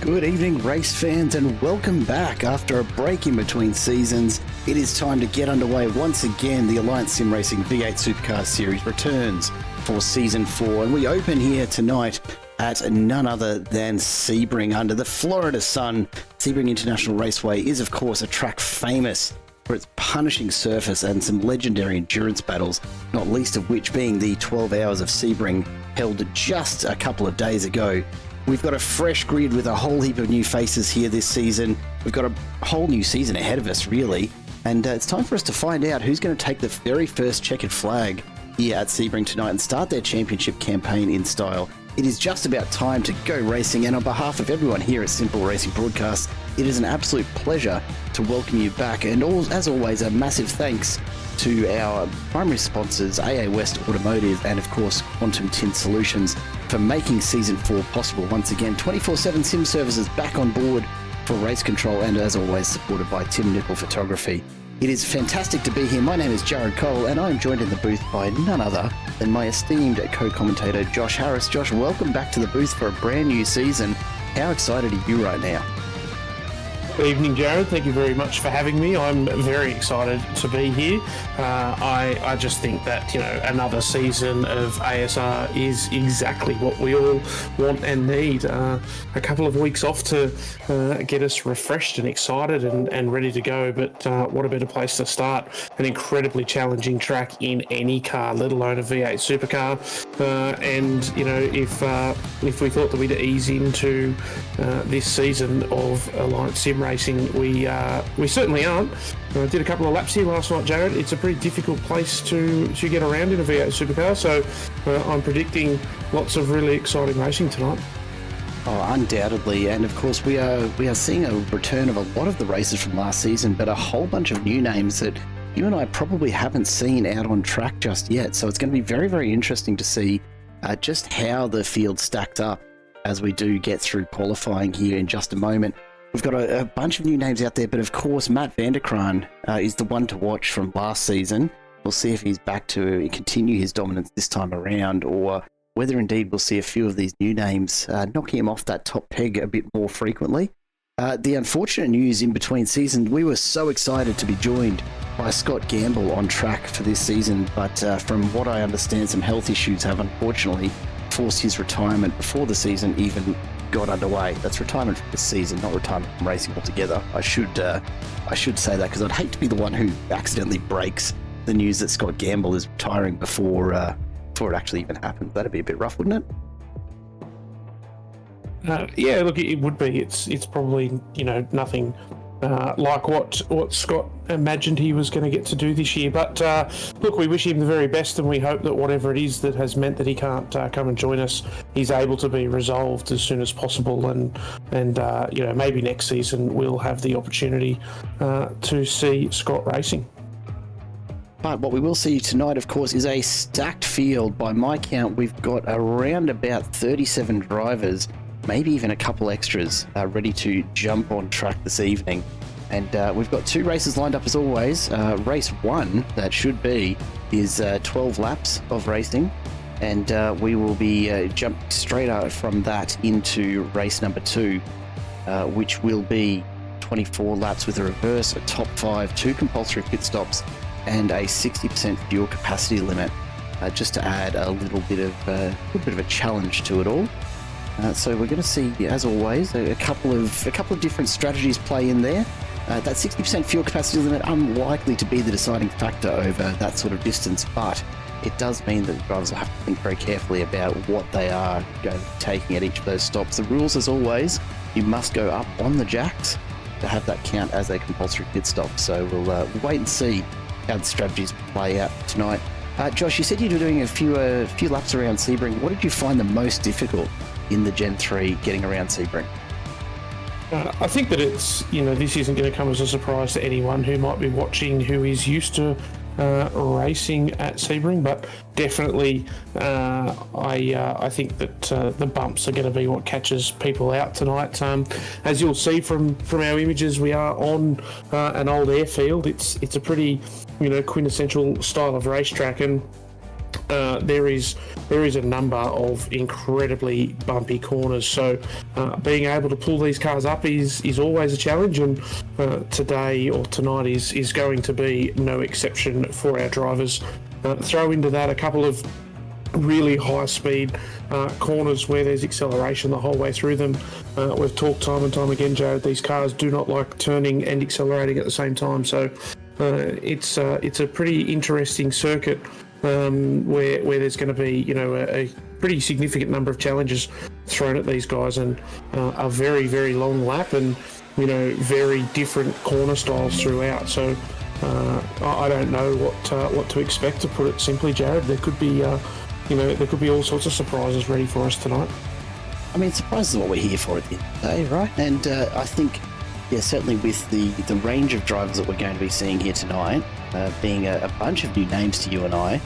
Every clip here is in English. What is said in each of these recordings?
Good evening, race fans, and welcome back. After a break in between seasons, it is time to get underway once again. The Alliance Sim Racing V8 Supercars Series returns for Season 4, and we open here tonight at none other than Sebring under the Florida sun. Sebring International Raceway is, of course, a track famous for its punishing surface and some legendary endurance battles, not least of which being the 12 Hours of Sebring held just a couple of days ago. We've got a fresh grid with a whole heap of new faces here this season. We've got a whole new season ahead of us, really. And it's time for us to find out who's going to take the very first checkered flag here at Sebring tonight and start their championship campaign in style. It is just about time to go racing, and on behalf of everyone here at Simple Racing Broadcast, it is an absolute pleasure to welcome you back. And as always, a massive thanks to our primary sponsors, AA West Automotive and, of course, Quantum Tint Solutions, for making Season 4 possible. Once again, 24/7 sim services back on board for race control, and as always, supported by Nicol Photography. It is fantastic to be here. My name is Jared Cole, and I'm joined in the booth by none other than my esteemed co-commentator, Josh Harris. Josh, welcome back to the booth for a brand new season. How excited are you right now? Good evening, Jared. Thank you very much for having me. I'm very excited to be here. I just think that, another season of ASR is exactly what we all want and need. A couple of weeks off to get us refreshed and excited and ready to go. But what a better place to start. An incredibly challenging track in any car, let alone a V8 supercar. If we thought that we'd ease into this season of Alliance Sim Racing, we certainly aren't. I did a couple of laps here last night, Jared. It's a pretty difficult place to get around in a V8 supercar, so I'm predicting lots of really exciting racing tonight. Oh, undoubtedly, and of course we are seeing a return of a lot of the races from last season, but a whole bunch of new names that you and I probably haven't seen out on track just yet. So it's going to be very, very interesting to see just how the field stacked up as we do get through qualifying here in just a moment. We've got a bunch of new names out there, but of course Matt Vanderkraan is the one to watch from last season. We'll see if he's back to continue his dominance this time around, or whether indeed we'll see a few of these new names knocking him off that top peg a bit more frequently. The unfortunate news in between seasons, we were so excited to be joined by Scott Gamble on track for this season, but from what I understand, some health issues have unfortunately forced his retirement before the season even got underway. That's retirement from this season, not retirement from racing altogether. I should say that, because I'd hate to be the one who accidentally breaks the news that Scott Gamble is retiring before it actually even happens. That'd be a bit rough, wouldn't it? Yeah, look, it would be. It's probably nothing like what Scott imagined he was going to get to do this year. But look, we wish him the very best, and we hope that whatever it is that has meant that he can't come and join us, he's able to be resolved as soon as possible. And maybe next season we'll have the opportunity to see Scott racing. But what we will see tonight, of course, is a stacked field. By my count, we've got around about 37 drivers, maybe even a couple extras, ready to jump on track this evening. And we've got two races lined up as always. Race 1, that should be, is 12 laps of racing. And we will be jumping straight out from that into race number 2, which will be 24 laps with a reverse, a top 5, 2 compulsory pit stops, and a 60% fuel capacity limit, just to add a little bit of a challenge to it all. So we're going to see, as always, a couple of different strategies play in there. That 60% fuel capacity limit unlikely to be the deciding factor over that sort of distance, but it does mean that the drivers will have to think very carefully about what they are going to be taking at each of those stops. The rules, as always, you must go up on the jacks to have that count as a compulsory pit stop. So we'll wait and see how the strategies play out tonight. Josh, you said you were doing a few laps around Sebring. What did you find the most difficult in the Gen 3 getting around Sebring? I think that this isn't going to come as a surprise to anyone who might be watching who is used to racing at Sebring, but definitely I think that the bumps are going to be what catches people out tonight. As you'll see from our images, we are on an old airfield. It's a pretty quintessential style of racetrack, and there is a number of incredibly bumpy corners, so being able to pull these cars up is always a challenge, and today or tonight is going to be no exception for our drivers. Throw into that a couple of really high speed corners where there's acceleration the whole way through them. We've talked time and time again, Jared, these cars do not like turning and accelerating at the same time, so it's a pretty interesting circuit where there's going to be a pretty significant number of challenges thrown at these guys, and a very, very long lap, and very different corner styles throughout. So I don't know what to expect, to put it simply, Jared. There could be there could be all sorts of surprises ready for us tonight. I mean, surprises are what we're here for at the end of the day, right? And I think, certainly with the range of drivers that we're going to be seeing here tonight, being a bunch of new names to you and I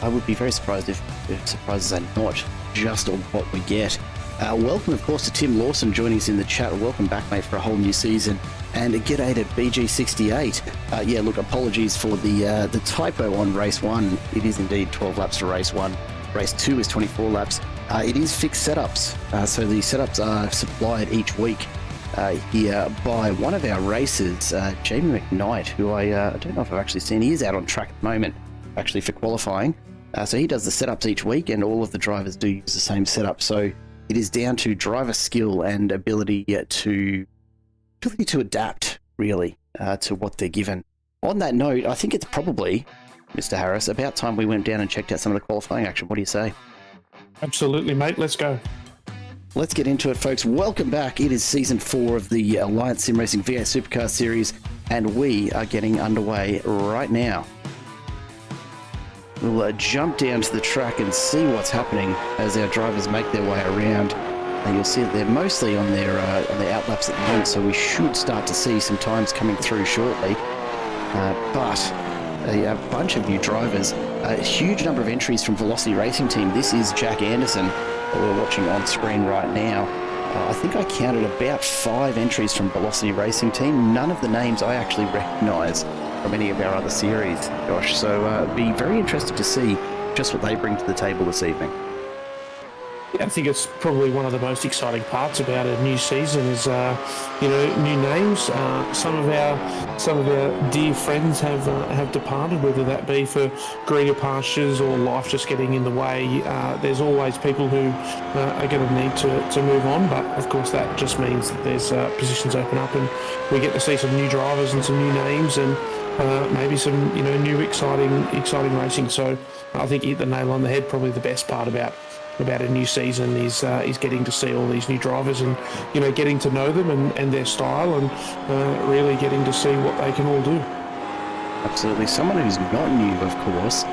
would be very surprised if surprises are not just on what we get. Welcome, of course, to Tim Lawson joining us in the chat. Welcome back, mate, for a whole new season. And a g'day to BG68. Look, apologies for the typo on race 1. It is indeed 12 laps for race 1. Race 2 is 24 laps. It is fixed setups, so the setups are supplied each week here by one of our racers, Jamie McKnight, who I don't know if I've actually seen. He is out on track at the moment, actually, for qualifying. So he does the setups each week, and all of the drivers do use the same setup. So it is down to driver skill and ability to adapt, really, to what they're given. On that note, I think it's probably, Mr. Harris, about time we went down and checked out some of the qualifying action. What do you say? Absolutely, mate. Let's go. Let's get into it, folks. Welcome back. It is Season 4 of the Alliance Sim Racing V8 Supercars series, and we are getting underway right now. We'll jump down to the track and see what's happening as our drivers make their way around. And you'll see that they're mostly on their outlaps at the moment, so we should start to see some times coming through shortly. But a bunch of new drivers, a huge number of entries from Velocity Racing Team. This is Jack Anderson that we're watching on screen right now. I think I counted about 5 entries from Velocity Racing Team. None of the names I actually recognise from any of our other series, Josh. So be very interested to see just what they bring to the table this evening. Yeah, I think it's probably one of the most exciting parts about a new season is, new names. Some of our dear friends have departed, whether that be for greener pastures or life just getting in the way. There's always people who are going to need to move on, but of course that just means that there's positions open up, and we get to see some new drivers and some new names, and maybe some new exciting racing. So I think you hit the nail on the head. Probably the best part about a new season is getting to see all these new drivers, and getting to know them and their style, and really getting to see what they can all do. Absolutely. Someone who's not new, of course,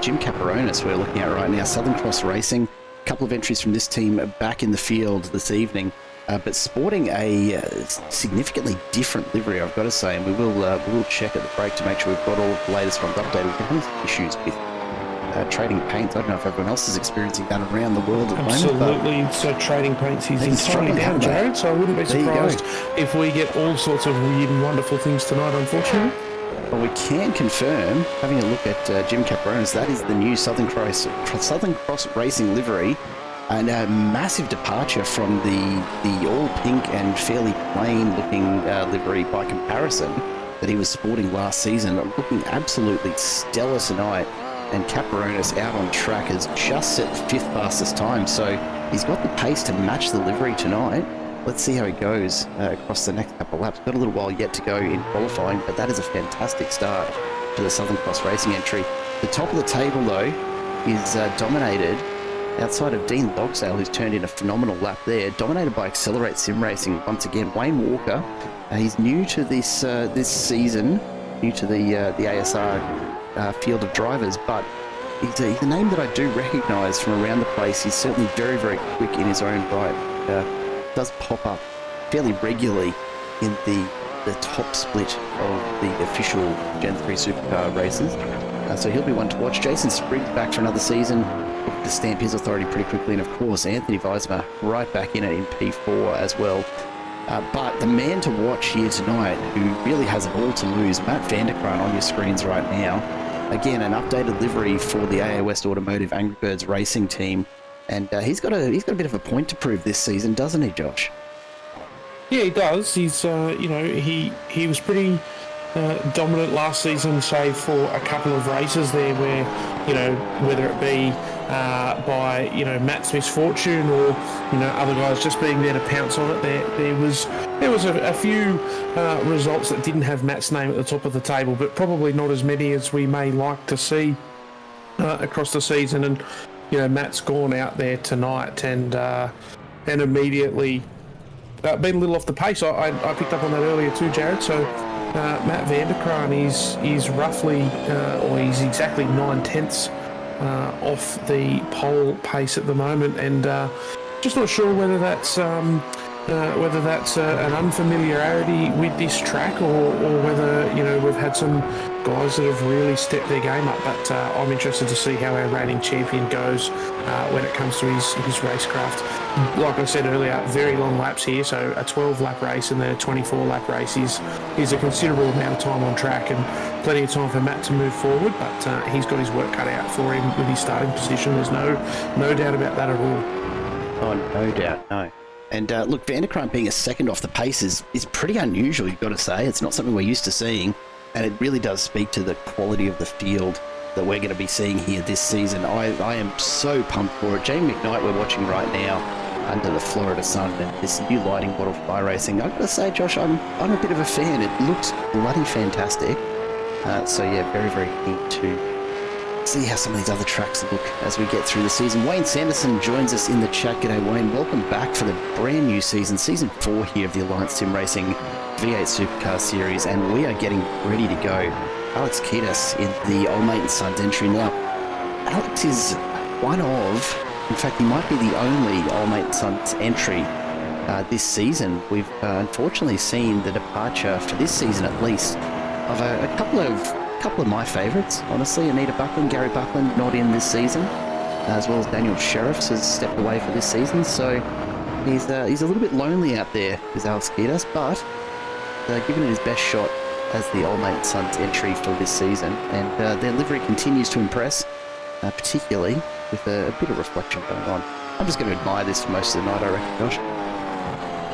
Jim Caperonis, we're looking at right now. Southern Cross Racing, a couple of entries from this team back in the field this evening, but sporting a significantly different livery, I've got to say, and we will check at the break to make sure we've got all of the latest ones updated. We've had some issues with trading paints. I don't know if everyone else is experiencing that around the world at the moment. Absolutely. So trading paints is entirely down, Jared, so I wouldn't be surprised if we get all sorts of weird and wonderful things tonight, unfortunately. Well, we can confirm, having a look at Jim Caperonis, that is the new Southern Cross Racing livery, and a massive departure from the all pink and fairly plain looking livery by comparison that he was sporting last season. Looking absolutely stellar tonight. And Caperonis out on track has just set the 5th fastest time, so he's got the pace to match the livery tonight. Let's see how he goes across the next couple of laps. Got a little while yet to go in qualifying, but that is a fantastic start to the Southern Cross Racing entry. The top of the table, though, is dominated, outside of Dean Logsdale, who's turned in a phenomenal lap there, dominated by Accelerate Sim Racing once again. Wayne Walker, he's new to this season, new to the ASR field of drivers, but he's a name that I do recognise from around the place. He's certainly very, very quick in his own right. Does pop up fairly regularly in the top split of the official Gen 3 Supercar races. So he'll be one to watch. Jason Spriggs back for another season, to stamp his authority pretty quickly, and of course Anthony Weismer right back in it in P4 as well. But the man to watch here tonight, who really has it all to lose, Matt Vanderkraan on your screens right now. Again, an updated livery for the AA West Automotive Angry Birds racing team, and he's got a bit of a point to prove this season, doesn't he, Josh? Yeah, he does. He's he was pretty dominant last season, save for a couple of races there where, whether it be by Matt's misfortune or other guys just being there to pounce on it. There was a few results that didn't have Matt's name at the top of the table, but probably not as many as we may like to see across the season. And Matt's gone out there tonight and immediately been a little off the pace. I picked up on that earlier too, Jared. So Matt Vanderkraan is roughly, or he's exactly 9/10 off the pole pace at the moment, and just not sure whether that's an unfamiliarity with this track, or whether we've had some guys that have really stepped their game up. But I'm interested to see how our reigning champion goes when it comes to his racecraft. Like I said earlier, very long laps here, so a 12-lap race and then a 24-lap race is a considerable amount of time on track, and plenty of time for Matt to move forward. But he's got his work cut out for him with his starting position. There's no doubt about that at all. Oh, no doubt, no. And look, Vanderkraan being a second off the pace is pretty unusual, you've got to say. It's not something we're used to seeing, and it really does speak to the quality of the field that we're going to be seeing here this season. I am so pumped for it. Jamie McKnight we're watching right now under the Florida sun, and this new lighting model for iRacing. I've got to say, Josh, I'm a bit of a fan. It looks bloody fantastic. So yeah, very, very keen to see how some of these other tracks look as we get through the season. Wayne Sanderson joins us in the chat. G'day, Wayne. Welcome back for the brand new season 4 here of the Alliance Sim Racing V8 Supercar Series, and we are getting ready to go. Alex Kiedis in the Old Mate and Sons entry now. Alex is one of, in fact, he might be the only Old Mate and Sons entry this season. We've unfortunately seen the departure, for this season at least, of a couple of my favourites, honestly. Anita Buckland, Gary Buckland, not in this season, as well as Daniel Sheriffs has stepped away for this season. So he's a little bit lonely out there, is Alex Kiedis, but giving it his best shot as the Old Mate and Sons entry for this season, and their livery continues to impress, particularly with a bit of reflection going on. I'm just going to admire this for most of the night, I reckon, Josh.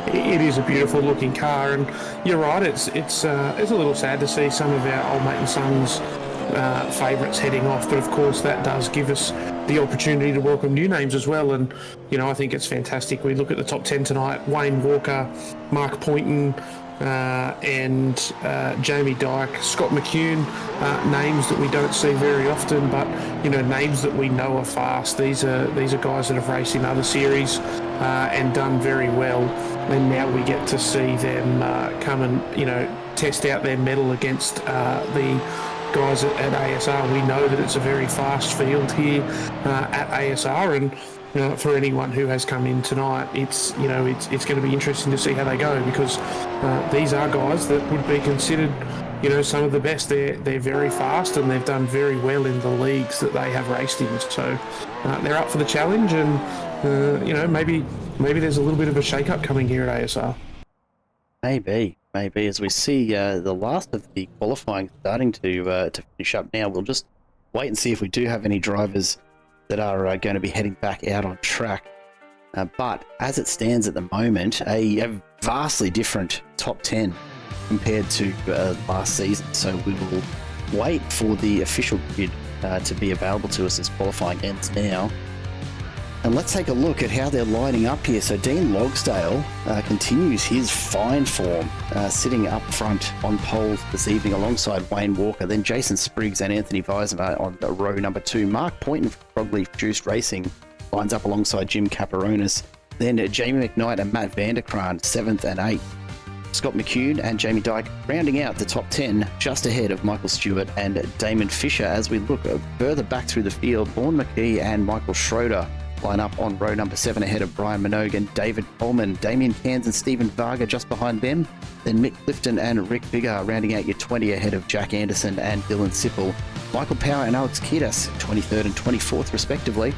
It is a beautiful looking car, and you're right, it's a little sad to see some of our Old Mate and Sons favourites heading off, but of course that does give us the opportunity to welcome new names as well. And I think it's fantastic. We look at the top 10 tonight: Wayne Walker, Mark Poynton, and Jamie Dyke, Scott McCune, names that we don't see very often, but names that we know are fast. These are guys that have raced in other series and done very well, and now we get to see them come and test out their mettle against the guys at ASR. We know that it's a very fast field here at ASR, and for anyone who has come in tonight, it's going to be interesting to see how they go, because these are guys that would be considered some of the best. They're very fast, and they've done very well in the leagues that they have raced in. So they're up for the challenge, and maybe there's a little bit of a shake-up coming here at ASR. Maybe as we see the last of the qualifying starting to finish up now. We'll just wait and see if we do have any drivers that are going to be heading back out on track. But as it stands at the moment, a vastly different top 10 compared to last season. So we will wait for the official grid to be available to us as qualifying ends now. And let's take a look at how they're lining up here. So Dean Logsdale continues his fine form, sitting up front on pole this evening alongside Wayne Walker. Then Jason Spriggs and Anthony Weisner on row number 2. Mark Poynton from Frogleaf Juice Racing lines up alongside Jim Caparonis. Then Jamie McKnight and Matt Vanderkraan, 7th and 8th. Scott McCune and Jamie Dyke rounding out the top 10, just ahead of Michael Stewart and Damon Fisher. As we look further back through the field, Vaughan McKee and Michael Schroeder line up on row number 7 ahead of Brian Minogue and David Coleman. Damien Cairns and Stephen Varga just behind them. Then Mick Clifton and Rick Biggar rounding out your 20 ahead of Jack Anderson and Dylan Sipple. Michael Power and Alex Kiedis, 23rd and 24th respectively.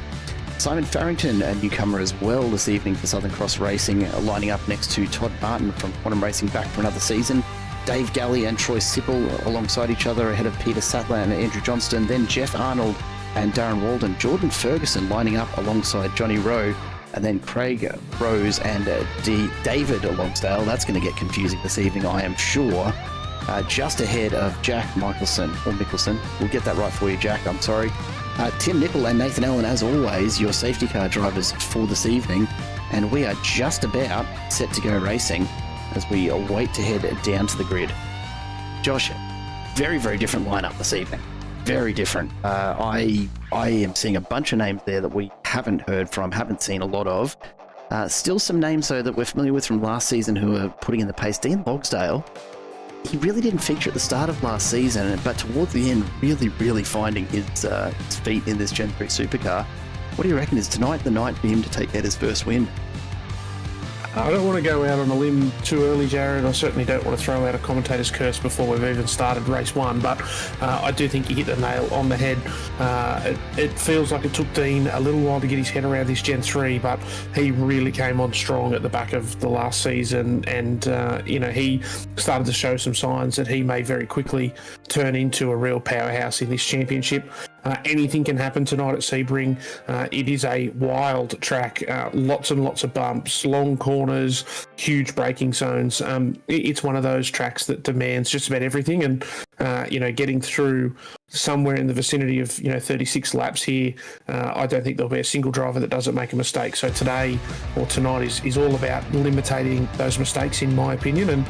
Simon Farrington, a newcomer as well this evening for Southern Cross Racing, lining up next to Todd Martin from Quantum Racing, back for another season. Dave Galley and Troy Sipple alongside each other ahead of Peter Sattler and Andrew Johnston. Then Jeff Arnold and Darren Walden. Jordan Ferguson lining up alongside Johnny Rowe. And then Craig Rose and David Logsdale. That's going to get confusing this evening, I am sure. Just ahead of Jack Michelson, or Mickelson. We'll get that right for you, Jack, I'm sorry. Tim Nicol and Nathan Allen, as always, your safety car drivers for this evening. And we are just about set to go racing as we wait to head down to the grid. Josh, very, very different lineup this evening. Very different. I am seeing a bunch of names there that we haven't heard from, haven't seen a lot of. Still some names, though, that we're familiar with from last season who are putting in the pace. Dean Logsdale, he really didn't feature at the start of last season, but towards the end, really finding his feet in this Gen 3 supercar. What do you reckon? Is tonight the night for him to take out his first win? I don't want to go out on a limb too early, Jared. I certainly don't want to throw out a commentator's curse before we've even started race 1, but I do think he hit the nail on the head. It feels like it took Dean a little while to get his head around this Gen 3, but he really came on strong at the back of the last season, and he started to show some signs that he may very quickly turn into a real powerhouse in this championship. Anything can happen tonight at Sebring. It is a wild track, lots and lots of bumps, long corners, huge braking zones. It's one of those tracks that demands just about everything, and getting through somewhere in the vicinity of 36 laps here, I don't think there'll be a single driver that doesn't make a mistake. So today or tonight is all about limiting those mistakes, in my opinion. And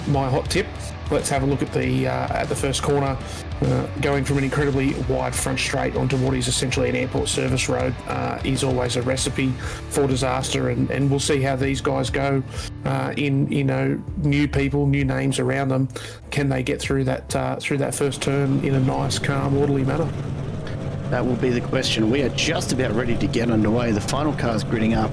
my hot tip: let's have a look at the first corner. Going from an incredibly wide front straight onto what is essentially an airport service road is always a recipe for disaster, and we'll see how these guys go in new people, new names around them. Can they get through that first turn in a nice, calm, orderly manner? That will be the question. We are just about ready to get underway. The final car's gridding up.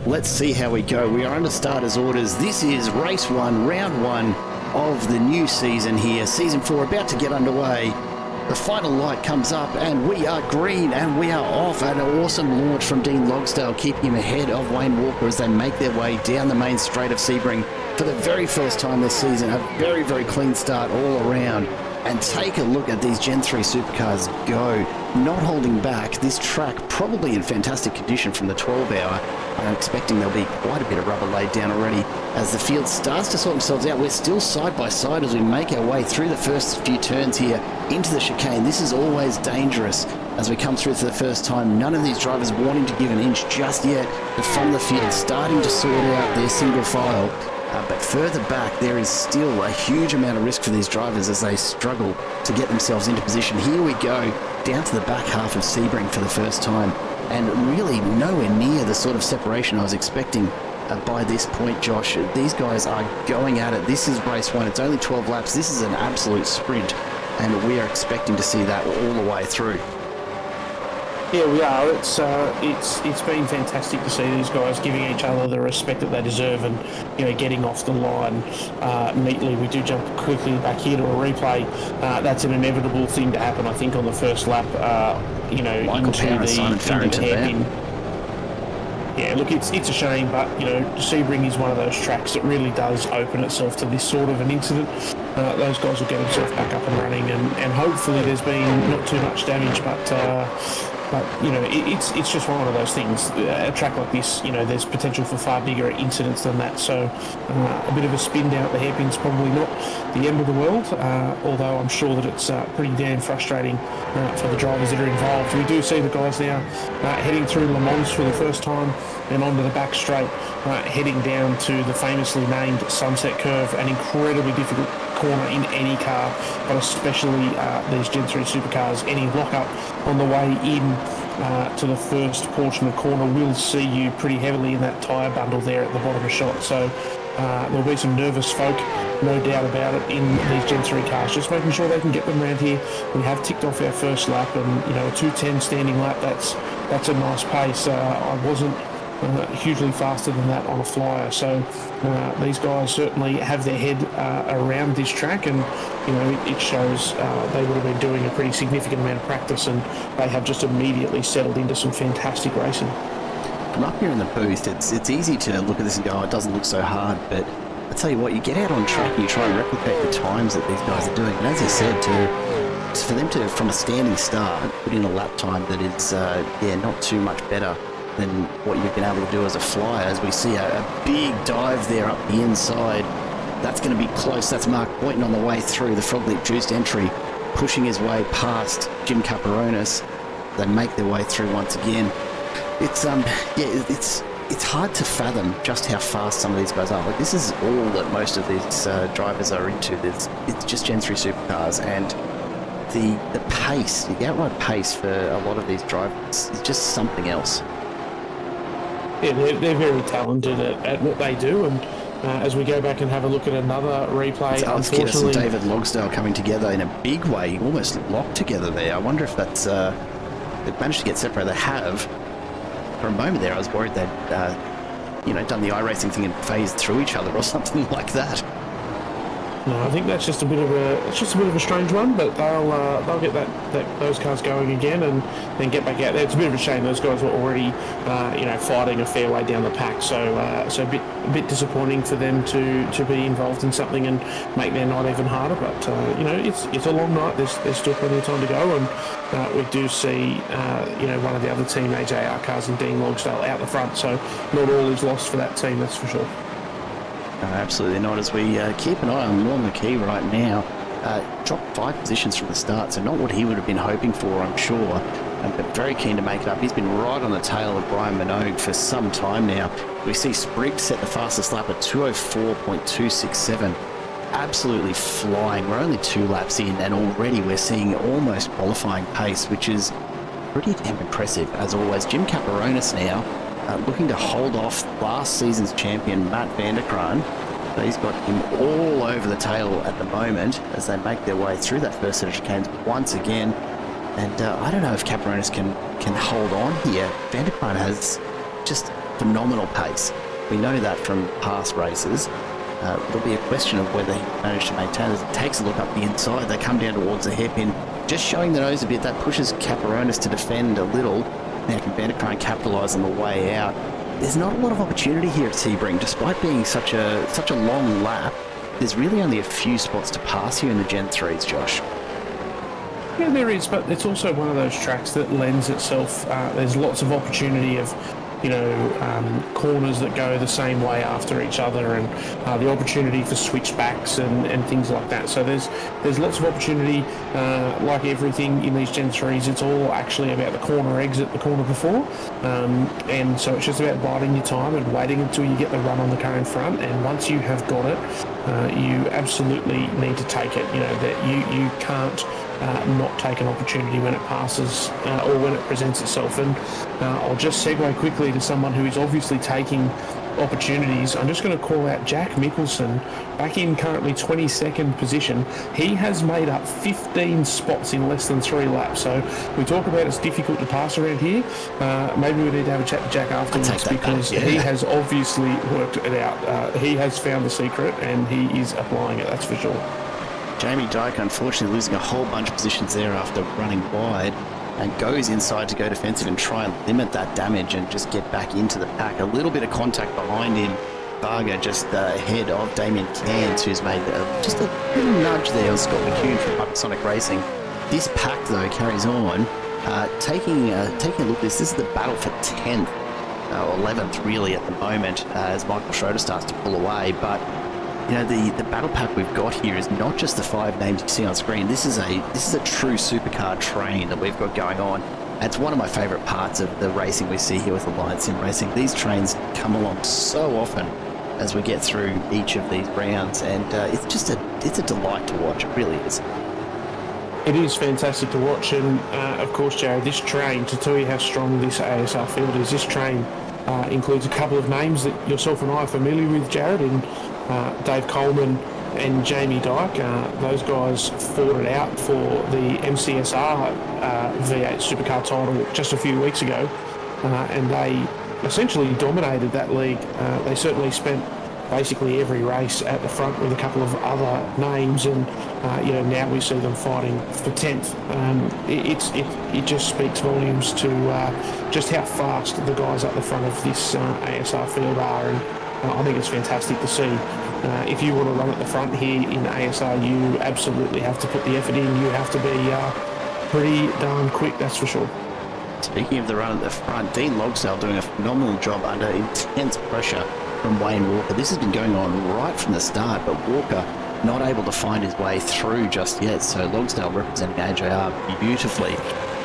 Let's see how we go. We are under starters orders. This is race 1, round 1 of the new season here. Season 4 about to get underway. The final light comes up and we are green and we are off. An awesome launch from Dean Logsdale, keeping him ahead of Wayne Walker as they make their way down the main straight of Sebring for the very first time this season. A very, very clean start all around. And take a look at these Gen 3 supercars go, not holding back. This track probably in fantastic condition from the 12 hour. I'm expecting there'll be quite a bit of rubber laid down already as the field starts to sort themselves out. We're still side by side as we make our way through the first few turns here into the chicane. This is always dangerous as we come through for the first time. None of these drivers wanting to give an inch just yet, but from the field starting to sort out their single file. But further back, there is still a huge amount of risk for these drivers as they struggle to get themselves into position. Here we go, down to the back half of Sebring for the first time, and really nowhere near the sort of separation I was expecting by this point, Josh. These guys are going at it. This is race 1. It's only 12 laps. This is an absolute sprint, and we are expecting to see that all the way through. Yeah, we are. It's been fantastic to see these guys giving each other the respect that they deserve, and getting off the line neatly. We do jump quickly back here to a replay. That's an inevitable thing to happen, I think, on the first lap. Michael Power and Simon Farrington there. Yeah, look, it's a shame, but Sebring is one of those tracks that really does open itself to this sort of an incident. Those guys will get themselves back up and running, and hopefully there's been not too much damage, but But it's just one of those things. A track like this, there's potential for far bigger incidents than that. So a bit of a spin down at the hairpin's probably not the end of the world. Although I'm sure that it's pretty damn frustrating for the drivers that are involved. We do see the guys now heading through Le Mans for the first time and onto the back straight, heading down to the famously named Sunset Curve, an incredibly difficult corner in any car, but especially these Gen 3 supercars. Any lock-up on the way in to the first portion of the corner will see you pretty heavily in that tyre bundle there at the bottom of the shot. So there'll be some nervous folk, no doubt about it, in these Gen 3 cars, just making sure they can get them around here. We have ticked off our first lap, and a 2:10 standing lap, that's a nice pace. I wasn't hugely faster than that on a flyer, so these guys certainly have their head around this track, and it shows they would have been doing a pretty significant amount of practice, and they have just immediately settled into some fantastic racing. From up here in the booth, it's easy to look at this and go, oh, it doesn't look so hard, but I tell you what, you get out on track and you try and replicate the times that these guys are doing, and as you said, for them to, from a standing start, put in a lap time that is not too much better than what you've been able to do as a flyer. As we see a big dive there up the inside, that's going to be close. That's Mark Boynton on the way through the frog leap juiced entry, pushing his way past Jim Caperonis. They make their way through once again. It's hard to fathom just how fast some of these guys are. Like, this is all that most of these drivers are into. It's just Gen 3 supercars, and the pace, the outright pace for a lot of these drivers is just something else. Yeah, they're very talented at what they do, and as we go back and have a look at another replay, Alex Kittis and David Logsdale coming together in a big way, almost locked together there. I wonder if that's they've managed to get separated. They have. For a moment there, I was worried they'd done the iRacing thing and phased through each other or something like that. No, I think that's just a bit of a strange one, but they'll get those cars going again and then get back out there. It's a bit of a shame those guys were already fighting a fair way down the pack, so a bit disappointing for them to be involved in something and make their night even harder. But it's a long night. There's still plenty of time to go, and we do see one of the other Team AJR cars in Dean Logsdale out the front, so not all is lost for that team, that's for sure. No, absolutely not. As we keep an eye on Norm McKee right now, dropped 5 positions from the start, so not what he would have been hoping for, I'm sure, but very keen to make it up. He's been right on the tail of Brian Minogue for some time now. We see Spriggs set the fastest lap at 2:04.267. Absolutely flying. We're only 2 laps in, and already we're seeing almost qualifying pace, which is pretty damn impressive. As always, Jim Caperonis now looking to hold off last season's champion Matt Vanderkraan. So he's got him all over the tail at the moment as they make their way through that first set of chicanes once again. And I don't know if Caperonis can hold on here. Vanderkraan has just phenomenal pace. We know that from past races. It'll be a question of whether he managed to maintain as it takes a look up the inside. They come down towards the hairpin, just showing the nose a bit. That pushes Caperonis to defend a little. Now can Vanderkraan capitalise on the way out? There's not a lot of opportunity here at Sebring, despite being such a long lap. There's really only a few spots to pass here in the Gen 3s, Josh. Yeah, there is, but it's also one of those tracks that lends itself. There's lots of opportunity of corners that go the same way after each other, and the opportunity for switchbacks and things like that. So there's lots of opportunity. Like everything in these Gen 3s, it's all actually about the corner exit the corner before, and so it's just about biding your time and waiting until you get the run on the car in front. And once you have got it, you absolutely need to take it. That you can't not take an opportunity when it passes or when it presents itself. And I'll just segue quickly to someone who is obviously taking opportunities. I'm just going to call out Jack Mickelson, back in currently 22nd position. He has made up 15 spots in less than 3 laps. So we talk about it's difficult to pass around here. Maybe we need to have a chat to Jack afterwards, because he has obviously worked it out. He has found the secret and he is applying it, that's for sure. Jamie Dyke unfortunately losing a whole bunch of positions there after running wide, and goes inside to go defensive and try and limit that damage and just get back into the pack. A little bit of contact behind him. Varga just ahead of Damien Cairns, who's made just a little nudge there on Scott McCune from Hypersonic Racing. This pack, though, carries on. Taking a look at this is the battle for 10th, or 11th really at the moment, as Michael Schroeder starts to pull away. But you know, the battle pack we've got here is not just the 5 names you see on screen. This is a true supercar train that we've got going on. It's one of my favourite parts of the racing we see here with Alliance Sim Racing. These trains come along so often as we get through each of these rounds, and it's a delight to watch. It really is. It is fantastic to watch, and of course, Jared, this train, to tell you how strong this ASR field is, this train includes a couple of names that yourself and I are familiar with, Jared, in Dave Coleman and Jamie Dyke. Those guys fought it out for the MCSR V8 Supercar title just a few weeks ago, and they essentially dominated that league. They certainly spent basically every race at the front with a couple of other names, and now we see them fighting for 10th. It just speaks volumes to just how fast the guys at the front of this ASR field are, and I think it's fantastic to see. If you want to run at the front here in ASR, you absolutely have to put the effort in. You have to be pretty darn quick, that's for sure. Speaking of the run at the front, Dean Logsdale doing a phenomenal job under intense pressure from Wayne Walker. This has been going on right from the start, but Walker not able to find his way through just yet. So Logsdale representing AJR beautifully.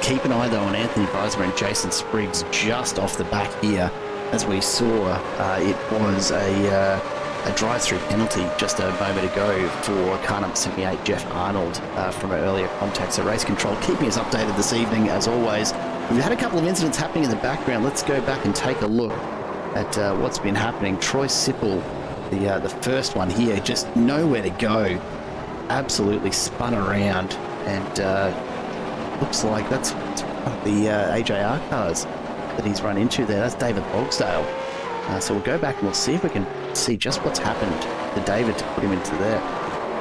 Keep an eye though on Anthony Beismer and Jason Spriggs just off the back here. As we saw, it was a drive-through penalty just a moment ago for car number 78, Jeff Arnold, from an earlier contact. So Race Control keeping us updated this evening as always. We've had a couple of incidents happening in the background. Let's go back and take a look at what's been happening. Troy Sipple, the first one here, just nowhere to go. Absolutely spun around, and looks like that's one of the AJR cars that he's run into there. That's David Logsdale. So we'll go back and we'll see if we can see just what's happened to David to put him into there.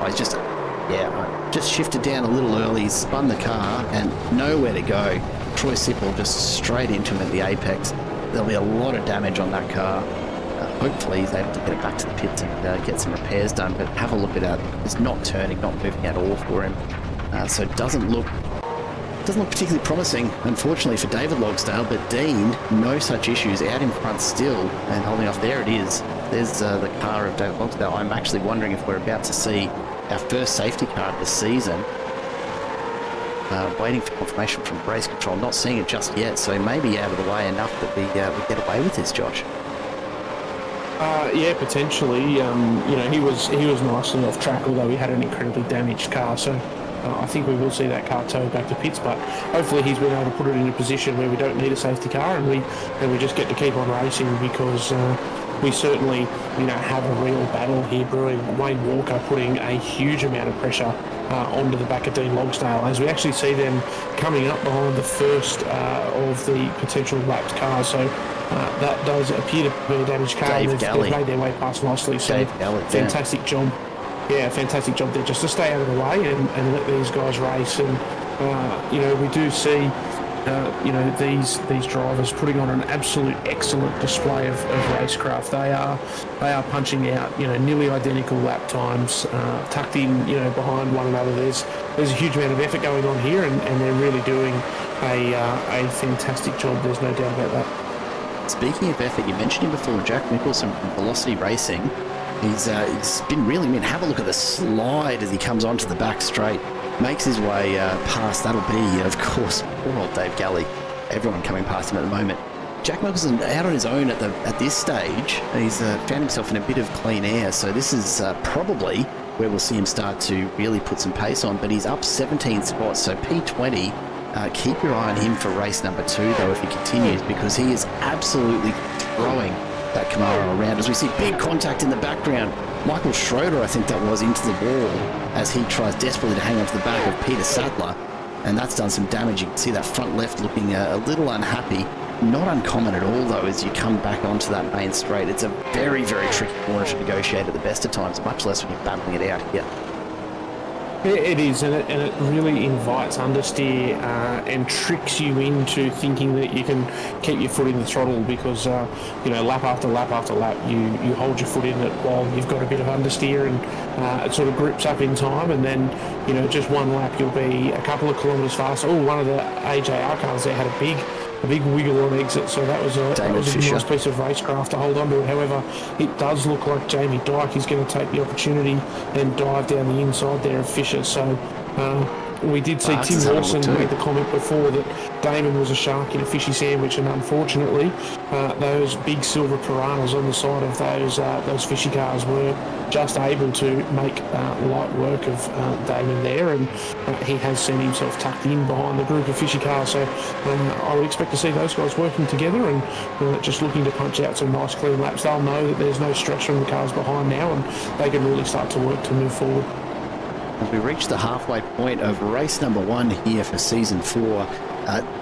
Oh, he's just shifted down a little early, spun the car, and nowhere to go. Troy Sipple just straight into him at the apex. There'll be a lot of damage on that car. Hopefully he's able to get it back to the pits and get some repairs done, but have a look at that. It's not turning, not moving at all for him. So it doesn't look particularly promising, unfortunately, for David Logsdale, but Dean, no such issues, out in front still and holding off. There it is. There's the car of David Logsdale. I'm actually wondering if we're about to see our first safety car of the season. Waiting for confirmation from Race Control, not seeing it just yet, so maybe out of the way enough that we get away with this, Josh. Yeah, potentially. He was nicely off track, although he had an incredibly damaged car. So I think we will see that car towed back to pits. But hopefully he's been able to put it in a position where we don't need a safety car, and we just get to keep on racing, because we certainly have a real battle here brewing. Wayne Walker putting a huge amount of pressure onto the back of Dean Logsdale, as we actually see them coming up behind the first of the potential lapped cars. So that does appear to be a damaged car. They've made their way past nicely. So fantastic job. Yeah, fantastic job there, just to stay out of the way and let these guys race. And we do see these drivers putting on an absolute excellent display of racecraft. They are punching out nearly identical lap times, tucked in behind one another. There's a huge amount of effort going on here, and they're really doing a fantastic job. There's no doubt about that. Speaking of effort, you mentioned him before, Jack Nicholson from Velocity Racing. He's been really, have a look at the slide as he comes onto the back straight. Makes his way past. That'll be, of course, poor old Dave Galley. Everyone coming past him at the moment. Jack Nicholson out on his own at this stage. He's found himself in a bit of clean air, so this is probably where we'll see him start to really put some pace on. But he's up 17 spots, so P20. Keep your eye on him for race number 2, though, if he continues, because he is absolutely throwing that Camaro around. As we see big contact in the background, Michael Schroeder, I think that was, into the wall as he tries desperately to hang onto the back of Peter Sadler, and that's done some damage. You can see that front left looking a little unhappy. Not uncommon at all, though, as you come back onto that main straight. It's a very, very tricky corner to negotiate at the best of times, much less when you're battling it out here. It is, and it really invites understeer and tricks you into thinking that you can keep your foot in the throttle because, lap after lap after lap, you hold your foot in it while you've got a bit of understeer and it sort of grips up in time, and then, just one lap you'll be a couple of kilometres faster. Oh, one of the AJR cars there had a big wiggle on exit, so that was a nice piece of racecraft to hold on to it. However, it does look like Jamie Dyke is going to take the opportunity and dive down the inside there of Fisher. So we did see Tim Lawson made the comment before that Damon was a shark in a fishy sandwich, and unfortunately those big silver piranhas on the side of those fishy cars were just able to make light work of Damon there, and he has seen himself tucked in behind the group of fishy cars. So I would expect to see those guys working together and just looking to punch out some nice clean laps. They'll know that there's no stress from the cars behind now, and they can really start to work to move forward. As we reach the halfway point of race number 1 here for season 4,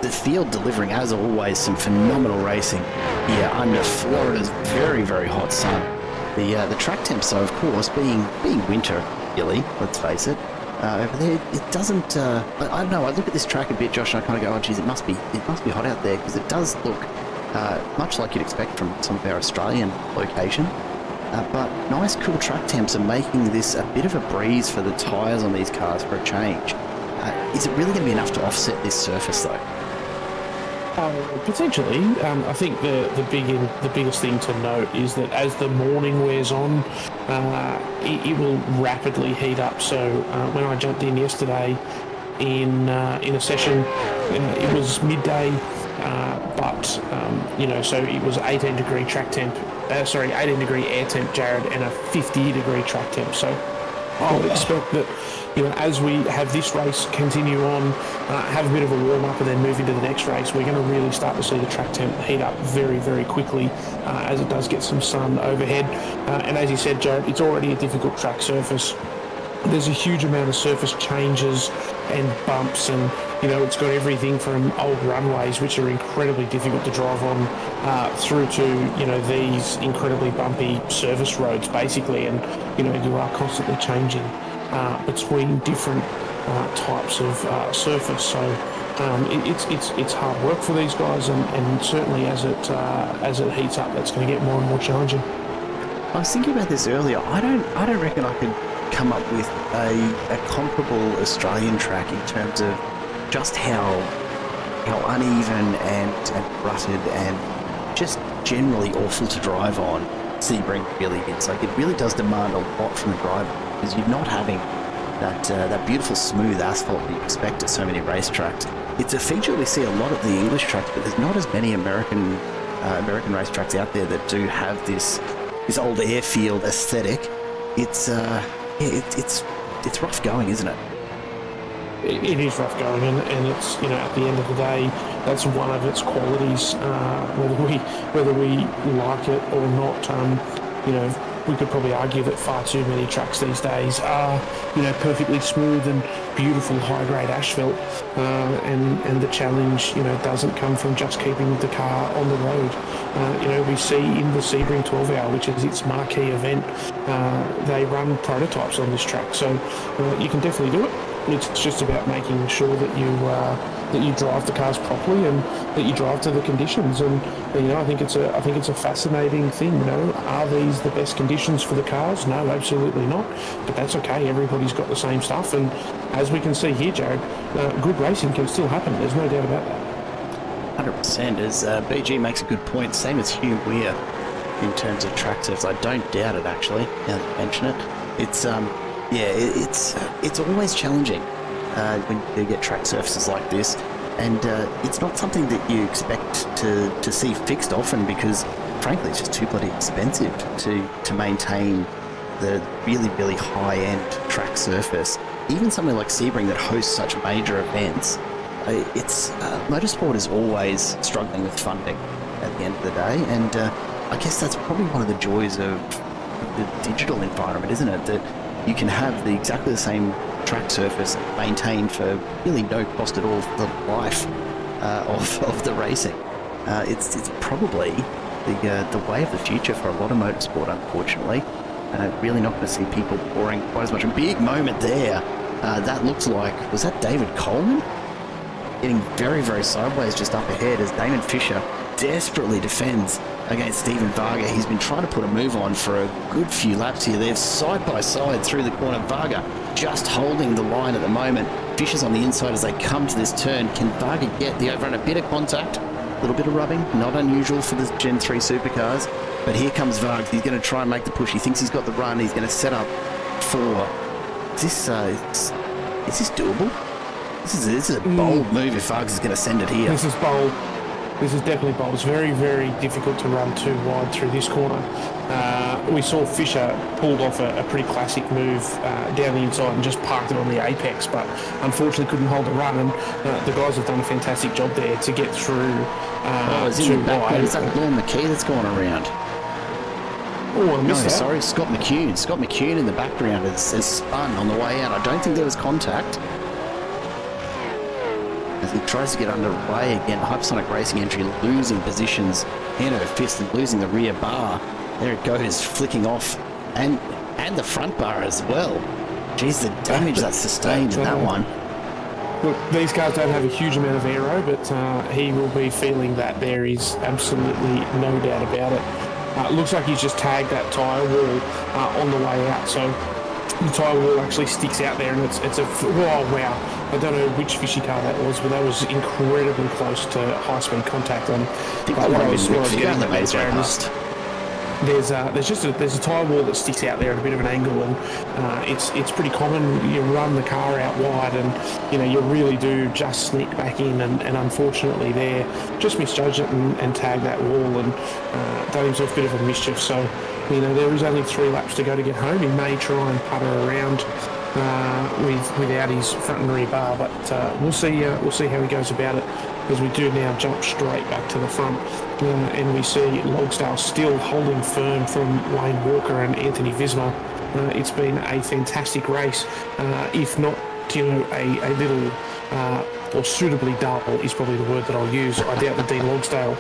the field delivering, as always, some phenomenal racing here under Florida's very, very hot sun. The track temps, though, of course, being winter, really, let's face it, over there, it doesn't. I don't know. I look at this track a bit, Josh, and I kind of go, "Oh, geez, it must be hot out there," because it does look much like you'd expect from some of our Australian location. But nice, cool track temps are making this a bit of a breeze for the tyres on these cars for a change. Is it really going to be enough to offset this surface, though? Potentially. I think the biggest thing to note is that as the morning wears on, it will rapidly heat up. So when I jumped in yesterday in a session, it was midday, but so it was 18 degree track temp. 18 degree air temp, Jared, and a 50 degree track temp. So I would expect that, as we have this race continue on, have a bit of a warm up and then move into the next race, we're going to really start to see the track temp heat up very, very quickly as it does get some sun overhead. And as you said, Jared, it's already a difficult track surface. There's a huge amount of surface changes and bumps, and it's got everything from old runways, which are incredibly difficult to drive on, through to these incredibly bumpy service roads, basically. And you are constantly changing between different types of surface. So it's hard work for these guys, and certainly as it heats up, that's going to get more and more challenging. I was thinking about this earlier. I don't reckon I could come up with a comparable Australian track in terms of just how uneven and rutted and just generally awful to drive on Sebring really is. Like, it really does demand a lot from the driver, because you're not having that beautiful smooth asphalt that you expect at so many racetracks. It's a feature we see a lot at the English tracks, but there's not as many American racetracks out there that do have this old airfield aesthetic. It's rough going, isn't it? It is rough going, and it's at the end of the day, that's one of its qualities. Whether we like it or not, we could probably argue that far too many tracks these days are perfectly smooth and beautiful high grade asphalt, and the challenge doesn't come from just keeping the car on the road. We see in the Sebring 12 Hour, which is its marquee event, they run prototypes on this track, so you can definitely do it. It's just about making sure that you drive the cars properly and that you drive to the conditions. And I think it's a fascinating thing. Are these the best conditions for the cars? No, absolutely not. But that's okay. Everybody's got the same stuff, and as we can see here, Jared, good racing can still happen. There's no doubt about that. 100%. As BG makes a good point, same as Hugh Weir in terms of track surface. I don't doubt it, actually. Now that you mention it, it's always challenging when you get track surfaces like this, and it's not something that you expect to see fixed often, because frankly it's just too bloody expensive to maintain the really, really high-end track surface. Even somewhere like Sebring that hosts such major events, motorsport is always struggling with funding at the end of the day, and I guess that's probably one of the joys of the digital environment, isn't it? That you can have exactly the same track surface maintained for really no cost at all for the life of the racing. It's probably the way of the future for a lot of motorsport, unfortunately. Really not going to see people pouring quite as much. A big moment there That looked like, was that David Coleman? Getting very, very sideways just up ahead as Damon Fisher desperately defends against Stephen Varga. He's been trying to put a move on for a good few laps here. They're side by side through the corner. Varga just holding the line at the moment. Fisher's on the inside as they come to this turn. Can Varga get the overrun? A bit of contact, a little bit of rubbing, not unusual for the Gen 3 supercars. But here comes Varga. He's going to try and make the push. He thinks he's got the run. He's going to set up for... Is this doable? This is a bold move if Vargas is going to send it here. This is bold. This is definitely bold. It's very, very difficult to run too wide through this corner. We saw Fisher pulled off a pretty classic move down the inside and just parked it on the apex, but unfortunately couldn't hold the run. And the guys have done a fantastic job there to get through too wide. Is that Lorne McKee that's gone around? Oh, I missed that. Sorry, Scott McCune. Scott McCune in the background has spun on the way out. I don't think there was contact. As he tries to get underway again, Hypersonic Racing entry losing positions hand over fist and losing the rear bar. There it goes, flicking off, and the front bar as well. Geez, the damage that's sustained in that one. Look, these cars don't have a huge amount of aero, but he will be feeling that. There is absolutely no doubt about it. Looks like he's just tagged that tyre wall on the way out, so the tyre wall actually sticks out there, and it's a wow. I don't know which fishy car that was, but that was incredibly close to high-speed contact. And what I was getting at there's a tyre wall that sticks out there at a bit of an angle, and it's pretty common. You run the car out wide, and you really do just sneak back in, and unfortunately there just misjudged it and tagged that wall and done himself a bit of a mischief. So there is only 3 laps to go to get home. He may try and putter around without his front and rear bar, but we'll see how he goes about it, as we do now jump straight back to the front, and we see Logsdale still holding firm from Wayne Walker and Anthony Visma. It's been a fantastic race, if not a little or suitably dull is probably the word that I'll use. I doubt that Dean Logsdale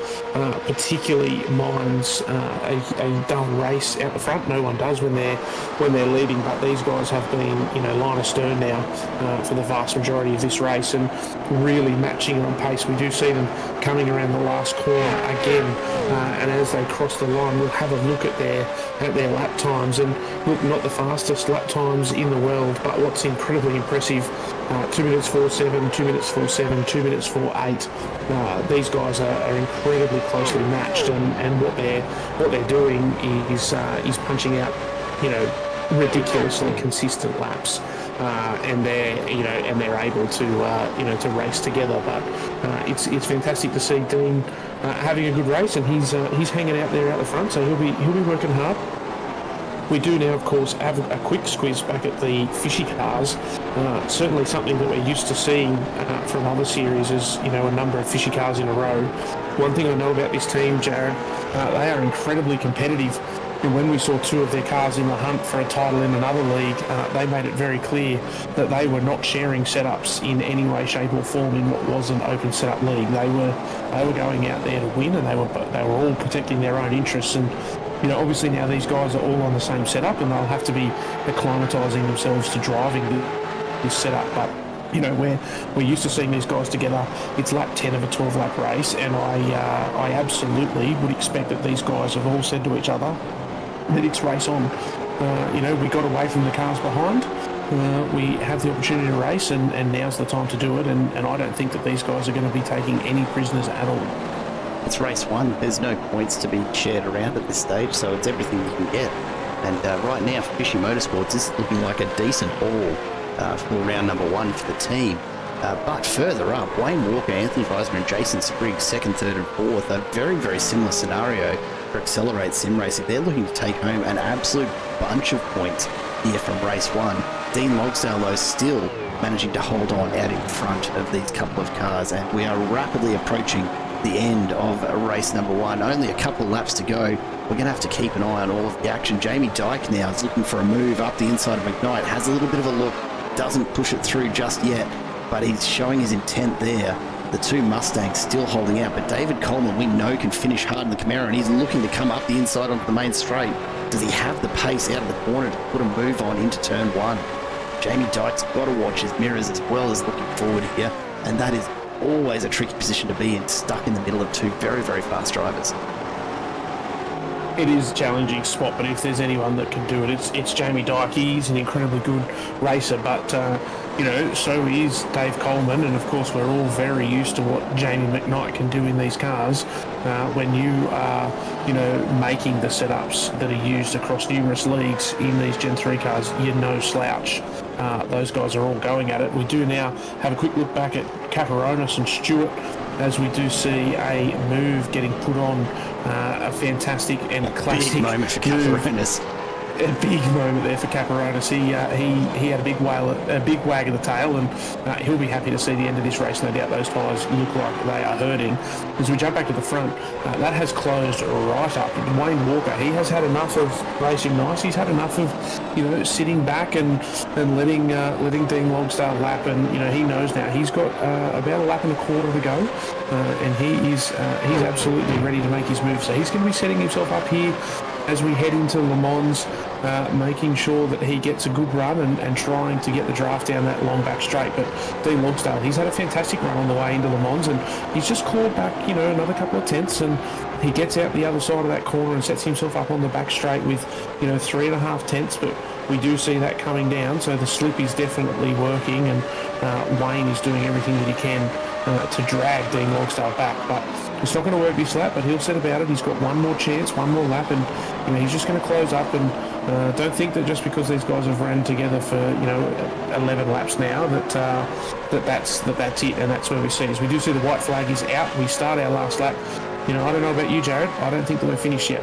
particularly minds a dull race out the front. No one does when they're leading, but these guys have been line astern now for the vast majority of this race, and really matching on pace. We do see them coming around the last corner again, and as they cross the line, we'll have a look at their lap times. And look, not the fastest lap times in the world, but what's incredibly impressive, 2 minutes 4.7, 2 minutes 4.7, 2 minutes 4.8. These guys are incredibly closely matched, and what they're doing is punching out ridiculously consistent laps, and they're able to race together. But it's fantastic to see Dean having a good race, and he's hanging out there out the front, so he'll be working hard. We do now, of course, have a quick squiz back at the fishy cars. Certainly something that we're used to seeing from other series is, a number of fishy cars in a row. One thing I know about this team, Jared, they are incredibly competitive. And when we saw 2 of their cars in the hunt for a title in another league, they made it very clear that they were not sharing setups in any way, shape or form in what was an open setup league. They were going out there to win, and they were all protecting their own interests. And obviously now these guys are all on the same setup, and they'll have to be acclimatising themselves to driving this setup. But we're used to seeing these guys together. It's lap 10 of a 12-lap race, and I absolutely would expect that these guys have all said to each other that it's race on. We got away from the cars behind. We have the opportunity to race, and now's the time to do it. And I don't think that these guys are going to be taking any prisoners at all. It's race 1. There's no points to be shared around at this stage, so it's everything you can get. And right now for Fishy Motorsports, this is looking like a decent haul for round number 1 for the team. But further up, Wayne Walker, Anthony Weisman and Jason Spriggs, 2nd, 3rd and 4th, a very, very similar scenario for Accelerate Sim Racing. They're looking to take home an absolute bunch of points here from race 1. Dean Logsdale, though, still managing to hold on out in front of these couple of cars, and we are rapidly approaching the end of race number 1. Only a couple of laps to go. We're going to have to keep an eye on all of the action. Jamie Dyke now is looking for a move up the inside of McKnight, has a little bit of a look, doesn't push it through just yet, but he's showing his intent there. The 2 Mustangs still holding out, but David Coleman, we know, can finish hard in the Camaro, and he's looking to come up the inside onto the main straight. Does he have the pace out of the corner to put a move on into turn 1? Jamie Dyke's got to watch his mirrors as well as looking forward here, and that is always a tricky position to be in, stuck in the middle of two very, very fast drivers. It is a challenging spot, but if there's anyone that can do it, it's Jamie Dyke. He's an incredibly good racer, but so is Dave Coleman, and of course we're all very used to what Jamie McKnight can do in these cars. When you are, making the setups that are used across numerous leagues in these Gen 3 cars, you're no slouch. Those guys are all going at it. We do now have a quick look back at Caparonis and Stewart, as we do see a move getting put on, a fantastic and classic big moment for Caparonis. A big moment there for Caparonis. He had a big wag of the tail, and he'll be happy to see the end of this race. No doubt those tyres look like they are hurting. As we jump back to the front, that has closed right up. Wayne Walker, he has had enough of racing nice. He's had enough of sitting back and letting Dean Longstaff lap, and he knows now he's got about a lap and a quarter to go, and he's absolutely ready to make his move. So he's going to be setting himself up here as we head into Le Mans, making sure that he gets a good run and trying to get the draft down that long back straight. But Dean Logsdale, he's had a fantastic run on the way into Le Mans, and he's just clawed back, another couple of tenths, and he gets out the other side of that corner and sets himself up on the back straight with, 3.5 tenths, but we do see that coming down, so the slip is definitely working, and Wayne is doing everything that he can to drag Dean Longstaff back, but it's not going to work this lap, but he'll set about it. He's got one more chance, one more lap, and he's just going to close up, and don't think that just because these guys have ran together for 11 laps now that's it, and that's where we see. As we do see the white flag is out, we start our last lap. I don't know about you, Jared, I don't think that we're finished yet.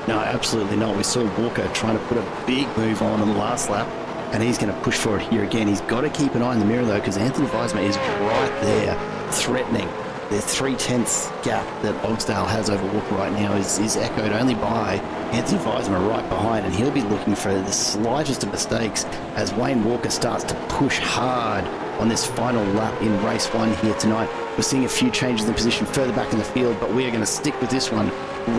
No, absolutely not. We saw Walker trying to put a big move on in the last lap, and he's going to push for it here again. He's got to keep an eye in the mirror, though, because Anthony Weisman is right there, threatening. The 3/10 gap that Logsdale has over Walker right now is echoed only by Anthony Weisman right behind, and he'll be looking for the slightest of mistakes as Wayne Walker starts to push hard on this final lap in race one here tonight. We're seeing a few changes in position further back in the field, but we are going to stick with this one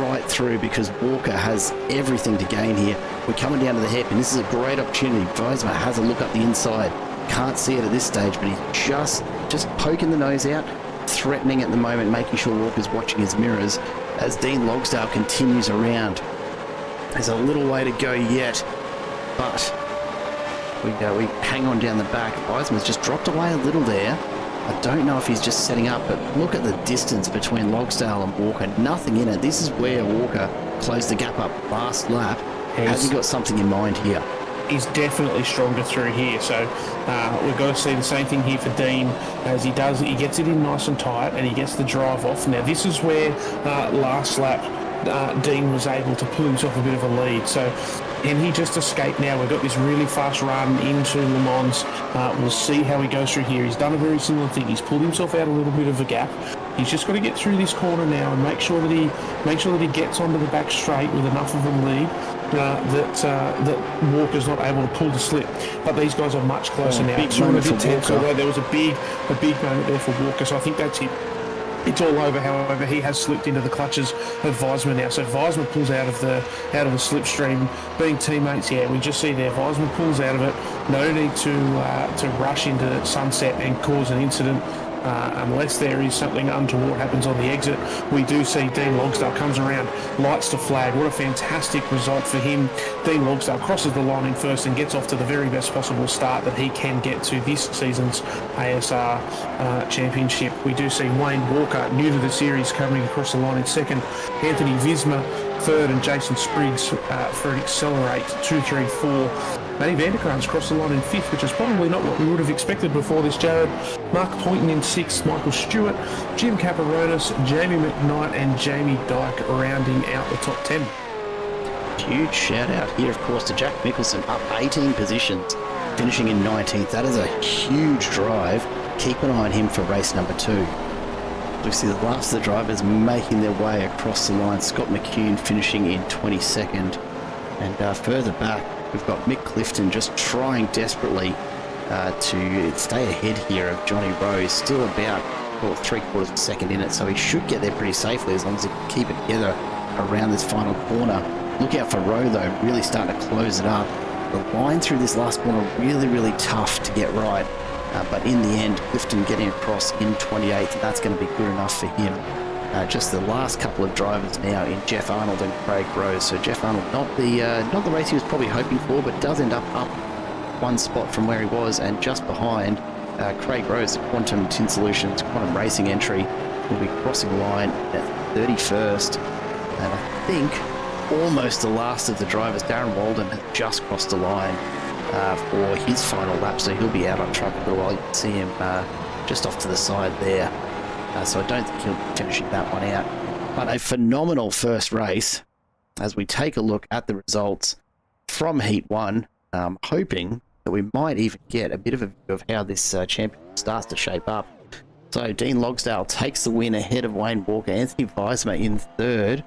right through because Walker has everything to gain here. We're coming down to the hairpin. This is a great opportunity. Weisman has a look up the inside. Can't see it at this stage, but he's just poking the nose out, threatening at the moment, making sure Walker's watching his mirrors as Dean Logsdale continues around. There's a little way to go yet, but we hang on down the back. Weisman's just dropped away a little there. I don't know if he's just setting up, but look at the distance between Logsdale and Walker. Nothing in it. This is where Walker closed the gap up last lap. Has he got something in mind here? He's definitely stronger through here, so we've got to see the same thing here for Dean as he does. He gets it in nice and tight, and he gets the drive off. Now this is where last lap Dean was able to pull himself a bit of a lead, and he just escaped. Now we've got this really fast run into Le Mans. We'll see how he goes through here. He's done a very similar thing. He's pulled himself out a little bit of a gap. He's just got to get through this corner now and make sure that he gets onto the back straight with enough of a lead that Walker's not able to pull the slip. But these guys are much closer now. Big moment for Walker. Although there was a big moment there for Walker, so I think that's it. It's all over. However, he has slipped into the clutches of Weisman now. So Weisman pulls out of the slipstream. Being teammates, we just see there Weisman pulls out of it. No need to rush into sunset and cause an incident. Unless there is something untoward happens on the exit. We do see Dean Logsdale comes around, lights to flag. What a fantastic result for him. Dean Logsdale crosses the line in first and gets off to the very best possible start that he can get to this season's ASR Championship. We do see Wayne Walker, new to the series, coming across the line in second. Anthony Visma third, and Jason Spriggs for an Accelerate 2, 3, 4. Matty Vanderkrans crossed the line in fifth, which is probably not what we would have expected before this, Jared. Mark Poynton in sixth, Michael Stewart, Jim Caparonis, Jamie McKnight and Jamie Dyke rounding out the top 10. Huge shout out here, of course, to Jack Mickelson, up 18 positions, finishing in 19th. That is a huge drive. Keep an eye on him for race number 2. We see the last of the drivers making their way across the line. Scott McCune finishing in 22nd. And further back, we've got Mick Clifton just trying desperately to stay ahead here of Johnny Rose. Still about 3/4 of a second in it, so he should get there pretty safely as long as he can keep it together around this final corner. Look out for Rowe, though, really starting to close it up. The line through this last corner really, really tough to get right. But in the end, Clifton getting across in 28th, and that's going to be good enough for him. Just the last couple of drivers now in Jeff Arnold and Craig Rose. So Jeff Arnold, not the race he was probably hoping for, but does end up one spot from where he was, and just behind Craig Rose, the Quantum Tint Solutions Quantum Racing entry, will be crossing the line at 31st. And I think almost the last of the drivers, Darren Walden, has just crossed the line for his final lap, so he'll be out on track for a while. You can see him just off to the side there. So I don't think he'll be finishing that one out. But a phenomenal first race as we take a look at the results from Heat 1, hoping that we might even get a bit of a view of how this championship starts to shape up. So Dean Logsdale takes the win ahead of Wayne Walker, Anthony Weismer in third,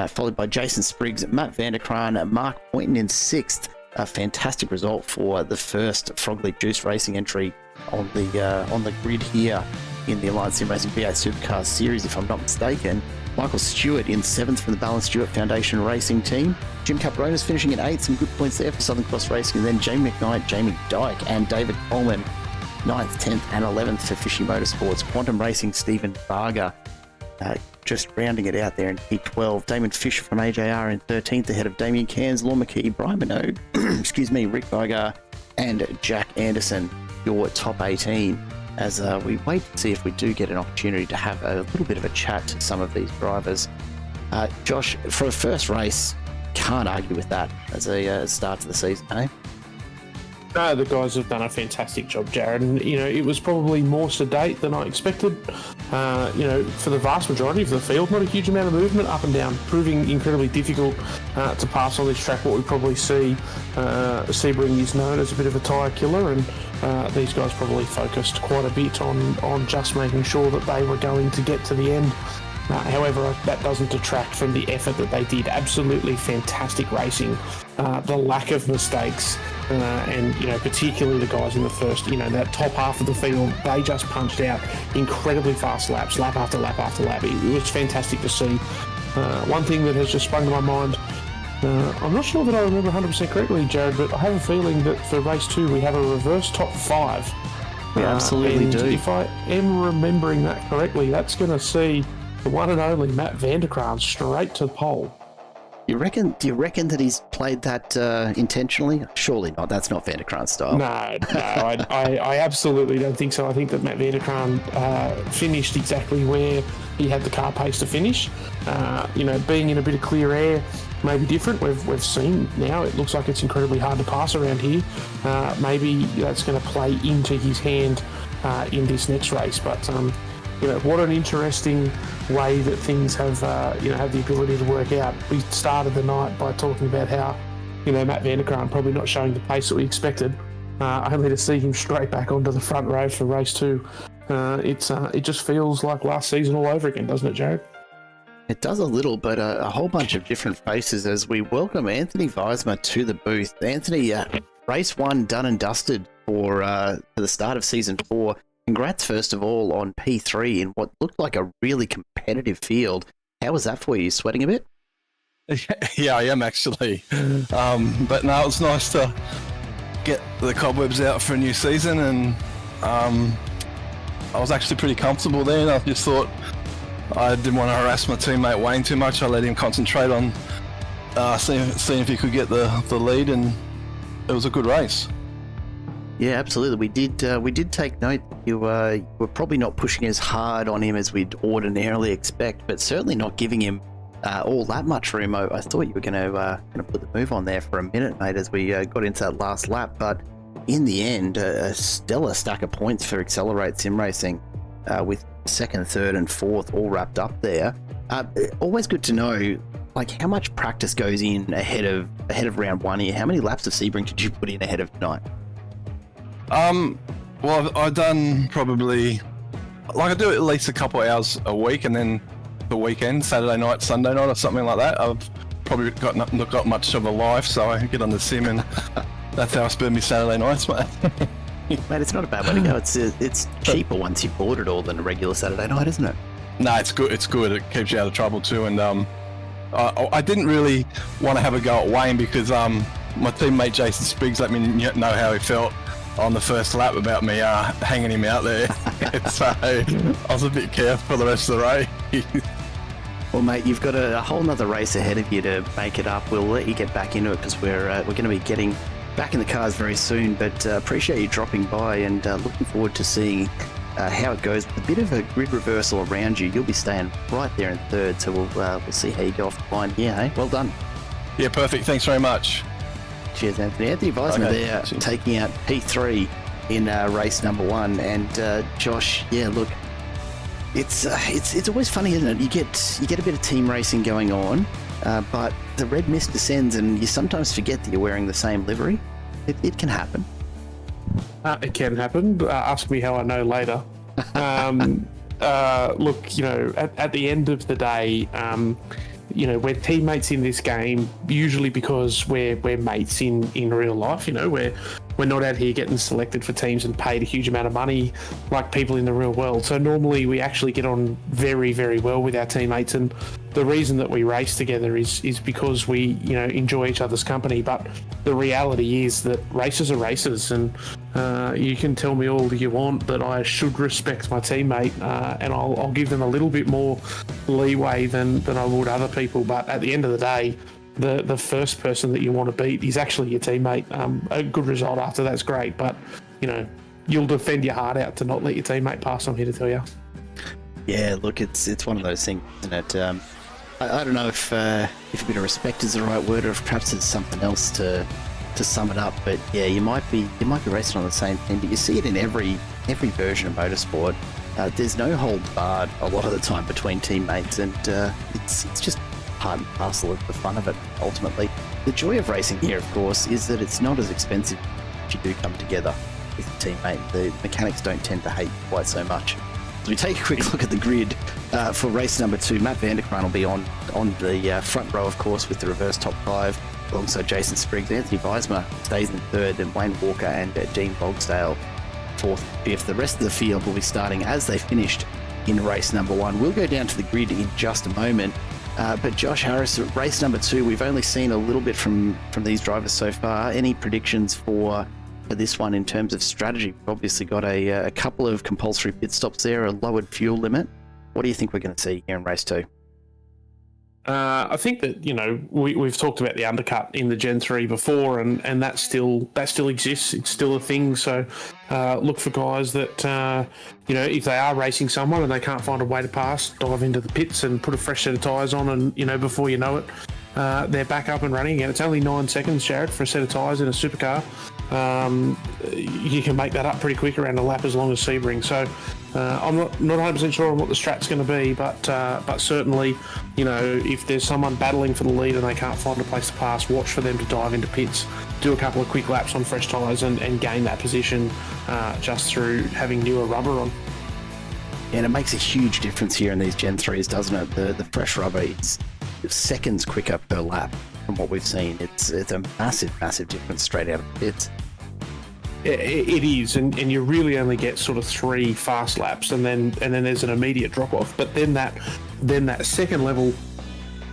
followed by Jason Spriggs, Matt Vanderkraan, Mark Poynton in sixth. A fantastic result for the first Frog Leap Juice Racing entry on the grid here in the Alliance Sim Racing V8 Supercars series, if I'm not mistaken. Michael Stewart in seventh from the Balance Stewart Foundation Racing team. Jim Capronis finishing in eighth, some good points there for Southern Cross Racing. And then Jamie McKnight, Jamie Dyke, and David Coleman, 9th, 10th, and 11th for Fishy Motorsports. Quantum Racing, Stephen Varga, just rounding it out there in P12. Damon Fisher from AJR in 13th, ahead of Damien Cairns, Law McKee, Brian Minogue, excuse me, Rick Vigar, and Jack Anderson, your top 18. As we wait to see if we do get an opportunity to have a little bit of a chat to some of these drivers. Josh, for a first race, can't argue with that as a start to the season, eh? No, the guys have done a fantastic job, Jared, and it was probably more sedate than I expected. For the vast majority of the field, not a huge amount of movement up and down, proving incredibly difficult to pass on this track. What we probably see, Sebring is known as a bit of a tyre killer, and these guys probably focused quite a bit on just making sure that they were going to get to the end. However, that doesn't detract from the effort that they did. Absolutely fantastic racing. The lack of mistakes, and particularly the guys in the first, that top half of the field, they just punched out incredibly fast laps, lap after lap after lap. It was fantastic to see. One thing that has just sprung to my mind, I'm not sure that I remember 100% correctly, Jared, but I have a feeling that for race 2 we have a reverse top 5. We absolutely do. If I am remembering that correctly, that's going to see the one and only Matt Vanderkraan straight to the pole. Do you reckon that he's played that intentionally? Surely not. That's not Vanderkraan style. No, I absolutely don't think so. I think that Matt Vanderkraan finished exactly where he had the car pace to finish. Being in a bit of clear air may be different. We've seen now it looks like it's incredibly hard to pass around here. Maybe that's going to play into his hand in this next race. But what an interesting way that things have the ability to work out. We started the night by talking about how Matt Vanderkraan probably not showing the pace that we expected, only to see him straight back onto the front row for race 2. It just feels like last season all over again, doesn't it, Jared? It does a little, but a whole bunch of different faces as we welcome Anthony Weismer to the booth. Anthony, race 1 done and dusted for the start of season 4. Congrats, first of all, on P3 in what looked like a really competitive field. How was that for you? Sweating a bit? Yeah, I am actually. But no, it was nice to get the cobwebs out for a new season, and I was actually pretty comfortable there. And I just thought I didn't want to harass my teammate Wayne too much. I let him concentrate on seeing if he could get the lead, and it was a good race. Yeah, absolutely. We did take note that you were probably not pushing as hard on him as we'd ordinarily expect, but certainly not giving him all that much room. I thought you were going to put the move on there for a minute, mate, as we got into that last lap. But in the end, a stellar stack of points for Accelerate Sim Racing, with second, third, and fourth all wrapped up there. Always good to know, like, how much practice goes in ahead of round 1 here. How many laps of Sebring did you put in ahead of tonight? Well, I've done probably, I do at least a couple of hours a week, and then the weekend, Saturday night, Sunday night, or something like that. I've probably not got much of a life, so I get on the sim, and that's how I spend my Saturday nights, mate. Mate, it's not a bad way to go. It's cheaper once you've bought it all than a regular Saturday night, isn't it? No, it's good. It's good. It keeps you out of trouble too. And I didn't really want to have a go at Wayne because my teammate Jason Spriggs let me know how he felt on the first lap about me hanging him out there. So I was a bit careful for the rest of the race. Well, mate, you've got a whole nother race ahead of you to make it up. We'll let you get back into it because we're going to be getting back in the cars very soon. But appreciate you dropping by and looking forward to seeing how it goes. With a bit of a grid reversal around you, you'll be staying right there in third. So we'll see how you go off the line here. Hey, well done. Yeah, perfect. Thanks very much. Cheers, Anthony. Anthony Weisman there taking out P3 in race number 1, and Josh. Yeah, look. It's always funny, isn't it? You get a bit of team racing going on, but the red mist descends and you sometimes forget that you're wearing the same livery. It can happen. It can happen. Ask me how I know later. Look, at the end of the day, we're teammates in this game, usually because we're mates in real life. We're not out here getting selected for teams and paid a huge amount of money like people in the real world. So normally we actually get on very, very well with our teammates. And the reason that we race together is because we, enjoy each other's company. But the reality is that races are races, and you can tell me all you want that I should respect my teammate, and I'll give them a little bit more leeway than I would other people. But at the end of the day, the first person that you want to beat is actually your teammate. A good result after that's great, but you'll defend your heart out to not let your teammate pass. I'm here to tell you. Yeah, look, it's one of those things, isn't it? I don't know if a bit of respect is the right word, or if perhaps it's something else to sum it up. But yeah, you might be racing on the same thing, but you see it in every version of motorsport. There's no holds barred a lot of the time between teammates, and it's just part and parcel of the fun of it. Ultimately, the joy of racing here, of course, is that it's not as expensive if you do come together with a teammate. The mechanics don't tend to hate quite so much. As we take a quick look at the grid for race number 2, Matt Vanderkraan will be on the front row, of course, with the reverse top 5, alongside Jason Spriggs. Anthony Weismer stays in third, and Wayne Walker and Dean Bogsdale 4th, 5th. The rest of the field will be starting as they finished in race number 1. We'll go down to the grid in just a moment. But Josh Harris, race number 2, we've only seen a little bit from these drivers so far. Any predictions for this one in terms of strategy? We've obviously got a couple of compulsory pit stops there, a lowered fuel limit. What do you think we're going to see here in race 2? I think that we've talked about the undercut in the Gen 3 before, and that still exists. It's still a thing. So look for guys that if they are racing someone and they can't find a way to pass, dive into the pits and put a fresh set of tyres on, and before you know it, they're back up and running again. It's only 9 seconds, Jared, for a set of tyres in a supercar. You can make that up pretty quick around a lap as long as Sebring. So I'm not 100% sure on what the strat's going to be, but certainly, if there's someone battling for the lead and they can't find a place to pass, watch for them to dive into pits, do a couple of quick laps on fresh tyres and gain that position just through having newer rubber on. And it makes a huge difference here in these Gen 3s, doesn't it? The fresh rubber is seconds quicker per lap from what we've seen. It's a massive difference straight out of the pits. It is, and you really only get sort of 3 fast laps, and then there's an immediate drop off. But then that second level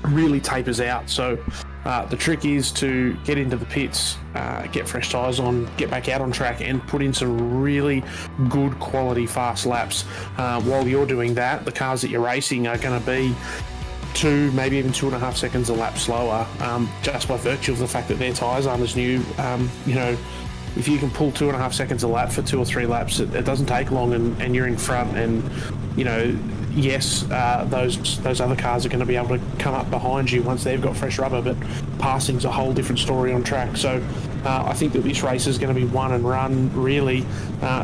really tapers out. So the trick is to get into the pits, get fresh tyres on, get back out on track, and put in some really good quality fast laps. While you're doing that, the cars that you're racing are going to be 2, maybe even 2.5 seconds a lap slower, just by virtue of the fact that their tyres aren't as new. If you can pull 2.5 seconds a lap for 2 or 3 laps, it doesn't take long, and you're in front. And yes, those other cars are going to be able to come up behind you once they've got fresh rubber, but passing's a whole different story on track. So I think that this race is going to be won and run, really,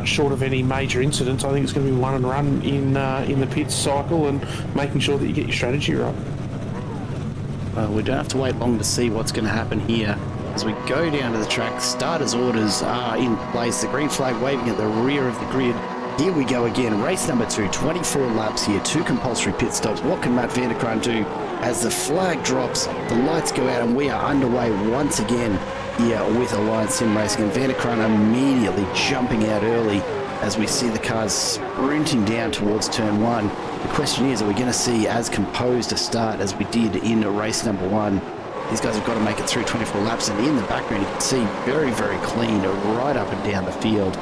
short of any major incidents. I think it's going to be won and run in the pits cycle, and making sure that you get your strategy right. Well, we don't have to wait long to see what's going to happen here. As we go down to the track, starters' orders are in place. The green flag waving at the rear of the grid. Here we go again. Race number 2, 24 laps here, 2 compulsory pit stops. What can Matt Vanderkraan do? As the flag drops, the lights go out, and we are underway once again here with Alliance Sim Racing. And Vanderkraan immediately jumping out early as we see the cars sprinting down towards turn 1. The question is, are we going to see as composed a start as we did in race number 1? These guys have got to make it through 24 laps, and in the background you can see very, very clean right up and down the field.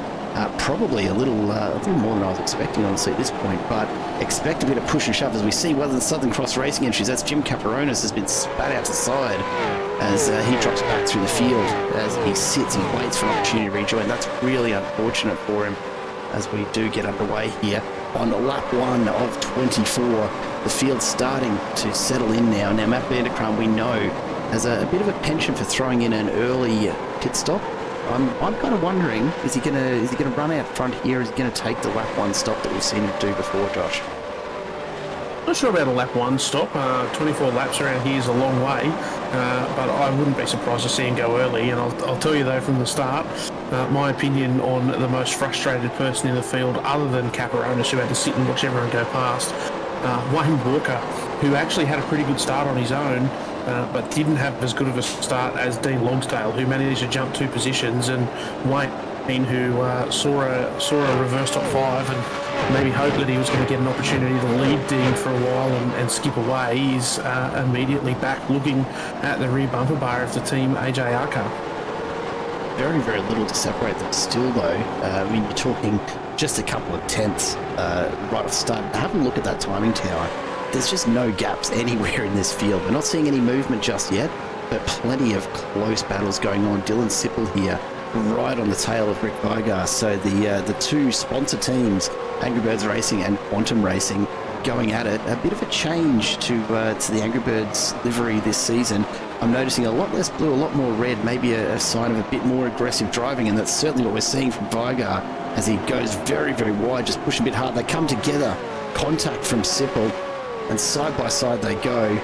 Probably a little more than I was expecting, honestly, at this point, but expect a bit of push and shove as we see one of the Southern Cross Racing entries. That's Jim Caparonis has been spat out to the side as he drops back through the field as he sits and waits for an opportunity to rejoin. That's really unfortunate for him as we do get underway here on lap 1 of 24. The field's starting to settle in now. Now, Matt Vanderkram, we know, has a bit of a penchant for throwing in an early pit stop. I'm kind of wondering, is he gonna run out front here? Or is he gonna take the lap 1 stop that we've seen him do before, Josh? Not sure about a lap 1 stop. 24 laps around here is a long way, but I wouldn't be surprised to see him go early. And I'll tell you though from the start, my opinion on the most frustrated person in the field, other than Caparonis, who had to sit and watch everyone go past, Wayne Walker, who actually had a pretty good start on his own, but didn't have as good of a start as Dean Logsdale, who managed to jump 2 positions, and Wayne, who saw a reverse top 5 and maybe hoped that he was going to get an opportunity to lead Dean for a while and skip away, is immediately back looking at the rear bumper bar of the team AJR car. Very, very little to separate them still, though. I mean, you're talking just a couple of tenths right off the start. Have a look at that timing tower. There's just no gaps anywhere in this field. We're not seeing any movement just yet, but plenty of close battles going on. Dylan Sippel here, right on the tail of Rick Vigar. So the two sponsor teams, Angry Birds Racing and Quantum Racing, going at it. A bit of a change to the Angry Birds livery this season. I'm noticing a lot less blue, a lot more red, maybe a sign of a bit more aggressive driving, and that's certainly what we're seeing from Vigar as he goes very, very wide, just pushing a bit hard. They come together, contact from Sippel, and side by side they go.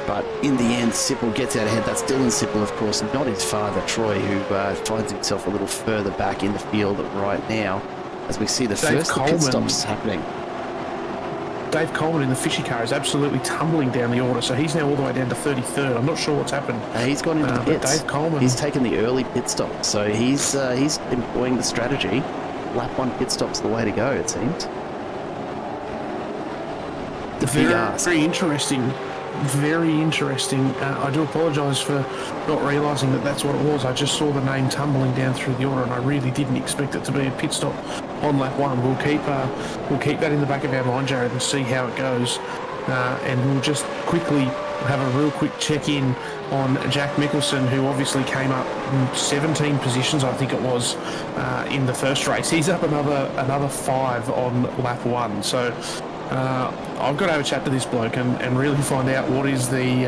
But in the end, Sippel gets out ahead. That's Dylan Sippel, of course, not his father, Troy, who finds himself a little further back in the field right now as we see the first pit stops happening. Dave Coleman in the fishy car is absolutely tumbling down the order, so he's now all the way down to 33rd. I'm not sure what's happened. He's gone into the pits. Dave Coleman, he's taken the early pit stop, so he's employing the strategy. Lap 1 pit stop's the way to go, it seems. Very interesting. Very interesting. I do apologise for not realising that that's what it was. I just saw the name tumbling down through the order, and I really didn't expect it to be a pit stop on lap 1. We'll keep that in the back of our mind, Jared, and see how it goes. And we'll just quickly have a real quick check-in on Jack Mickelson, who obviously came up 17 positions, I think it was, in the first race. He's up another 5 on lap 1. So I've got to have a chat to this bloke and really find out what is the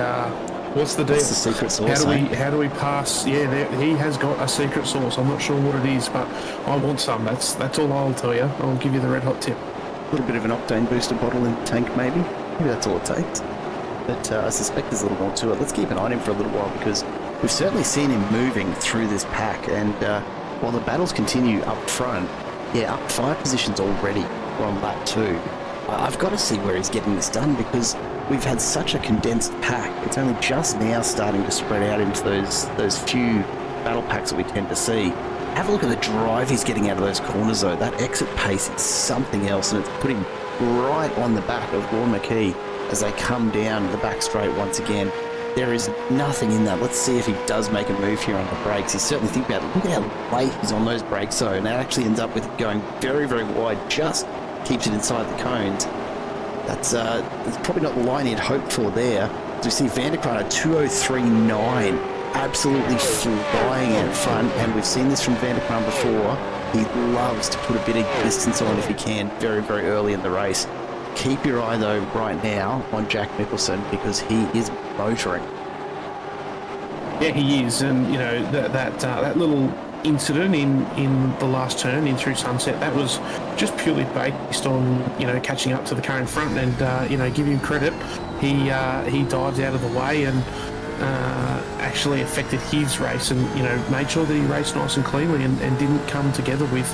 what's the deal. What's the secret sauce? How do we pass? Yeah, he has got a secret sauce. I'm not sure what it is, but I want some. That's all I'll tell you. I'll give you the red hot tip. A little bit of an octane booster bottle in the tank, maybe. Maybe that's all it takes. But I suspect there's a little more to it. Let's keep an eye on him for a little while, because we've certainly seen him moving through this pack. And while the battles continue up front, up 5 positions already on lap 2. I've got to see where he's getting this done, because we've had such a condensed pack. It's only just now starting to spread out into those few battle packs that we tend to see. Have a look at the drive he's getting out of those corners, though. That exit pace is something else, and it's putting right on the back of Warren McKee as they come down the back straight once again. There is nothing in that. Let's see if he does make a move here on the brakes. He's certainly thinking about it. Look at how late he's on those brakes, though, and that actually ends up with it going very, very wide, just keeps it inside the cones. That's probably not the line he'd hoped for there. So we see Vanderkran at 2:03.9, absolutely flying out front, and we've seen this from Vanderkran before. He loves to put a bit of distance on if he can very, very early in the race. Keep your eye, though, right now on Jack Mickelson, because he is motoring. Yeah, he is, and you know that little incident in the last turn in through Sunset, that was just purely based on catching up to the car in front, and give him credit, he dived out of the way and actually affected his race, and made sure that he raced nice and cleanly, and didn't come together with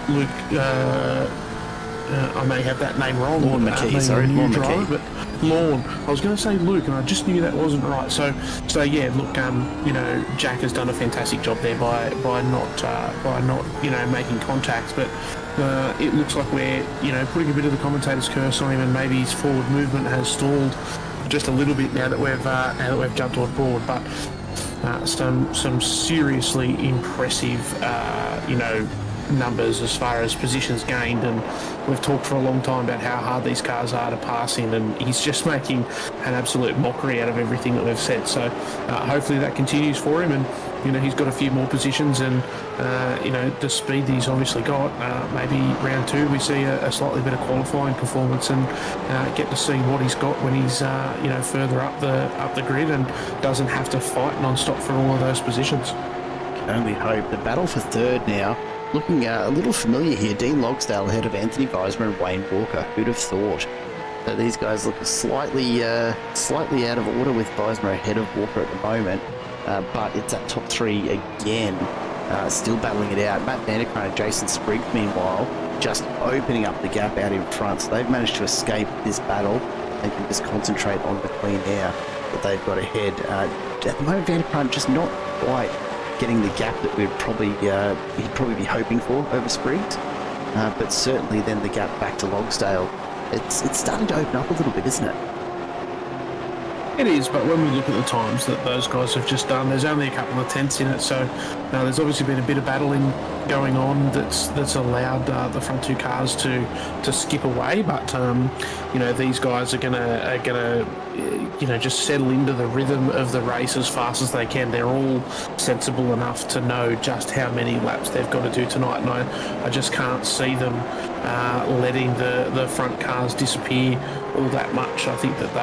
Luke. I may have that name wrong. Lorne McKee, sorry, Lorne McKee. But Lorne. I was going to say Luke, and I just knew that wasn't right. So yeah, look, Jack has done a fantastic job there by not making contact, but it looks like we're putting a bit of the commentator's curse on him, and maybe his forward movement has stalled just a little bit now that we've jumped on board. But some seriously impressive, numbers as far as positions gained, and we've talked for a long time about how hard these cars are to pass in, and he's just making an absolute mockery out of everything that we've said. So hopefully that continues for him, and he's got a few more positions, and the speed that he's obviously got, maybe round 2 we see a slightly better qualifying performance, and get to see what he's got when he's further up the grid and doesn't have to fight non-stop for all of those positions. Can only hope. The battle for third now, looking a little familiar here. Dean Logsdale ahead of Anthony Weismer and Wayne Walker. Who'd have thought? So these guys look slightly out of order, with Weismer ahead of Walker at the moment. But it's that top 3 again, still battling it out. Matt Vanderkran and Jason Sprigg, meanwhile, just opening up the gap out in front. So they've managed to escape this battle and can just concentrate on the clean air that they've got ahead. At the moment, Vanderkran just not quite getting the gap that he'd probably be hoping for over Spriggs, but certainly then the gap back to Logsdale, it's starting to open up a little bit, isn't it? It is, but when we look at the times that those guys have just done, there's only a couple of tenths in it, so there's obviously been a bit of battling going on that's allowed the front 2 cars to skip away, but these guys are gonna just settle into the rhythm of the race as fast as they can. They're all sensible enough to know just how many laps they've got to do tonight, and I just can't see them letting the front cars disappear all that much. I think that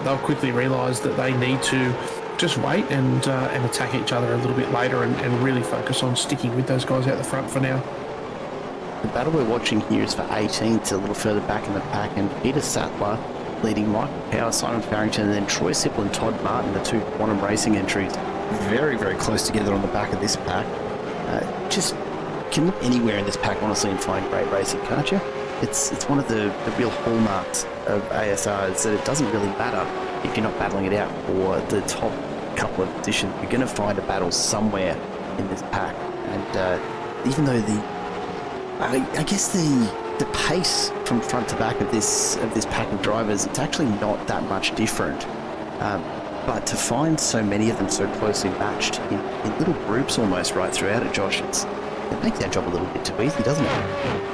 they'll quickly realise that they need to just wait and attack each other a little bit later, and really focus on sticking with those guys out the front for now. The battle we're watching here is for 18th, a little further back in the pack, and Peter Sattler leading Michael Power, Simon Farrington, and then Troy Sipple and Todd Martin, the 2 Quantum Racing entries, very, very close together on the back of this pack. Just can look anywhere in this pack, honestly, and find great racing, can't you? It's one of the real hallmarks of ASR, is that it doesn't really matter if you're not battling it out for the top couple of positions. You're going to find a battle somewhere in this pack, and even though I guess the pace from front to back of this pack of drivers, it's actually not that much different. But to find so many of them so closely matched in little groups almost right throughout it, Josh, it makes our job a little bit too easy, doesn't it?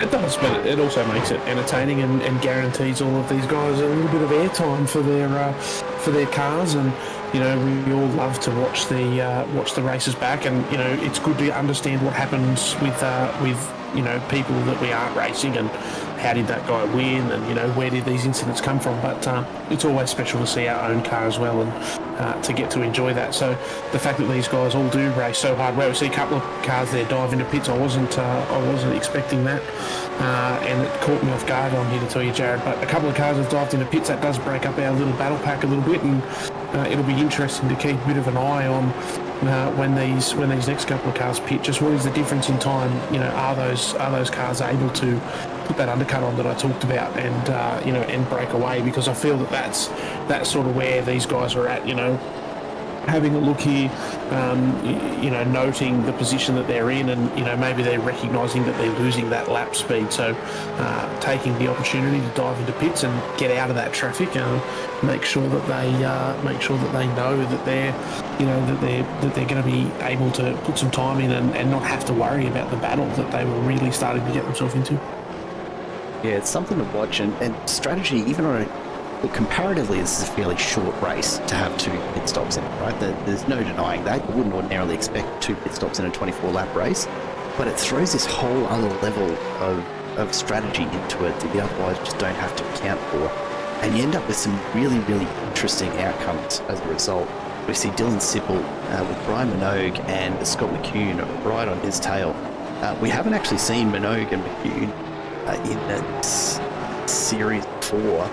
It does, but it also makes it entertaining and guarantees all of these guys a little bit of airtime for their cars, and we all love to watch the races back, and it's good to understand what happens with people that we aren't racing, and how did that guy win, and where did these incidents come from. But it's always special to see our own car as well, and to get to enjoy that. So the fact that these guys all do race so hard, where we see a couple of cars there dive into pits, I wasn't expecting that, and it caught me off guard, I'm here to tell you, Jared. But a couple of cars have dived into pits. That does break up our little battle pack a little bit, and it'll be interesting to keep a bit of an eye on when these next couple of cars pit. Just what is the difference in time? Are those cars able to put that undercut on that I talked about, and break away? Because I feel that's sort of where these guys are at. Having a look here, noting the position that they're in, and maybe they're recognising that they're losing that lap speed, so taking the opportunity to dive into pits and get out of that traffic, and make sure that they know that they're going to be able to put some time in, and not have to worry about the battle that they were really starting to get themselves into. Yeah, it's something to watch, and strategy, even on comparatively, this is a fairly short race to have 2 pit stops in it, right? There's no denying that. You wouldn't ordinarily expect 2 pit stops in a 24-lap race, but it throws this whole other level of strategy into it that you otherwise just don't have to account for. And you end up with some really, really interesting outcomes as a result. We see Dylan Sipple with Brian Minogue and Scott McCune right on his tail. We haven't actually seen Minogue and McCune in Series 4.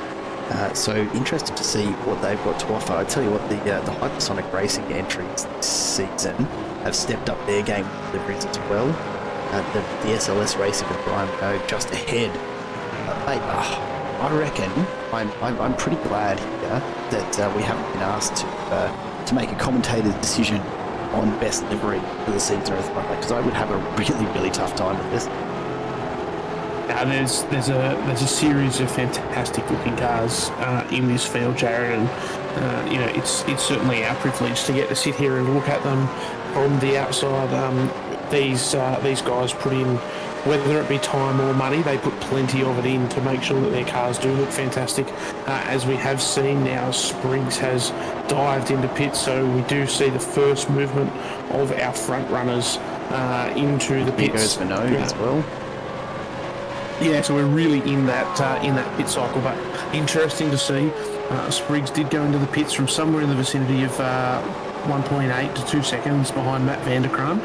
So interested to see what they've got to offer. I tell you what, the Hypersonic Racing entries this season have stepped up their game deliveries as well. The SLS Racing with Brian Minogue just ahead. Mate, I reckon I'm pretty glad here that we haven't been asked to make a commentator's decision on best livery for the season, because I would have a really, really tough time with this. Now, there's a series of fantastic looking cars in this field, Jared, and it's certainly our privilege to get to sit here and look at them from the outside. These guys put in, whether it be time or money, they put plenty of it in to make sure that their cars do look fantastic. As we have seen now, Spriggs has dived into pits, so we do see the first movement of our front runners into the pits. Here goes Minot as well. Yeah, so we're really in that pit cycle, but interesting to see. Spriggs did go into the pits from somewhere in the vicinity of 1.8 to 2 seconds behind Matt Vanderkran.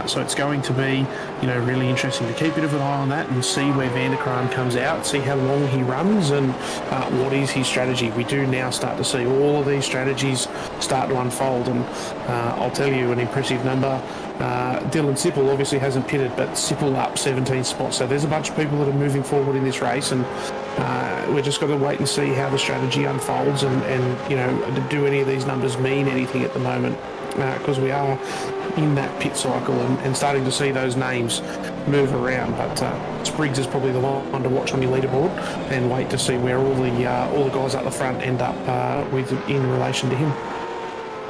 So it's going to be, really interesting to keep a bit of an eye on that and see where Vanderkran comes out, see how long he runs and what is his strategy. We do now start to see all of these strategies start to unfold, and I'll tell you an impressive number. Dylan Sippel obviously hasn't pitted, but Sippel up 17 spots. So there's a bunch of people that are moving forward in this race, and we're just got to wait and see how the strategy unfolds and do any of these numbers mean anything at the moment, because we are in that pit cycle and starting to see those names move around. But Spriggs is probably the one to watch on your leaderboard and wait to see where all the guys up the front end up with in relation to him.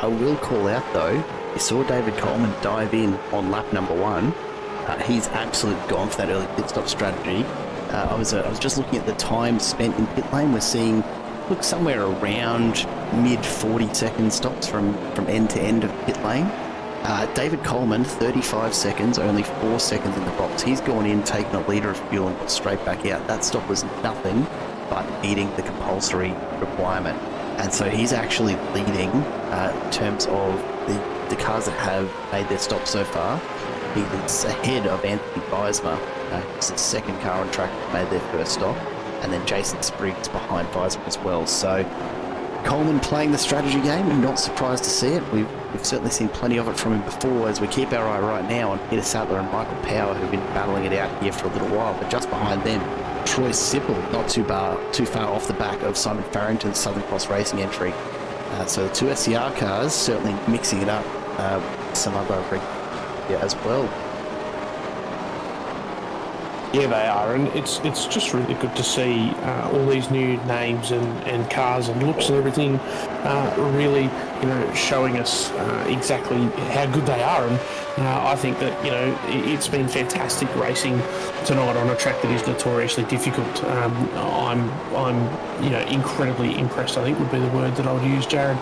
I will call out though, you saw David Coleman dive in on lap number 1. He's absolutely gone for that early pit stop strategy. I was just looking at the time spent in pit lane. We're seeing, somewhere around mid 40-second stops from end to end of pit lane. David Coleman, 35 seconds, only 4 seconds in the box. He's gone in, taken a litre of fuel and got straight back out. That stop was nothing but meeting the compulsory requirement. And so he's actually leading in terms of the cars that have made their stop so far. He's ahead of Anthony Weismer. It's the second car on track that made their first stop. And then Jason Spriggs behind Weismer as well. So Coleman playing the strategy game, I'm not surprised to see it. We've certainly seen plenty of it from him before, as we keep our eye right now on Peter Sattler and Michael Power, who've been battling it out here for a little while. But just behind them, Troy Sippel, not too far off the back of Simon Farrington's Southern Cross Racing entry. So the two SCR cars certainly mixing it up with some other as well. Yeah, they are, and it's just really good to see all these new names and cars and looks and everything really, showing us exactly how good they are. And I think that it's been fantastic racing tonight on a track that is notoriously difficult. I'm incredibly impressed, I think would be the word that I would use, Jared.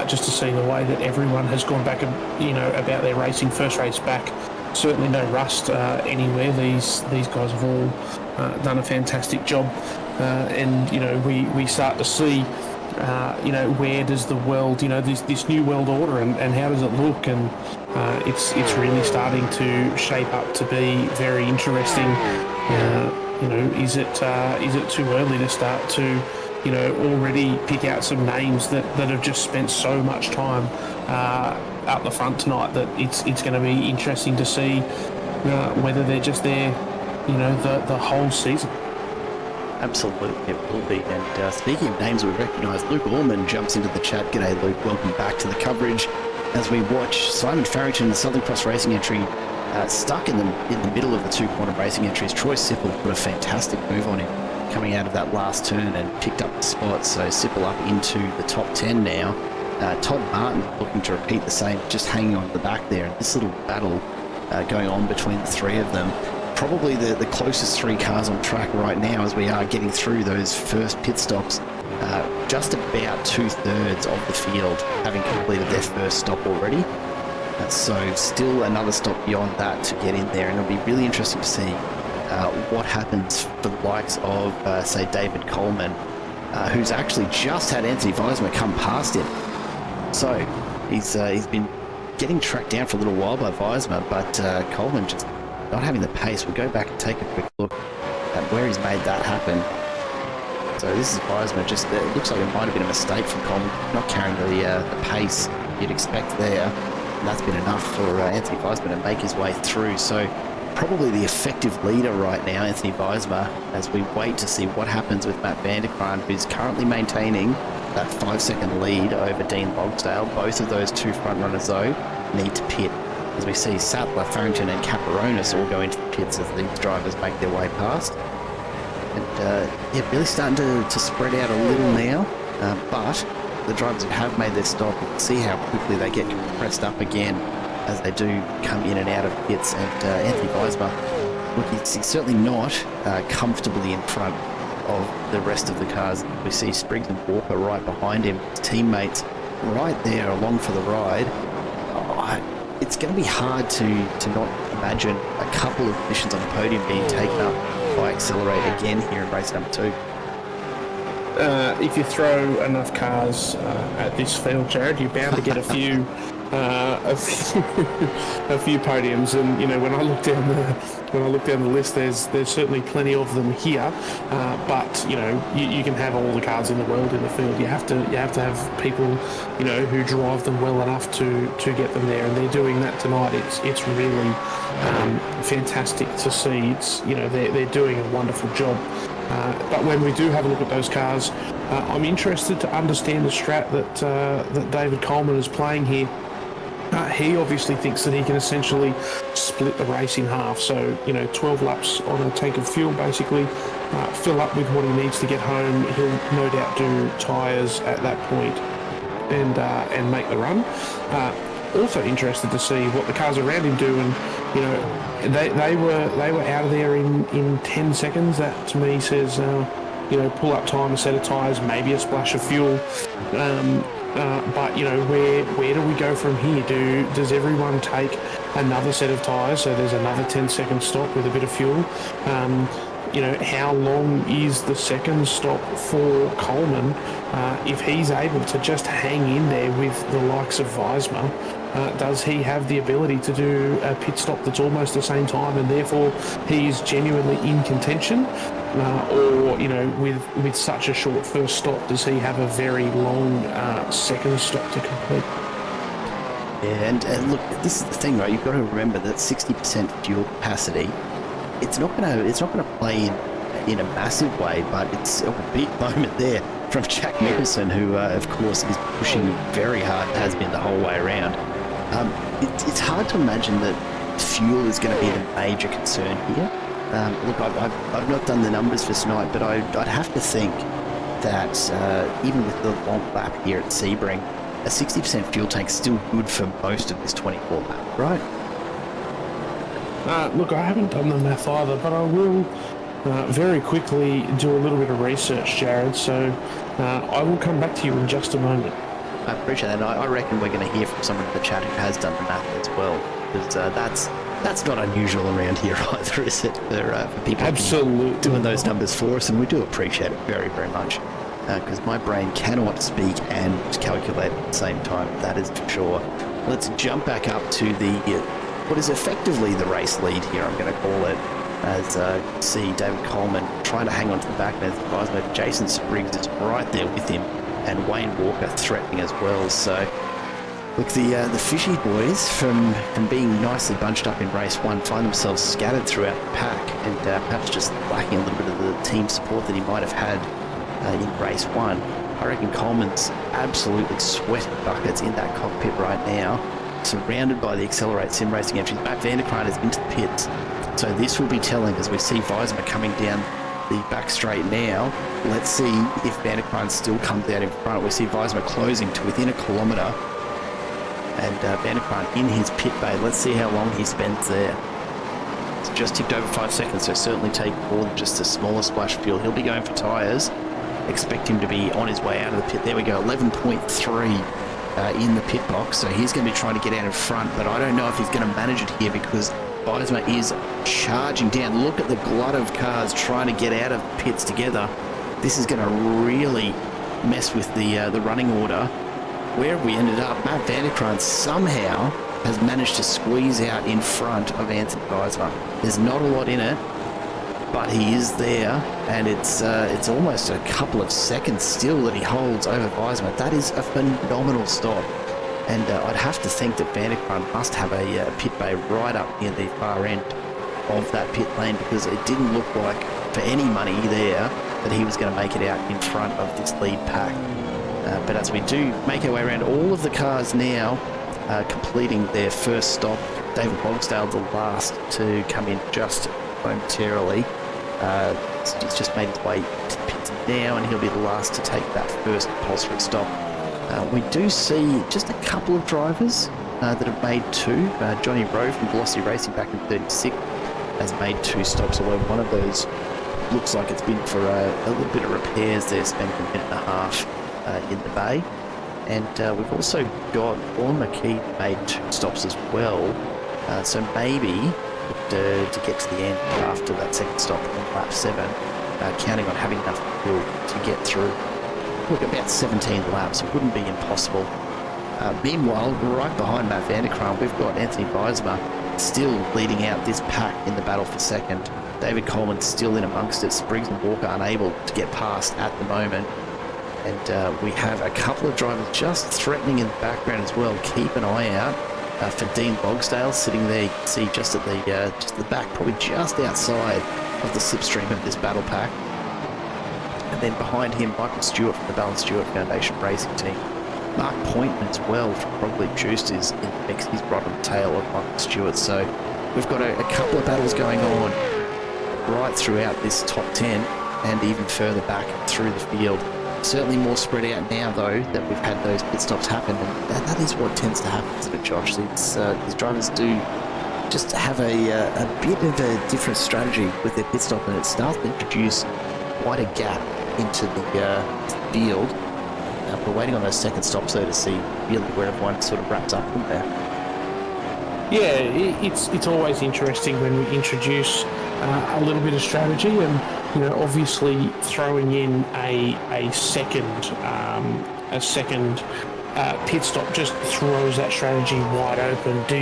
Just to see the way that everyone has gone back about their racing, first race back. Certainly no rust anywhere. These guys have all done a fantastic job, and we start to see where does the world, this new world order and how does it look, and it's really starting to shape up to be very interesting. Is it too early to start to already pick out some names that have just spent so much time up the front tonight that it's going to be interesting to see whether they're just there, the whole season. Absolutely, it will be. And speaking of names we recognise, Luke Orman jumps into the chat. G'day, Luke. Welcome back to the coverage as we watch Simon Farrington, the Southern Cross Racing entry, stuck in the middle of the two quantum racing entries. Troy Sippel put a fantastic move on him coming out of that last turn and picked up the spot. So Sippel up into the top 10 now. Todd Martin looking to repeat the same, just hanging on the back there. And this little battle going on between the three of them. Probably the closest three cars on track right now as we are getting through those first pit stops. Just about 2/3 of the field having completed their first stop already. So still another stop beyond that to get in there. And it'll be really interesting to see what happens for the likes of, say, David Coleman, who's actually just had Anthony Weismer come past him. So he's been getting tracked down for a little while by Weismer, but Coleman just not having the pace. We'll go back and take a quick look at where he's made that happen. So this is Weismer. It looks like it might have been a mistake from Coleman, not carrying the pace you'd expect there. And that's been enough for Anthony Weismer to make his way through. So probably the effective leader right now, Anthony Weismer, as we wait to see what happens with Matt Vanderkran, who's currently maintaining that 5-second lead over Dean Logsdale. Both of those two front runners, though, need to pit as we see Sattler, Farrington and Caperonis all go into the pits as these drivers make their way past. And really starting to spread out a little now, but the drivers that have made their stop, you can see how quickly they get compressed up again as they do come in and out of pits. And Anthony Weismer, look, he's certainly not comfortably in front of the rest of the cars. We see Spriggs and Walker right behind him, his teammates right there along for the ride. It's going to be hard to not imagine a couple of positions on the podium being taken up by Accelerate again here in race number 2. If you throw enough cars at this field, Jared, you're bound to get a few podiums. And you know, when I look down the list, there's certainly plenty of them here. But you know, you can have all the cars in the world in the field. You have to have people, you know, who drive them well enough to get them there, and they're doing that tonight. It's really fantastic to see. It's, you know, they're doing a wonderful job. But when we do have a look at those cars, I'm interested to understand the strat that David Coleman is playing here. He obviously thinks that he can essentially split the race in half. So, you know, 12 laps on a tank of fuel, basically, fill up with what he needs to get home. He'll no doubt do tyres at that point and make the run. Also interested to see what the cars around him do, and you know, they were out of there in 10 seconds. That to me says, you know, pull up time, a set of tyres, maybe a splash of fuel. But you know, where do we go from here? Does everyone take another set of tyres, so there's another 10-second stop with a bit of fuel? You know, how long is the second stop for Coleman if he's able to just hang in there with the likes of Weismer? Does he have the ability to do a pit stop that's almost the same time, and therefore he is genuinely in contention? Or, you know, with such a short first stop, does he have a very long second stop to complete? Yeah, and look, this is the thing, right? You've got to remember that 60% fuel capacity, it's not gonna play in a massive way, but it's a big moment there from Jack Nicholson, who of course is pushing very hard, has been the whole way around. It's hard to imagine that fuel is going to be the major concern here. Look, I've not done the numbers for tonight, but I'd have to think that even with the long lap here at Sebring, a 60% fuel tank is still good for most of this 24 lap, right? Look, I haven't done the math either, but I will very quickly do a little bit of research, Jared, so I will come back to you in just a moment. I appreciate that, and I reckon we're going to hear from someone in the chat who has done the math as well, because that's not unusual around here either, is it, for people Absolutely doing those numbers for us, and we do appreciate it very, very much, because my brain cannot speak and calculate at the same time, that is for sure. Let's jump back up to what is effectively the race lead here, I'm going to call it, as you see David Coleman trying to hang on to the back man's advisement. Jason Spriggs is right there with him, and Wayne Walker threatening as well. So look, the Fishy boys, from being nicely bunched up in race 1, find themselves scattered throughout the pack, and perhaps just lacking a little bit of the team support that he might have had in race 1. I reckon Coleman's absolutely sweating buckets in that cockpit right now, surrounded by the Accelerate Sim Racing entries. Matt Vanderkran is into the pits, so this will be telling as we see Weismer coming down the back straight now. Let's see if Vanderkran still comes out in front. We see Weismer closing to within a kilometre, and Vanderkran in his pit bay. Let's see how long he spends there. It's just ticked over 5 seconds, so certainly take more than just a smaller splash of fuel. He'll be going for tyres. Expect him to be on his way out of the pit. There we go, 11.3 in the pit box, so he's going to be trying to get out in front, but I don't know if he's going to manage it here because Weismer is charging down. Look at the glut of cars trying to get out of pits together. This is going to really mess with the running order. Where have we ended up? Matt Vanderkran somehow has managed to squeeze out in front of Anthony Weismer. There's not a lot in it, but he is there, and it's almost a couple of seconds still that he holds over Weismer. That is a phenomenal stop. And I'd have to think that Vanderkran must have a pit bay right up near the far end of that pit lane, because it didn't look like for any money there that he was going to make it out in front of this lead pack. But as we do make our way around, all of the cars now completing their first stop. David Bogsdale, the last to come in just momentarily. He's just made his way to the pits now, and he'll be the last to take that first compulsory stop. We do see just a couple of drivers that have made two. Johnny Rowe from Velocity Racing back in 36 has made 2 stops, although one of those looks like it's been for a little bit of repairs there, spent a minute and a half in the bay. And we've also got Paul McKee made 2 stops as well, so maybe to get to the end after that second stop on lap 7, counting on having enough fuel to get through. Look, about 17 laps, it wouldn't be impossible. Meanwhile, right behind Matt Vanderkram, we've got Anthony Bijsma still leading out this pack in the battle for second. David Coleman still in amongst it. Spriggs and Walker unable to get past at the moment. And we have a couple of drivers just threatening in the background as well. Keep an eye out for Dean Bogsdale sitting there. You can see just at the back, probably just outside of the slipstream of this battle pack. And then behind him, Michael Stewart from the Balance Stewart Foundation Racing Team. Mark Pointman as well from Probably Juiced is in the mix. He's right on the tail of Michael Stewart. So we've got a couple of battles going on right throughout this top 10 and even further back through the field. Certainly more spread out now, though, that we've had those pit stops happen, and that is what tends to happen, isn't it, Josh? These drivers do just have a bit of a different strategy with their pit stop, and it starts to introduce quite a gap into the field. We're waiting on those second stops, though, to see really where everyone sort of wraps up from there. Yeah, it's always interesting when we introduce a little bit of strategy, and obviously throwing in a second pit stop just throws that strategy wide open. Do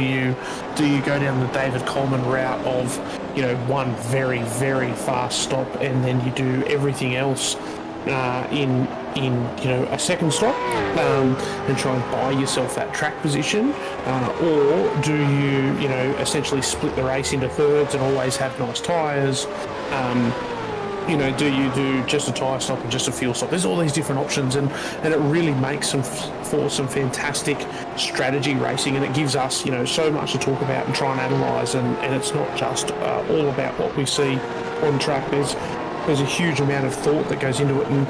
you go down the David Coleman route of one very, very fast stop, and then you do everything else in a second stop and try and buy yourself that track position, or do you essentially split the race into thirds and always have nice tyres? Do you do just a tyre stop and just a fuel stop? There's all these different options, and it really makes for some fantastic strategy racing, and it gives us so much to talk about and try and analyse, and it's not just all about what we see on track. There's a huge amount of thought that goes into it, and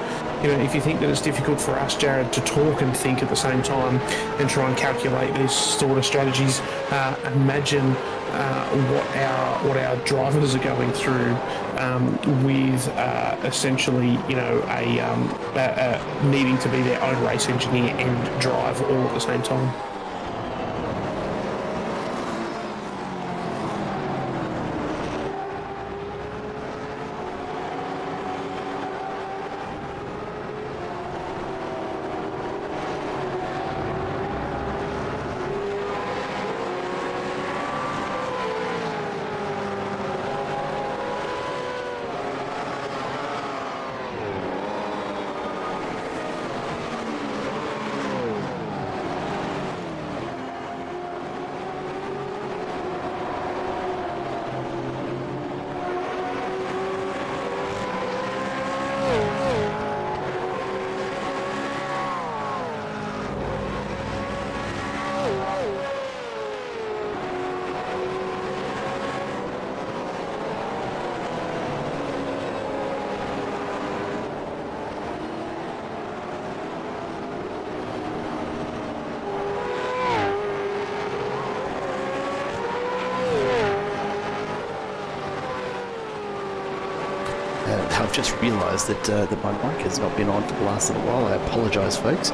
if you think that it's difficult for us, Jared, to talk and think at the same time and try and calculate these sort of strategies, imagine what our drivers are going through with essentially needing to be their own race engineer and drive all at the same time. I've just realised that my mic has not been on for the last little while. I apologise, folks.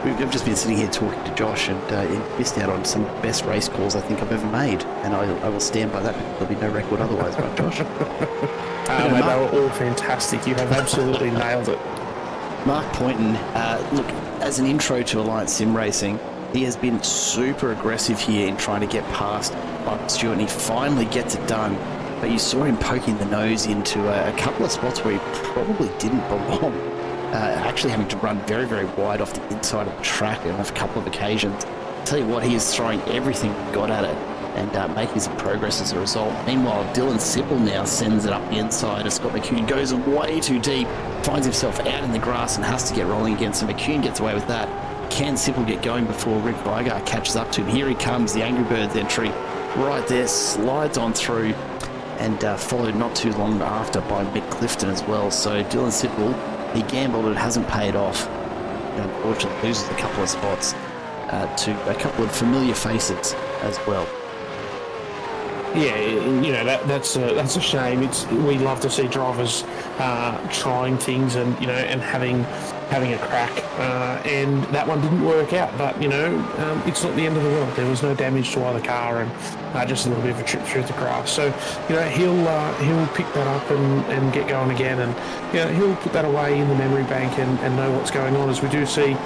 We've just been sitting here talking to Josh, and missed out on some of the best race calls I think I've ever made, and I will stand by that. There'll be no record otherwise, right, Josh? They were all fantastic. You have absolutely nailed it. Mark Poynton, look, as an intro to Alliance Sim Racing, he has been super aggressive here in trying to get past Michael Stewart, and he finally gets it done. But you saw him poking the nose into a couple of spots where he probably didn't belong. Actually having to run very, very wide off the inside of the track on a couple of occasions. Tell you what, he is throwing everything he got at it and making some progress as a result. Meanwhile, Dylan Sipple now sends it up the inside as Scott McCune goes way too deep, finds himself out in the grass and has to get rolling again. So McCune gets away with that. can Simple get going before Rick Weigar catches up to him? Here he comes, the Angry Birds entry right there, slides on through, and followed not too long after by Mick Clifton as well. So Dylan Simple, he gambled, it hasn't paid off. Unfortunately, loses a couple of spots to a couple of familiar faces as well. Yeah, that's a shame. We love to see drivers trying things and having a crack, and that one didn't work out. But it's not the end of the world. There was no damage to either car, and just a little bit of a trip through the grass. So he'll pick that up and get going again, and he'll put that away in the memory bank and know what's going on. As we do see,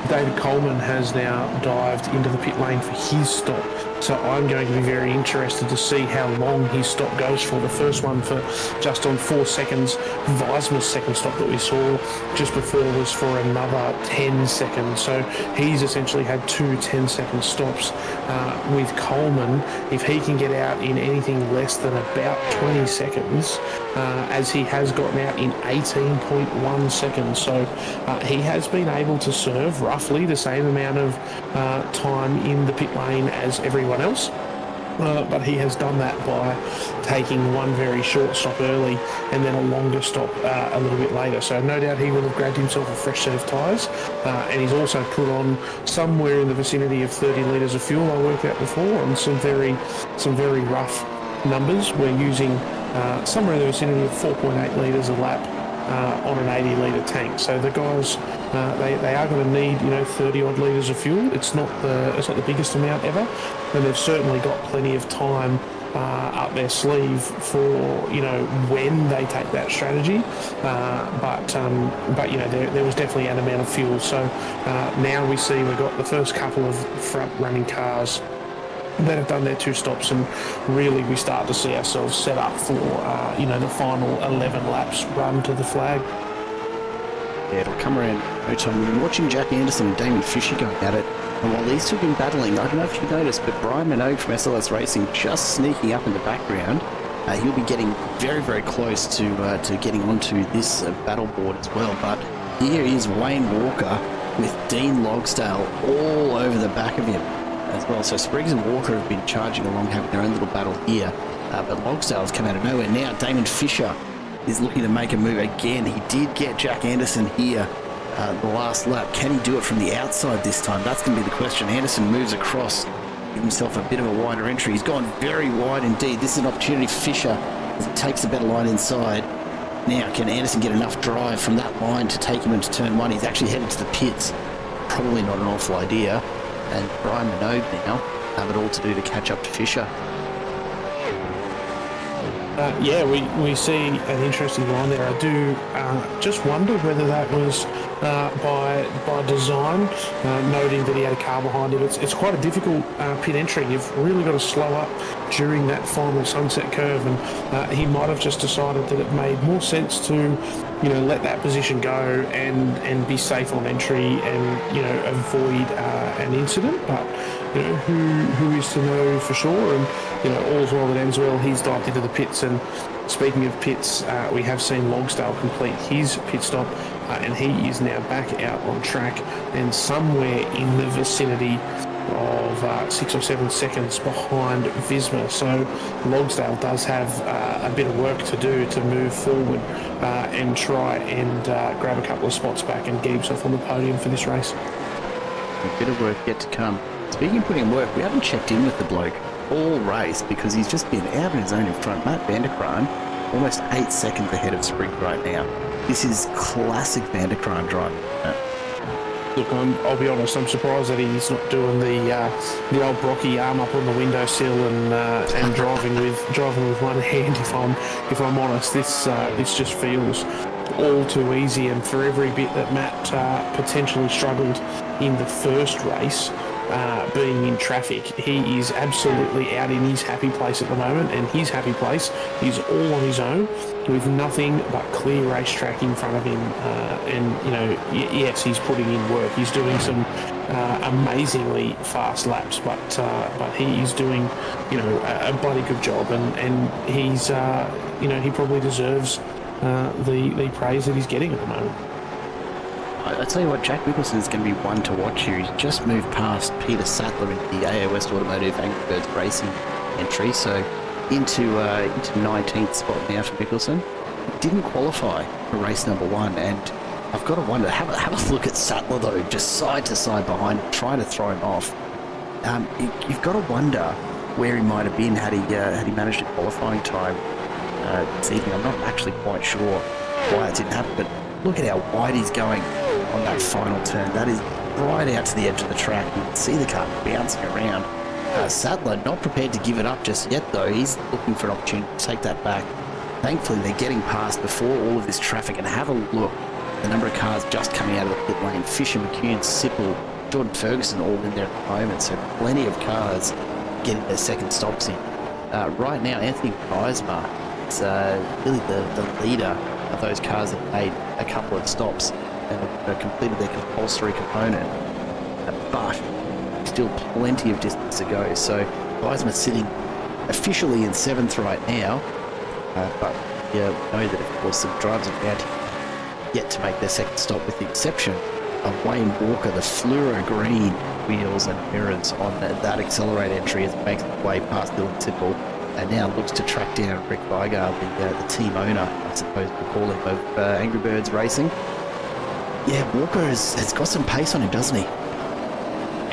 David Coleman has now dived into the pit lane for his stop. So I'm going to be very interested to see how long his stop goes for. The first one for just on 4 seconds. Weismer's second stop that we saw just before was for another 10 seconds. So he's essentially had 2 10-second stops with Coleman. If he can get out in anything less than about 20 seconds, as he has gotten out in 18.1 seconds. So he has been able to serve roughly the same amount of time in the pit lane as everyone else, but he has done that by taking one very short stop early and then a longer stop a little bit later. So no doubt he will have grabbed himself a fresh set of tyres, and he's also put on somewhere in the vicinity of 30 litres of fuel, I worked out before, on some very rough numbers. We're using somewhere in the vicinity of 4.8 litres a lap on an 80 litre tank. So the guys, they are going to need 30 odd litres of fuel. It's not the biggest amount ever, and they've certainly got plenty of time up their sleeve for when they take that strategy. But there was definitely an amount of fuel. So now we see we've got the first couple of front running cars that have done their 2 stops, and really we start to see ourselves set up for the final 11 laps run to the flag. Yeah, it'll come around no time. We've been watching Jack Anderson and Damon Fisher going at it, and while these two have been battling, I don't know if you noticed, but Brian Minogue from SLS Racing just sneaking up in the background. He'll be getting very, very close to getting onto this battle board as well. But here is Wayne Walker with Dean Logsdale all over the back of him as well. So Spriggs and Walker have been charging along, having their own little battle here, but Logsdale's come out of nowhere. Now Damon Fisher is looking to make a move again. He did get Jack Anderson here the last lap. Can he do it from the outside this time? That's going to be the question. Anderson moves across, give himself a bit of a wider entry. He's gone very wide indeed. This is an opportunity for Fisher as he takes a better line inside. Now, can Anderson get enough drive from that line to take him into turn 1? He's actually headed to the pits. Probably not an awful idea. And Brian Minogue now have it all to do to catch up to Fisher. We see an interesting line there. I do just wonder whether that was by design, noting that he had a car behind him. It's quite a difficult pit entry. You've really got to slow up during that final sunset curve, and he might have just decided that it made more sense to let that position go and be safe on entry and avoid an incident. But who is to know for sure? And all's well that ends well. He's dived into the pits, and speaking of pits, we have seen Logsdale complete his pit stop, and he is now back out on track and somewhere in the vicinity of 6 or 7 seconds behind Visma. So Logsdale does have a bit of work to do to move forward and try and grab a couple of spots back and get himself on the podium for this race. A bit of work yet to come. Speaking of putting in work, we haven't checked in with the bloke all race because he's just been out on his own in front. Matt Vanderkraan, almost 8 seconds ahead of Sprigg right now. This is classic Vanderkraan driving. Look, I'll be honest, I'm surprised that he's not doing the old Brocky arm up on the windowsill and driving with one hand. If I'm honest, this just feels all too easy. And for every bit that Matt potentially struggled in the first race, being in traffic, he is absolutely out in his happy place at the moment, and his happy place is all on his own with nothing but clear racetrack in front of him. Yes, he's putting in work. He's doing some amazingly fast laps, but he is doing a bloody good job, and he's he probably deserves the praise that he's getting at the moment. I tell you what, Jack Nicholson is going to be one to watch here. He's just moved past Peter Sattler in the AA West Automotive Angry Birds Racing entry, so into 19th spot now for Nicholson. He didn't qualify for race number 1, and I've got to wonder, have a look at Sattler though, just side to side behind, trying to throw him off. You've got to wonder where he might have been had he managed a qualifying time this evening. I'm not actually quite sure why it didn't happen, but look at how wide he's going on that final turn. That is right out to the edge of the track. You can see the car bouncing around. Sattler not prepared to give it up just yet though. He's looking for an opportunity to take that back. Thankfully they're getting past before all of this traffic, and have a look. The number of cars just coming out of the pit lane. Fisher, McCune, Sipple, Jordan Ferguson all in there at the moment, so plenty of cars getting their second stops in. Right now, Anthony Weismar is really the leader of those cars that made a couple of stops and have completed their compulsory component. But still plenty of distance to go. So Weismar sitting officially in 7th right now, but you know that of course the drivers around him yet to make their second stop, with the exception of Wayne Walker, the fluoro green wheels and mirrors on that accelerate entry as it makes its way past Dylan Sipple, and now looks to track down Rick Vigar, the team owner, I suppose we call him, of Angry Birds Racing. Yeah, Walker has got some pace on him, doesn't he?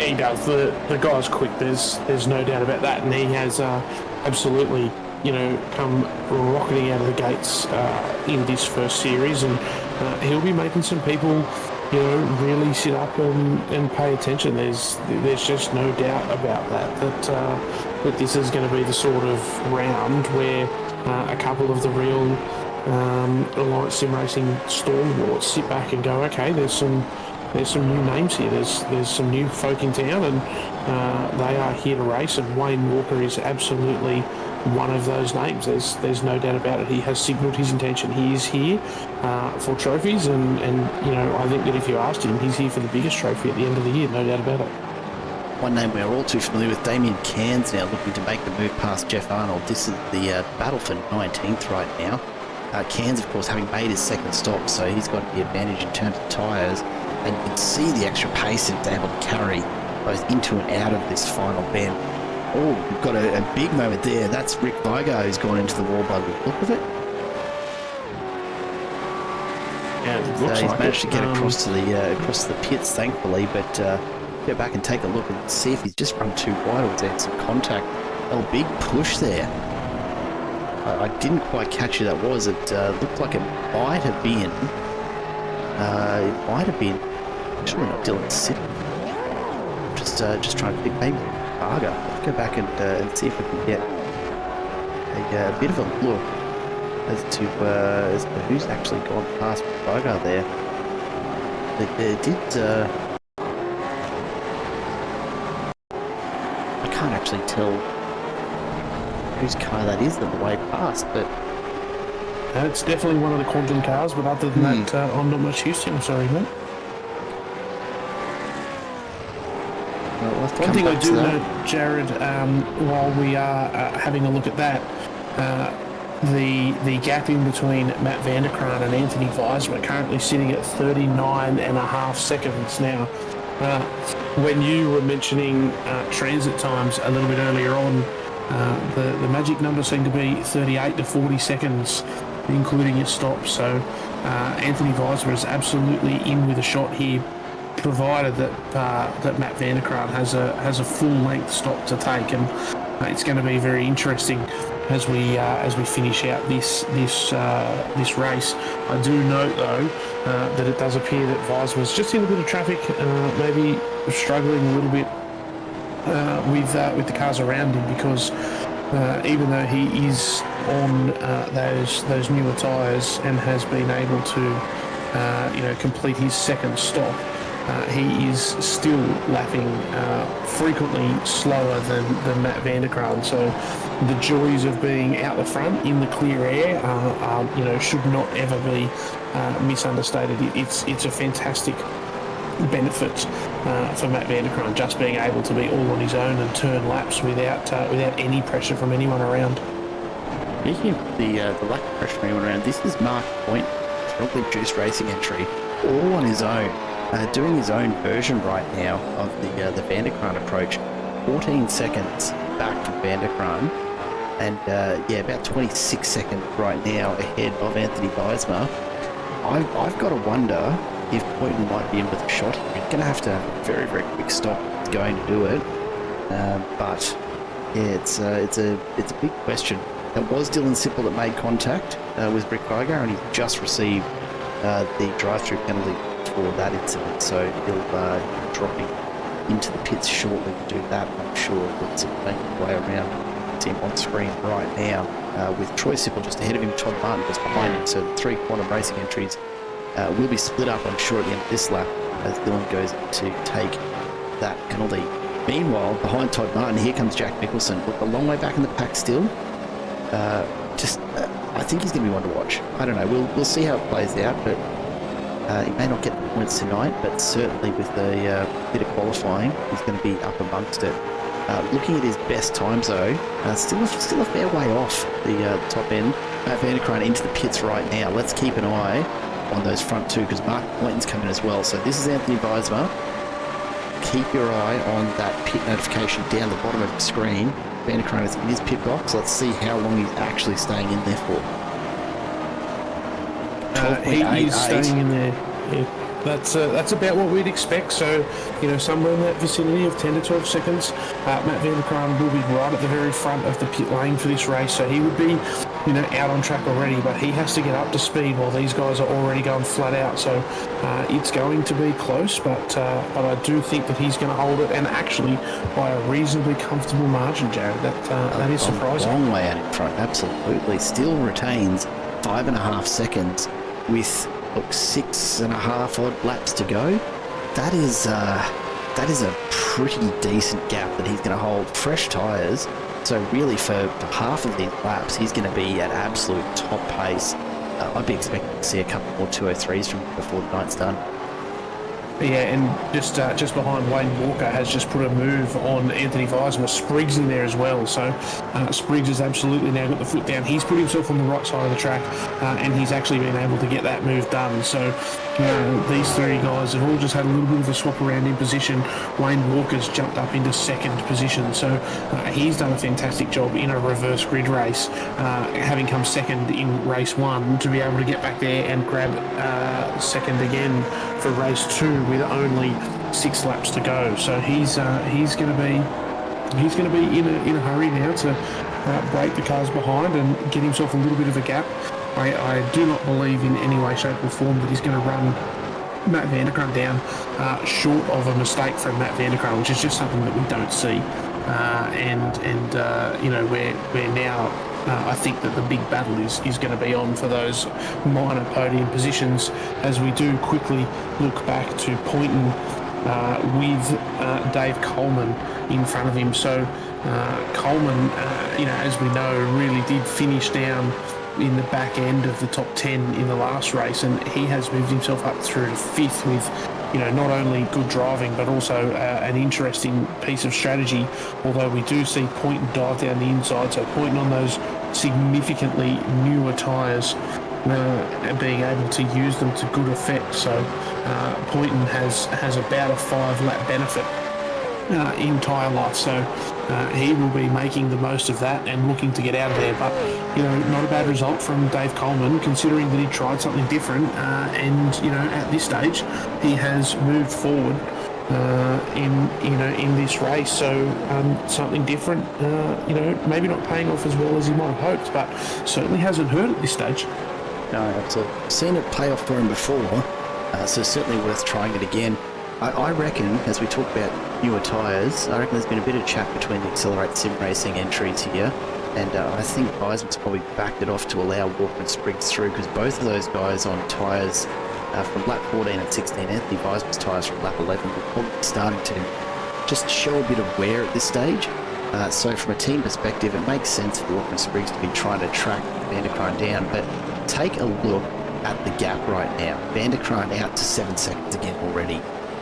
He does. The guy's quick. There's no doubt about that, and he has absolutely, come rocketing out of the gates in this first series, and he'll be making some people, really sit up and pay attention. There's just no doubt about that this is going to be the sort of round where a couple of the real Alliance Sim Racing stalwarts sit back and go, okay, there's some new names here. There's some new folk in town, and they are here to race. And Wayne Walker is absolutely one of those names. There's no doubt about it. He has signalled his intention. He is here for trophies, and I think that if you asked him, he's here for the biggest trophy at the end of the year. No doubt about it. One name we're all too familiar with, Damien Cairns, now looking to make the move past Jeff Arnold. This is the battle for 19th right now. Cairns, of course, having made his second stop, so he's got the advantage in terms of tyres. And you can see the extra pace that they're able to carry both into and out of this final bend. Oh, we've got a big moment there. That's Rick Vigar, who's gone into the wall by the look of it. Yeah, it looks he's like managed to get across to the pits, thankfully. But get back and take a look and see if he's just run too wide or was there some contact. Oh, big push there. I didn't quite catch who that was. It looked like it might have been. Actually not Dylan City. Just trying to think, maybe Varga. Let's go back and see if we can get a bit of a look as to who's actually gone past Varga there. They did. I can't actually tell whose car that is on the way past, but. It's definitely one of the Quantum cars, but other than that, I'm not much use to him. Sorry, mate. One thing I do know, Jared, while we are having a look at that, the gap in between Matt Vanderkraan and Anthony Weismar currently sitting at 39.5 seconds now. When you were mentioning transit times a little bit earlier on, the magic number seemed to be 38 to 40 seconds, including your stops. So Anthony Weismar is absolutely in with a shot here, provided that Matt Vanderkraan has a full length stop to take, and it's going to be very interesting as we finish out this race. I do note though that it does appear that Weismar's just in a bit of traffic, maybe struggling a little bit with the cars around him, because even though he is on those newer tyres and has been able to complete his second stop, he is still lapping frequently slower than Matt Vanderkraan. So the joys of being out the front in the clear air should not ever be misunderstated. It's a fantastic benefit for Matt Vanderkraan, just being able to be all on his own and turn laps without any pressure from anyone around. Speaking of the lack of pressure from anyone around, this is Mark Point, Rockland Juice Racing entry. all on his own, doing his own version right now of the Vanderkran approach. 14 seconds back from Vanderkran, and about 26 seconds right now ahead of Anthony Weismer. I've got to wonder if Poynton might be in with a shot here. He's going to have a very, very quick stop going to do it. But yeah, it's a big question. It was Dylan Sipple that made contact with Rick Igar, and he just received the drive-through penalty for that incident. So he'll be dropping into the pits shortly to do that. I'm sure that's making his way around. It's him on screen right now with Troy Sipple just ahead of him, Todd Martin just behind him. So the 3 quantum racing entries will be split up, I'm sure, at the end of this lap as Dylan goes to take that penalty. Meanwhile, behind Todd Martin, here comes Jack Nicholson. Look, a long way back in the pack still. I think he's going to be one to watch. I don't know. We'll see how it plays out, but he may not get the points tonight, but certainly with a bit of qualifying, he's going to be up amongst it. Looking at his best times, though, still a fair way off the top end. Vanderkran into the pits right now. Let's keep an eye on those front two, because Mark Poynton's coming as well. So this is Anthony Weismer. Keep your eye on that pit notification down the bottom of the screen. Vanderkran is in his pit box. Let's see how long he's actually staying in there for. He is staying in there. Yeah. That's about what we'd expect. So, somewhere in that vicinity of 10 to 12 seconds. Matt Vanderkran will be right at the very front of the pit lane for this race. So he would be, out on track already, but he has to get up to speed while these guys are already going flat out. So it's going to be close, but I do think that he's going to hold it, and actually by a reasonably comfortable margin, Jared. That is surprising. A long way out in front, absolutely. Still retains 5.5 seconds with 6.5 odd laps to go. That is a pretty decent gap that he's going to hold. Fresh tyres, so really for half of these laps he's going to be at absolute top pace. I'd be expecting to see a couple more 203s from him before the night's done. Yeah, and just behind, Wayne Walker has just put a move on Anthony Weismer. Spriggs in there as well, so Spriggs has absolutely now got the foot down. He's put himself on the right side of the track, and he's actually been able to get that move done. So these 3 guys have all just had a little bit of a swap around in position. Wayne Walker's jumped up into 2nd position, so he's done a fantastic job in a reverse grid race, having come 2nd in race 1, to be able to get back there and grab 2nd again for race 2 with only 6 laps to go. So he's going to be in a hurry now to break the cars behind and get himself a little bit of a gap. I do not believe in any way, shape or form that he's going to run Matt Vanderkran down short of a mistake from Matt Vanderkran, which is just something that we don't see. We're now. I think that the big battle is going to be on for those minor podium positions, as we do quickly look back to Poynton with Dave Coleman in front of him. So Coleman, as we know, really did finish down in the back end of the top 10 in the last race, and he has moved himself up through to 5th with not only good driving but also an interesting piece of strategy, although we do see Poynton dive down the inside. So Poynton on those significantly newer tyres, being able to use them to good effect. So Poynton has about a 5-lap benefit in tyre life, so he will be making the most of that and looking to get out of there. But not a bad result from Dave Coleman, considering that he tried something different, and at this stage he has moved forward in this race. So something different, maybe not paying off as well as he might have hoped, but certainly hasn't hurt at this stage. No, absolutely. Seen it pay off for him before, so certainly worth trying it again. I reckon, as we talk about newer tyres, I reckon there's been a bit of chat between the Accelerate Sim Racing entries here, and I think Weisman's probably backed it off to allow Walker and Spriggs through, because both of those guys on tyres from lap 14 and 16, Anthony Weisman's tyres from lap 11, will probably be starting to just show a bit of wear at this stage. So from a team perspective, it makes sense for Walker and Spriggs to be trying to track Vanderkran down, but take a look at the gap right now. Vanderkran out to 7 seconds again already.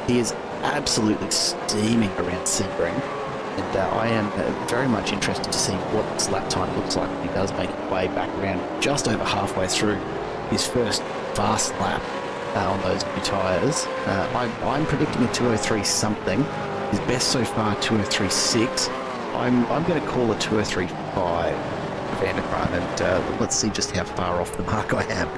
He is absolutely steaming around Sebring, and I am very much interested to see what this lap time looks like when he does make his way back around just over halfway through his first fast lap. on those new tyres. I'm predicting a 203 something. His best so far 203.6. I'm going to call a 203.5 for Van der Kraan, and let's see just how far off the mark I am.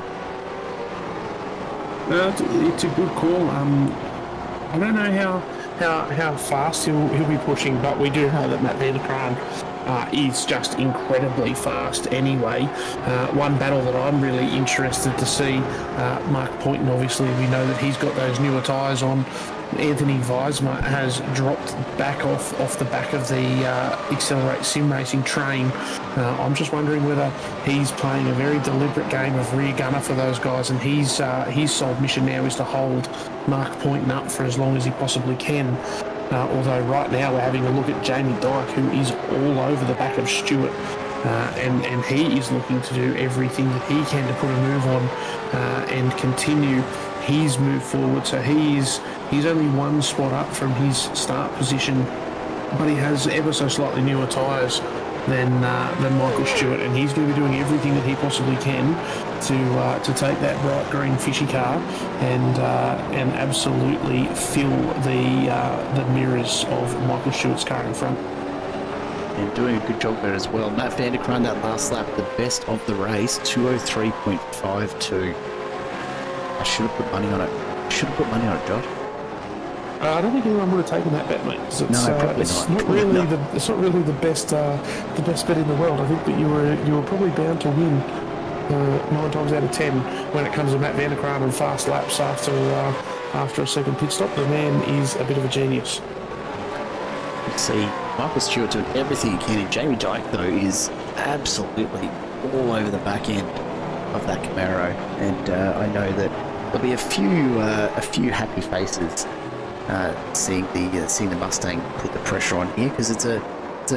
It's a good call. I don't know how fast he'll be pushing, but we do know that Matt Van der Kraan is just incredibly fast anyway. One battle that I'm really interested to see, Mark Poynton, obviously, we know that he's got those newer tyres on. Anthony Weismer has dropped back off the back of the Accelerate Sim Racing train. I'm just wondering whether he's playing a very deliberate game of rear gunner for those guys, and his sole mission now is to hold Mark Poynton up for as long as he possibly can. Although right now we're having a look at Jamie Dyke, who is all over the back of Stewart. And he is looking to do everything that he can to put a move on and continue his move forward. So he's only one spot up from his start position, but he has ever so slightly newer tyres than Michael Stewart, and he's going to be doing everything that he possibly can to take that bright green fishy car and absolutely fill the mirrors of Michael Stewart's car in front. And doing a good job there as well. Matt Van der Kraan, that last lap, the best of the race, 203.52. I should have put money on it. Josh. I don't think anyone would have taken that bet, mate. It's not really the best bet in the world. I think that you were probably bound to win 9 times out of 10 when it comes to Matt Van der Kraan and fast laps after a second pit stop. The man is a bit of a genius. You see Michael Stewart doing everything he can, and Jamie Dyke though is absolutely all over the back end of that Camaro, and I know that there'll be a few happy faces seeing the Mustang put the pressure on here, because it's a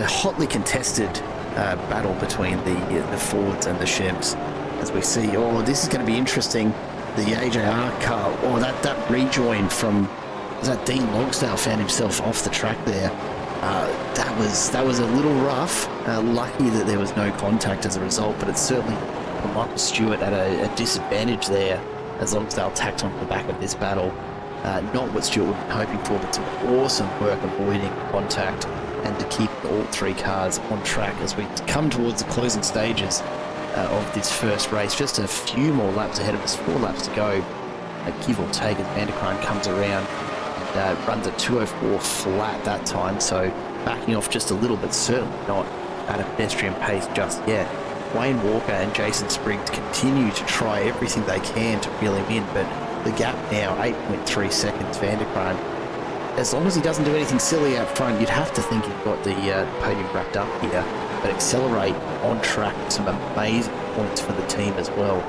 hotly contested battle between the Fords and the Chevs, as we see. Oh, this is going to be interesting. The AJR car. Oh, that rejoin from, was that Dean Logsdale found himself off the track there. That was a little rough. Lucky that there was no contact as a result, but it's certainly put Michael Stewart at a disadvantage there as Logsdale tacked onto the back of this battle. Not what Stewart would have been hoping for, but some awesome work avoiding contact and to keep all 3 cars on track as we come towards the closing stages of this first race. Just a few more laps ahead of us, 4 laps to go, give or take, as Van der Kraan comes around and runs at 204 flat that time, so backing off just a little, but certainly not at a pedestrian pace just yet. Wayne Walker and Jason Spriggs continue to try everything they can to reel him in, but the gap now 8.3 seconds. Van der Kraan, as long as he doesn't do anything silly out front, you'd have to think he's got the podium wrapped up here, but Accelerate on track with some amazing points for the team as well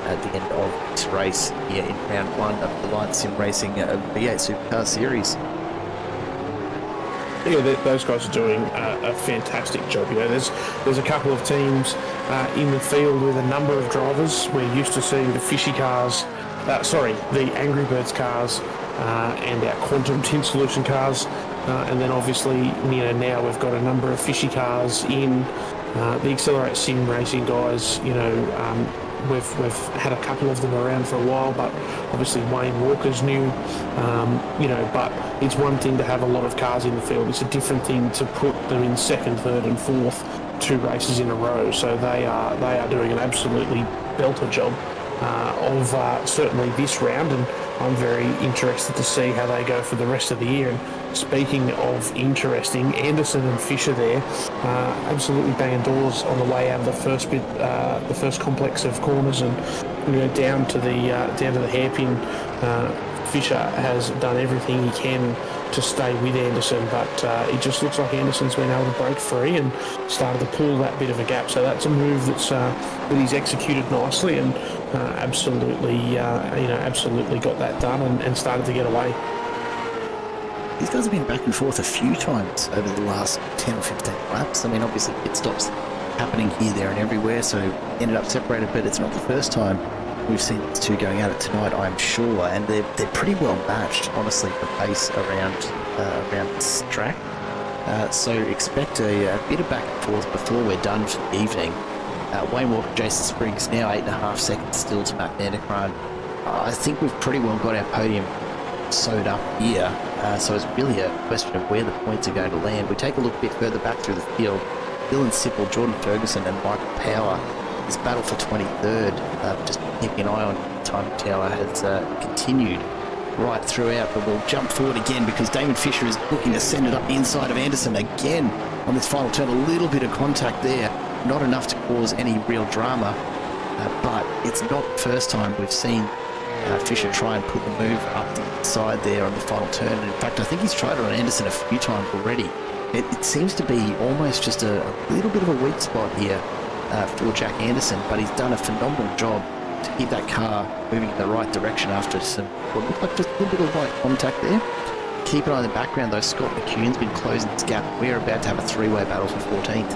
at the end of this race here in round 1 of the Light Sim Racing V8 Supercar Series. Yeah, those guys are doing a fantastic job. You know, there's a couple of teams in the field with a number of drivers. We're used to seeing the fishy cars, the Angry Birds cars and our Quantum Tint Solution cars, and then obviously, you know, now we've got a number of fishy cars in the Accelerate Sim Racing guys. You know, we've had a couple of them around for a while, but obviously Wayne Walker's new. You know, but it's one thing to have a lot of cars in the field. It's a different thing to put them in 2nd, 3rd, and 4th 2 races in a row. So they are doing an absolutely belter job of certainly this round, and I'm very interested to see how they go for the rest of the year. And speaking of interesting, Anderson and Fisher there, absolutely banging doors on the way out of the first bit, the first complex of corners, and you know, down to the hairpin. Fisher has done everything he can to stay with Anderson, but it just looks like Anderson's been able to break free and started to pull that bit of a gap. So that's a move that he's executed nicely, and absolutely got that done and started to get away. These guys have been back and forth a few times over the last 10 or 15 laps. I mean, obviously pit stops happening here, there, and everywhere, so ended up separated, but it's not the first time we've seen these two going at it tonight, I'm sure, and they're pretty well matched, honestly, for pace around this track. So expect a bit of back and forth before we're done for the evening. Wayne Walker, Jason Spriggs now 8.5 seconds still to Matt Van der Kraan. I think we've pretty well got our podium sewed up here, so it's really a question of where the points are going to land. We take a look a bit further back through the field. Dylan Sipple, Jordan Ferguson and Michael Power. This battle for 23rd, just keeping an eye on Time Tower, has continued right throughout, but we'll jump forward again because Damon Fisher is looking to send it up the inside of Anderson again on this final turn. A little bit of contact there, not enough to cause any real drama, but it's not the first time we've seen Fisher try and put the move up the inside there on the final turn. And in fact, I think he's tried it on Anderson a few times already. It seems to be almost just a little bit of a weak spot here for Jack Anderson, but he's done a phenomenal job to keep that car moving in the right direction after some what looked like just a little bit of light contact there. Keep an eye in the background though, Scott McCune's been closing this gap. We're about to have a three-way battle for 14th.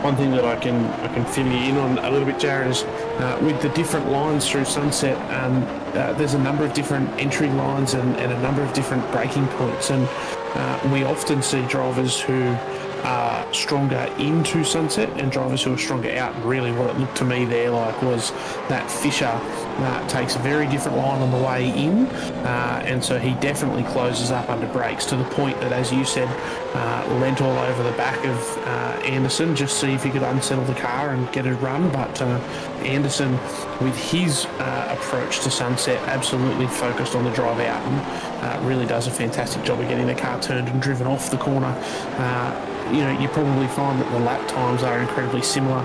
One thing that I can fill you in on a little bit, Jared, is with the different lines through Sunset, there's a number of different entry lines and a number of different braking points, and we often see drivers who are stronger into Sunset and drivers who are stronger out. And really what it looked to me there like was that Fisher takes a very different line on the way in, and so he definitely closes up under brakes to the point that, as you said, leant all over the back of Anderson, just see if he could unsettle the car and get it run. But Anderson, with his approach to Sunset, absolutely focused on the drive out and really does a fantastic job of getting the car turned and driven off the corner. You probably find that the lap times are incredibly similar.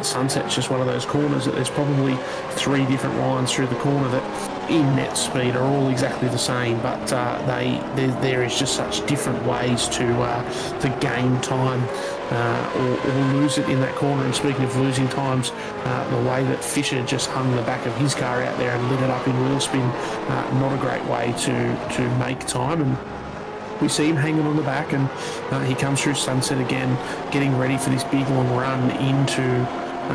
Sunset's just one of those corners that there's probably three different lines through the corner that in net speed are all exactly the same, but there is just such different ways to gain time or lose it in that corner. And speaking of losing times, the way that Fisher just hung the back of his car out there and lit it up in wheel spin, not a great way to make time. And we see him hanging on the back, and he comes through Sunset again, getting ready for this big long run into.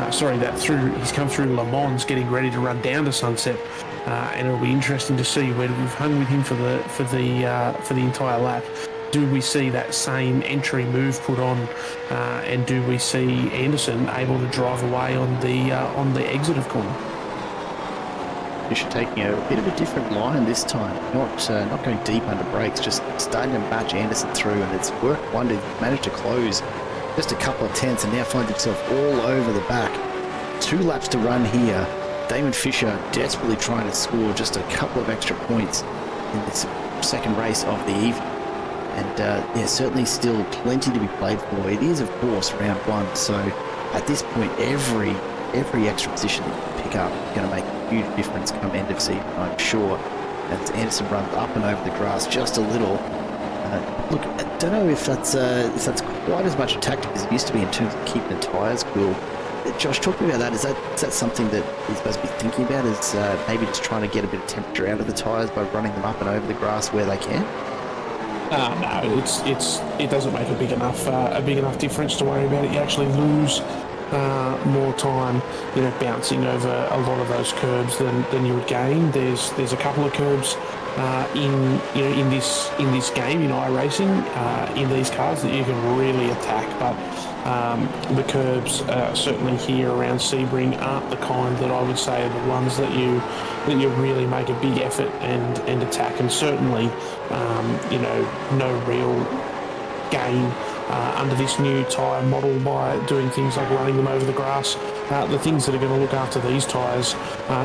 He's come through Le Mans, getting ready to run down to Sunset, and it'll be interesting to see whether we've hung with him for the entire lap. Do we see that same entry move put on, and do we see Anderson able to drive away on the exit of corner? Fisher taking a bit of a different line this time, not going deep under brakes, just starting to match Anderson through, and it's worked wonders. Managed to close just a couple of tenths and now finds himself all over the back. 2 laps to run here. Damon Fisher desperately trying to score just a couple of extra points in this second race of the evening. And certainly still plenty to be played for. It is, of course, round 1, so at this point, every extra position that you pick up is going to make a huge difference come end of season, I'm sure. As Anderson runs up and over the grass just a little. Look, I don't know if that's quite as much a tactic as it used to be in terms of keeping the tyres cool. Josh, talk to me about that. Is that something that he's supposed to be thinking about? Is maybe just trying to get a bit of temperature out of the tyres by running them up and over the grass where they can? No, it doesn't make a big enough difference to worry about it. You actually lose more time, bouncing over a lot of those curbs than you would gain. There's a couple of curbs in this game in iRacing in these cars that you can really attack, but the curbs certainly here around Sebring aren't the kind that I would say are the ones that you really make a big effort and attack, and certainly no real gain under this new tyre model by doing things like running them over the grass. The things that are going to look after these tyres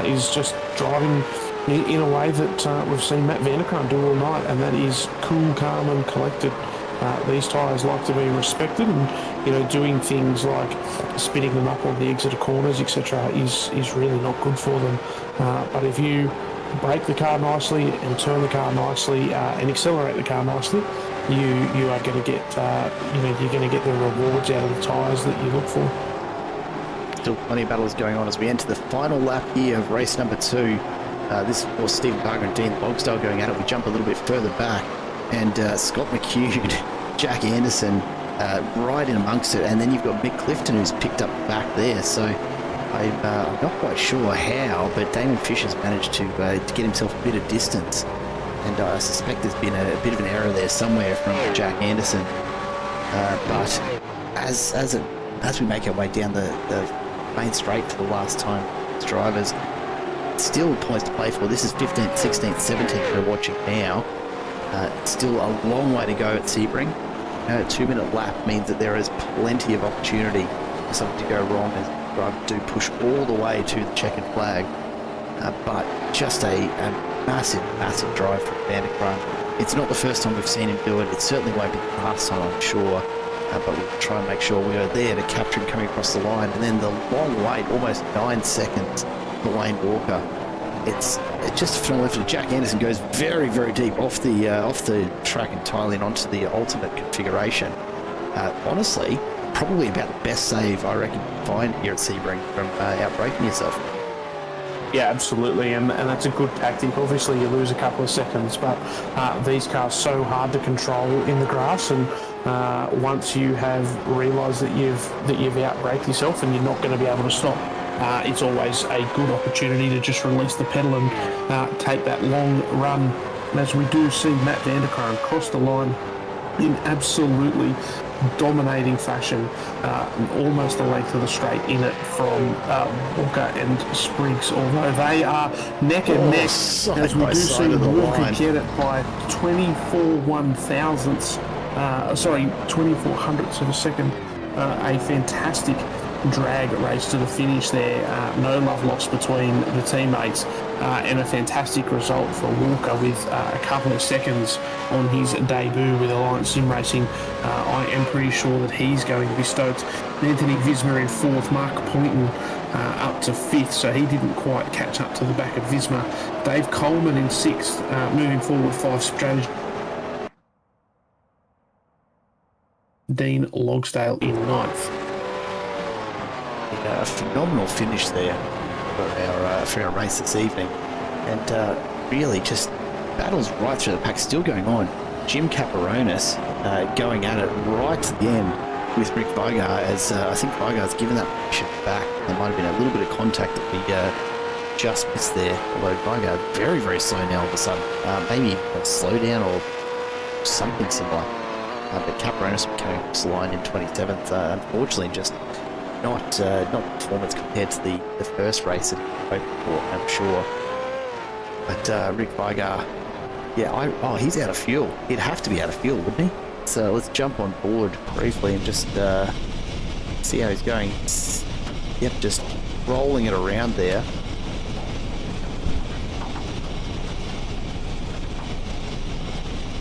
is just driving in a way that we've seen Matt Vanderkant do all night, and that is cool, calm and collected. These tyres like to be respected, and doing things like spinning them up on the exit of corners, etc., is really not good for them. But if you brake the car nicely and turn the car nicely and accelerate the car nicely, you are going to get you're going to get the rewards out of the tyres that you look for. Still plenty of battles going on as we enter the final lap here of race number 2. This is, of course, Stephen Barger and Dean Logsdale going at it. We jump a little bit further back, and Scott McHugh, Jack Anderson right in amongst it, and then you've got Mick Clifton who's picked up back there. So I'm not quite sure how, but Damon Fisher's managed to get himself a bit of distance, and I suspect there's been a bit of an error there somewhere from Jack Anderson. But as we make our way down the main straight for the last time as drivers, still poised to play for. This is 15th, 16th, 17th we're watching now. Still a long way to go at Sebring. A 2-minute lap means that there is plenty of opportunity for something to go wrong as drivers do push all the way to the checkered flag. But just a massive, massive drive from Van der Kranj. It's not the first time we've seen him do it. It certainly won't be the last time, I'm sure. But we'll try and make sure we are there to capture him coming across the line. And then the long wait, almost 9 seconds for Wayne Walker. It's just phenomenal. Jack Anderson goes very, very deep off the track entirely and onto the alternate configuration. Honestly, probably about the best save I reckon you can find here at Sebring from outbraking yourself. Yeah, absolutely, and that's a good tactic. Obviously, you lose a couple of seconds, but these cars are so hard to control in the grass, and once you have realised that you've outbraked yourself and you're not going to be able to stop, it's always a good opportunity to just release the pedal and take that long run. And as we do see Matt Van der Kranj cross the line in absolutely dominating fashion, almost the length of the straight in it from Walker and Spriggs, although they are neck and neck, as we do see Walker get it by 24 hundredths of a second. A fantastic drag race to the finish there. No love lost between the teammates, and a fantastic result for Walker with a couple of seconds on his debut with Alliance Sim Racing. I am pretty sure that he's going to be stoked. Anthony Visma in 4th, Mark Poynton up to 5th, so he didn't quite catch up to the back of Visma. Dave Coleman in 6th, moving forward 5 strategy. Dean Logsdale in 9th. A phenomenal finish there for our race this evening, and really just battles right through the pack still going on. Jim Caperonis going at it right to the end with Rick Vigar, as I think Vigar's given that position back. There might have been a little bit of contact that we just missed there, although Vigar very, very slow now all of a sudden. Maybe a slow down or something similar. But Caperonis coming across the line in 27th, unfortunately just not performance compared to the first race that he hoped for, I'm sure. But Rick Vigar, yeah, he's out of fuel. He'd have to be out of fuel, wouldn't he? So let's jump on board briefly and just see how he's going. Yep, just rolling it around there.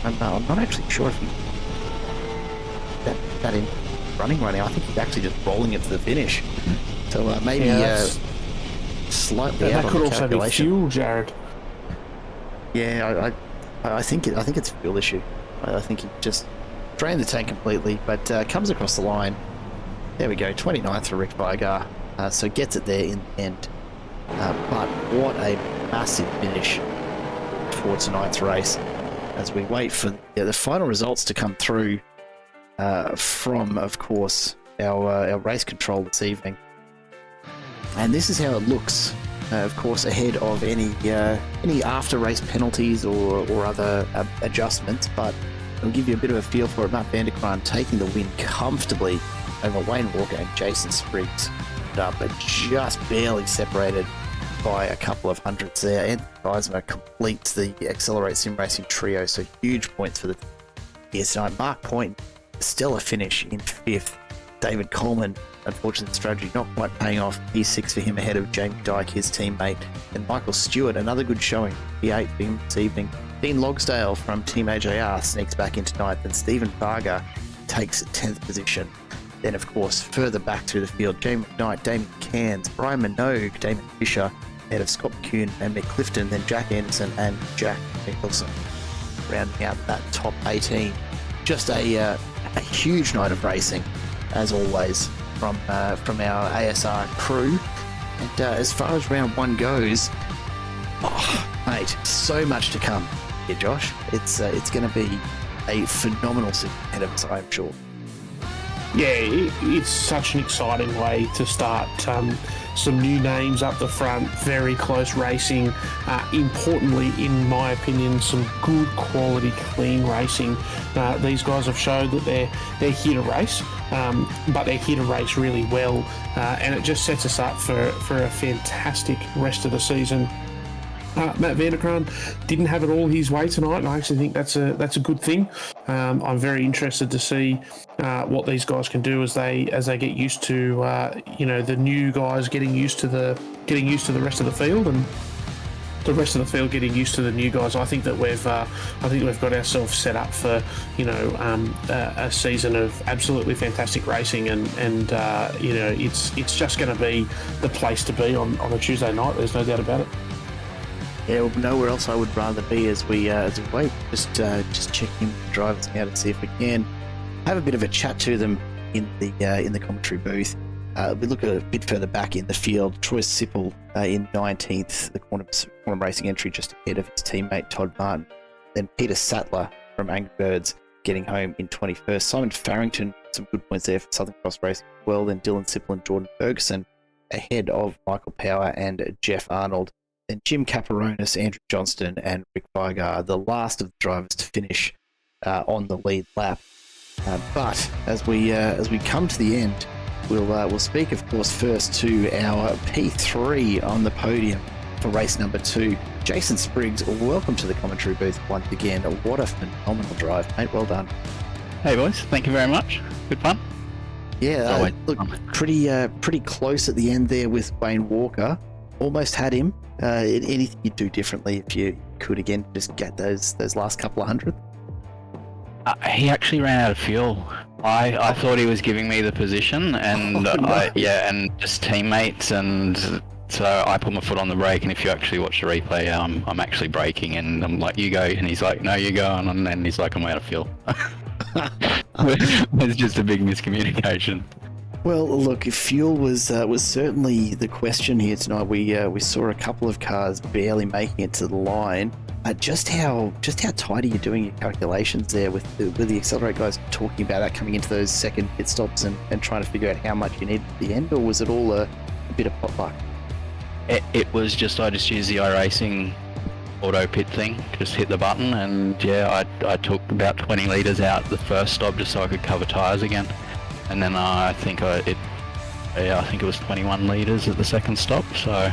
I'm not actually sure if he that in running right now. I think he's actually just rolling it to the finish. So maybe slightly out on the calculation. That could also be fuel, Jared. Yeah, I think it's a fuel issue. I think he just drained the tank completely, but comes across the line. There we go, 29th for Rick Vigar. So gets it there in the end. But what a massive finish for tonight's race as we wait for the final results to come through from, of course, our race control this evening. And this is how it looks, of course, ahead of any after race penalties or other adjustments, but it'll give you a bit of a feel for it. Matt Van der Kranj taking the win comfortably over Wayne Walker and Jason Spriggs, but just barely separated by a couple of hundredths there. And Visma completes the Accelerate Sim Racing trio, so huge points for the team here tonight. Mark Point, stellar finish in 5th. David Coleman, unfortunate strategy not quite paying off. P6 for him ahead of Jamie Dyke, his teammate. And Michael Stewart, another good showing. P8 for him this evening. Dean Logsdale from Team AJR sneaks back into 9th, and Stephen Varga takes 10th position. Then, of course, further back through the field, Jamie McKnight, Damien Cairns, Brian Minogue, Damon Fisher, ahead of Scott McCune and Mick Clifton, then Jack Anderson and Jack Nicholson rounding out that top 18. Just a huge night of racing, as always, from our ASR crew. And as far as round 1 goes, mate, so much to come here, Josh. It's going to be a phenomenal season ahead of us, I'm sure. Yeah, it's such an exciting way to start. Some new names up the front, very close racing. Importantly, in my opinion, some good quality, clean racing. These guys have showed that they're here to race, but they're here to race really well, and it just sets us up for a fantastic rest of the season. Matt Vanderkraan didn't have it all his way tonight, and I actually think that's a good thing. I'm very interested to see what these guys can do as they get used to the new guys getting used to the rest of the field, and the rest of the field getting used to the new guys. I think we've got ourselves set up for a season of absolutely fantastic racing, and it's just going to be the place to be on a Tuesday night. There's no doubt about it. Yeah, well, nowhere else I would rather be as we wait. Just checking the drivers out to see if we can have a bit of a chat to them in the commentary booth. We look a bit further back in the field. Troy Sipple in 19th, the corner racing entry just ahead of his teammate Todd Martin. Then Peter Sattler from Angry Birds getting home in 21st. Simon Farrington, some good points there for Southern Cross Racing as well. Then Dylan Sipple and Jordan Ferguson ahead of Michael Power and Jeff Arnold. Then Jim Caparonis, Andrew Johnston, and Rick Vigar, the last of the drivers to finish on the lead lap. But as we come to the end, we'll speak, of course, first to our P3 on the podium for race number 2. Jason Spriggs, welcome to the commentary booth once again. What a phenomenal drive, mate. Well done. Hey, boys. Thank you very much. Good fun. Yeah, look, pretty close at the end there with Wayne Walker. Almost had him. Anything you'd do differently if you could again just get those last couple of hundred? He actually ran out of fuel. I thought he was giving me the position, and and just teammates, and so I put my foot on the brake. And if you actually watch the replay, I'm actually braking, and I'm like, "You go," and he's like, "No, you go," and then he's like, "I'm out of fuel." It's just a big miscommunication. Well, look, fuel was certainly the question here tonight. We saw a couple of cars barely making it to the line. Just how tight are you doing your calculations there with the Accelerate guys talking about that coming into those second pit stops and trying to figure out how much you need at the end, or was it all a bit of potluck? It was just, I just used the iRacing auto pit thing, just hit the button, and yeah, I took about 20 litres out the first stop just so I could cover tyres again. And then I think it was 21 litres at the second stop. So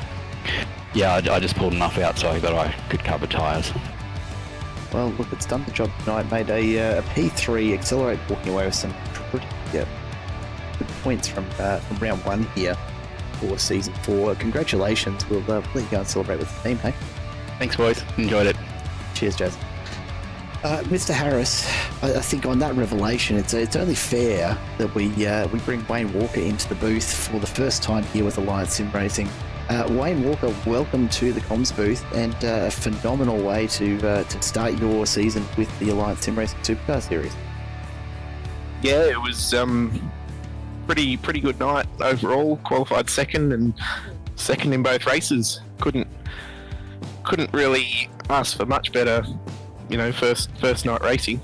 yeah, I just pulled enough out so that I could cover tyres. Well, look, it's done the job tonight. Made a P3 Accelerate, walking away with some pretty good points from round 1 here for season 4. Congratulations. We'll let you go and celebrate with the team, hey? Thanks, boys. Enjoyed it. Cheers, Jason. Mr. Harris, I think on that revelation, it's only fair that we bring Wayne Walker into the booth for the first time here with Alliance Sim Racing. Wayne Walker, welcome to the comms booth, and a phenomenal way to start your season with the Alliance Sim Racing Supercar Series. Yeah, it was pretty good night overall. Qualified second in both races. Couldn't really ask for much better. First night racing.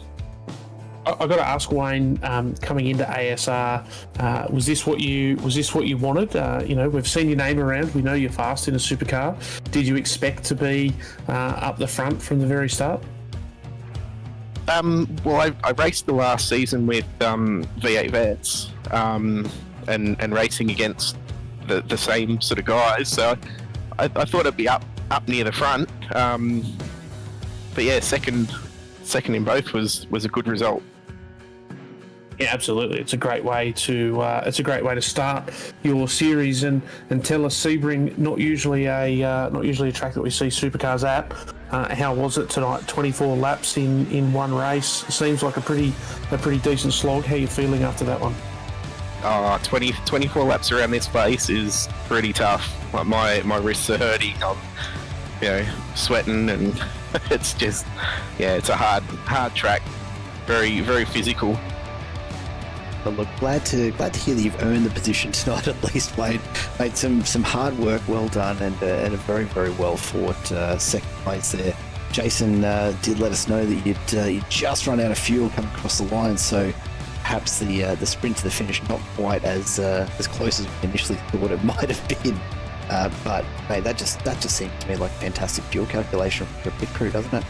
I've got to ask Wayne, coming into ASR, was this what you wanted? We've seen your name around. We know you're fast in a supercar. Did you expect to be up the front from the very start? Well, I raced the last season with V8 Vets and racing against the same sort of guys. So I thought I'd be up near the front. But yeah, second in both was a good result. Yeah, absolutely. It's a great way to start your series and tell us, Sebring, not usually a track that we see supercars at. How was it tonight? 24 laps in one race. Seems like a pretty decent slog. How are you feeling after that one? 24 laps around this place is pretty tough. Like my wrists are hurting. I'm sweating, and it's just it's a hard track. Very, very physical. But look, glad to hear that you've earned the position tonight at least, Wade. Made some hard work, well done, and a very, very well fought second place there. Jason did let us know that you'd just run out of fuel coming across the line, so perhaps the sprint to the finish not quite as close as we initially thought it might have been. But mate, that just seemed to me like fantastic fuel calculation for a pit crew, doesn't it?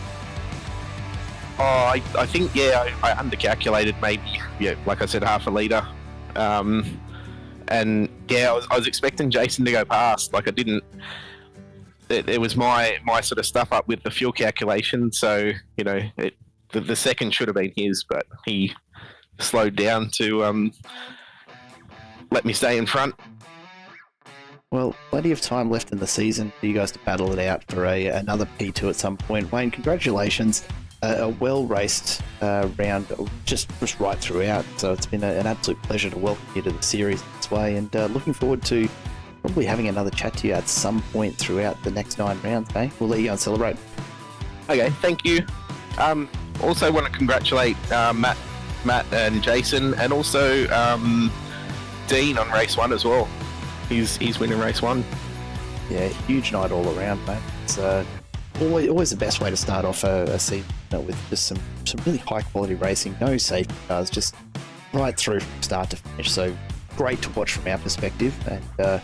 Oh, I think, yeah, I undercalculated maybe, like I said, half a litre. And yeah, I was expecting Jason to go past. Like I didn't. It was my sort of stuff up with the fuel calculation. So the second should have been his, but he slowed down to let me stay in front. Well, plenty of time left in the season for you guys to battle it out for another P2 at some point. Wayne, congratulations. A well-raced round just right throughout. So it's been an absolute pleasure to welcome you to the series this way, and looking forward to probably having another chat to you at some point throughout the next 9 rounds, eh? We'll let you go and celebrate. Okay, thank you. Also want to congratulate Matt and Jason, and also Dean on race 1 as well. He's winning race 1. Yeah, huge night all around, mate. It's always the best way to start off a season with just some really high quality racing, no safety cars, just right through from start to finish. So great to watch from our perspective, and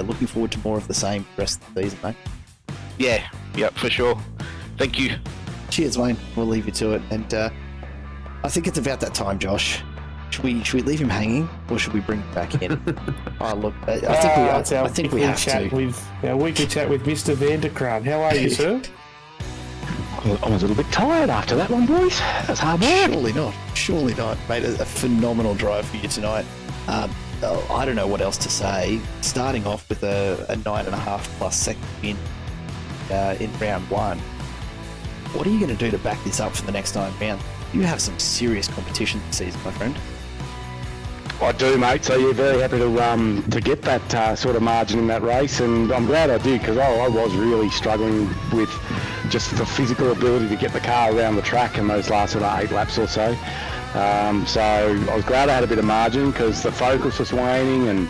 looking forward to more of the same for the rest of the season, mate. Yeah, for sure. Thank you. Cheers, Wayne. We'll leave you to it, and I think it's about that time, Josh. Should we leave him hanging, or should we bring him back in? Oh, look, I think we have to. With our weekly chat with Mr. Vanderkraan. How are you, sir? I was a little bit tired after that one, boys. That's hard work. Surely not, mate. A phenomenal drive for you tonight. I don't know what else to say. Starting off with a 9.5 plus second win in round 1. What are you going to do to back this up for the next 9 rounds? You have some serious competition this season, my friend. I do, mate. So you're very happy to get that sort of margin in that race, and I'm glad I did, because I was really struggling with just the physical ability to get the car around the track in those last sort of 8 laps or so. So I was glad I had a bit of margin, because the focus was waning, and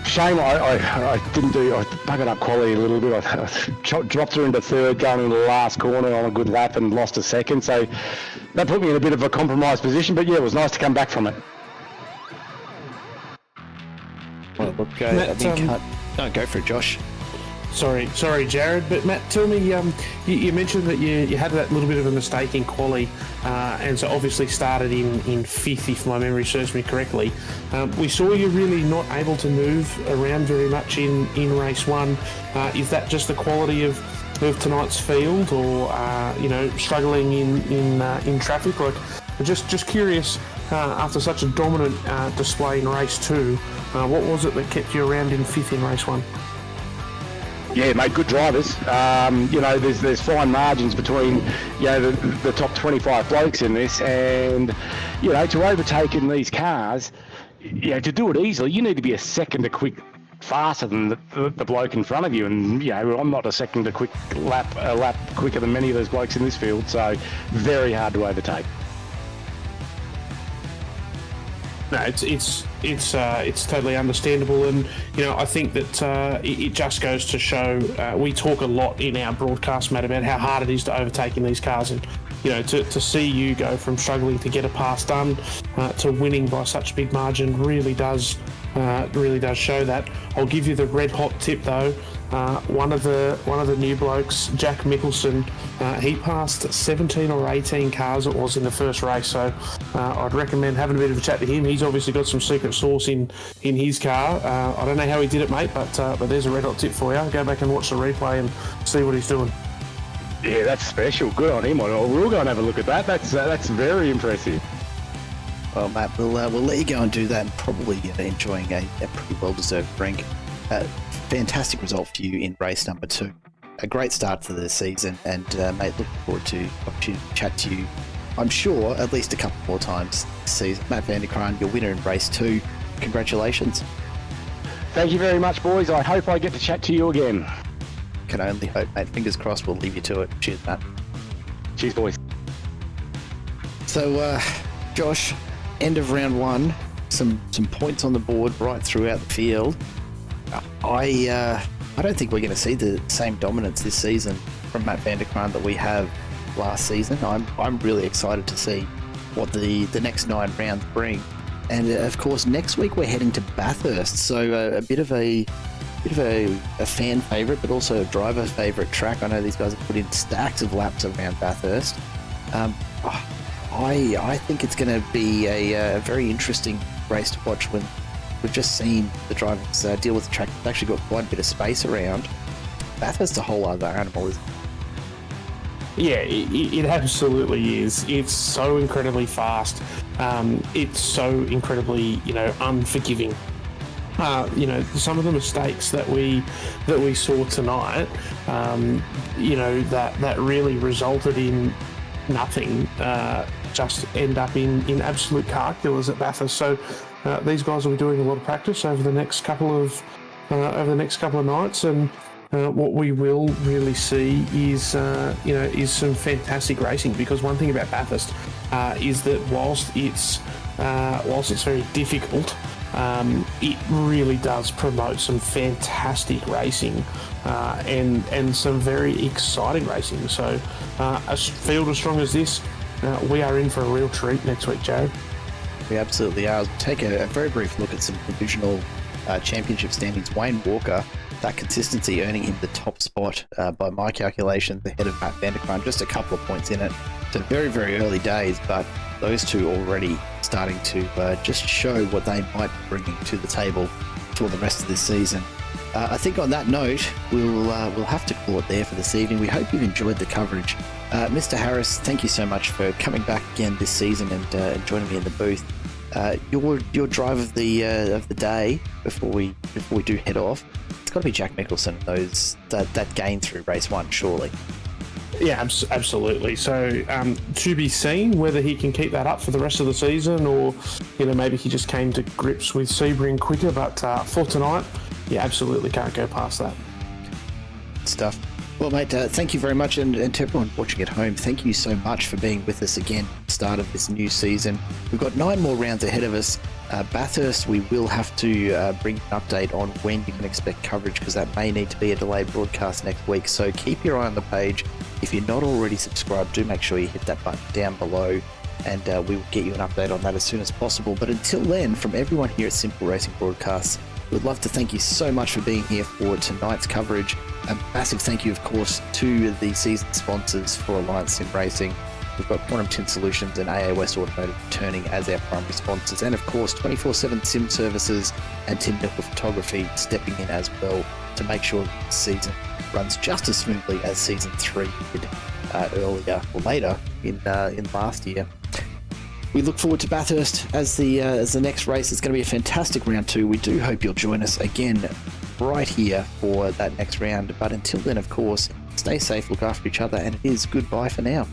shame I didn't do. I buggered up quality a little bit. I dropped her into third, going into the last corner on a good lap, and lost a second. So that put me in a bit of a compromised position. But yeah, it was nice to come back from it. Well, look, Matt, go for it, Josh. Sorry, Jared. But Matt, tell me, you mentioned that you had that little bit of a mistake in quali, and so obviously started in 5th, if my memory serves me correctly. We saw you really not able to move around very much in race 1. Is that just the quality of tonight's field, or struggling in traffic? Like, just curious. After such a dominant display in race 2, what was it that kept you around in 5th in race 1? Yeah, mate, good drivers. There's fine margins between, the top 25 blokes in this, and, to overtake in these cars, to do it easily, you need to be a second a quick faster than the bloke in front of you, and I'm not a lap quicker than many of those blokes in this field, so very hard to overtake. No, it's totally understandable, and I think that it just goes to show. We talk a lot in our broadcast, Matt, about how hard it is to overtake in these cars, and to see you go from struggling to get a pass done to winning by such a big margin really does show that. I'll give you the red hot tip though. One of the new blokes, Jack Mickelson, he passed 17 or 18 cars it was in the first race, so I'd recommend having a bit of a chat to him. He's obviously got some secret sauce in his car. I don't know how he did it, mate, but there's a red hot tip for you. Go back and watch the replay and see what he's doing. Yeah, that's special. Good on him. We'll go and have a look at that. That's very impressive. Well, Matt, we'll let you go and do that, and probably enjoying a pretty well-deserved drink. Fantastic result for you in race number 2. A great start to the season, and mate, looking forward to the opportunity to chat to you, I'm sure, at least a couple more times this season. Matt Vanderkraan, your winner in race 2. Congratulations. Thank you very much, boys. I hope I get to chat to you again. Can only hope, mate. Fingers crossed. We'll leave you to it. Cheers, Matt. Cheers, boys. So, Josh, end of round 1. Some points on the board right throughout the field. I don't think we're going to see the same dominance this season from Matt Vanderkraan that we have last season. I'm really excited to see what the next 9 rounds bring. And of course, next week we're heading to Bathurst, so a bit of a fan favourite, but also a driver favourite track. I know these guys have put in stacks of laps around Bathurst. I think it's going to be a very interesting race to watch when we've just seen the drivers deal with the track. They've actually got quite a bit of space around. Bathurst's a whole other animal, isn't it? Yeah, it absolutely is. It's so incredibly fast. It's so incredibly, unforgiving. Some of the mistakes that we saw tonight, that really resulted in nothing, just end up in absolute car killers at Bathurst. So these guys will be doing a lot of practice over the next couple of nights, and what we will really see is some fantastic racing. Because one thing about Bathurst is that whilst it's very difficult, it really does promote some fantastic racing and some very exciting racing. So a field as strong as this, we are in for a real treat next week, Jared. We absolutely are. We'll take a very brief look at some provisional championship standings. Wayne Walker, that consistency earning him the top spot by my calculations, ahead of Matt Vanderkruijm, just a couple of points in it. So very, very early days, but those two already starting to just show what they might be bringing to the table for the rest of this season. I think on that note, we'll have to call it there for this evening. We hope you've enjoyed the coverage. Mr. Harris, thank you so much for coming back again this season and joining me in the booth. Your drive of the day before we do head off, it's got to be Jack Nicholson. That gain through race 1, surely. Yeah, absolutely. So to be seen whether he can keep that up for the rest of the season, or maybe he just came to grips with Sebring quicker. But for tonight, yeah, absolutely can't go past that. Good stuff. Well, mate, thank you very much, and to everyone watching at home, thank you so much for being with us again at the start of this new season. We've got 9 more rounds ahead of us. Bathurst, we will have to bring an update on when you can expect coverage, because that may need to be a delayed broadcast next week. So keep your eye on the page. If you're not already subscribed, do make sure you hit that button down below, and we will get you an update on that as soon as possible. But until then, from everyone here at Simple Racing Broadcasts, we'd love to thank you so much for being here for tonight's coverage. A massive thank you, of course, to the season sponsors for Alliance Sim Racing. We've got Quantum Tint Solutions and AA West Automotive returning as our primary sponsors. And of course, 24/7 Sim Services and Nicol Photography stepping in as well to make sure that the season runs just as smoothly as Season 3 did earlier or later in last year. We look forward to Bathurst as the next race. It's going to be a fantastic round 2. We do hope you'll join us again right here for that next round. But until then, of course, stay safe, look after each other, and it is goodbye for now.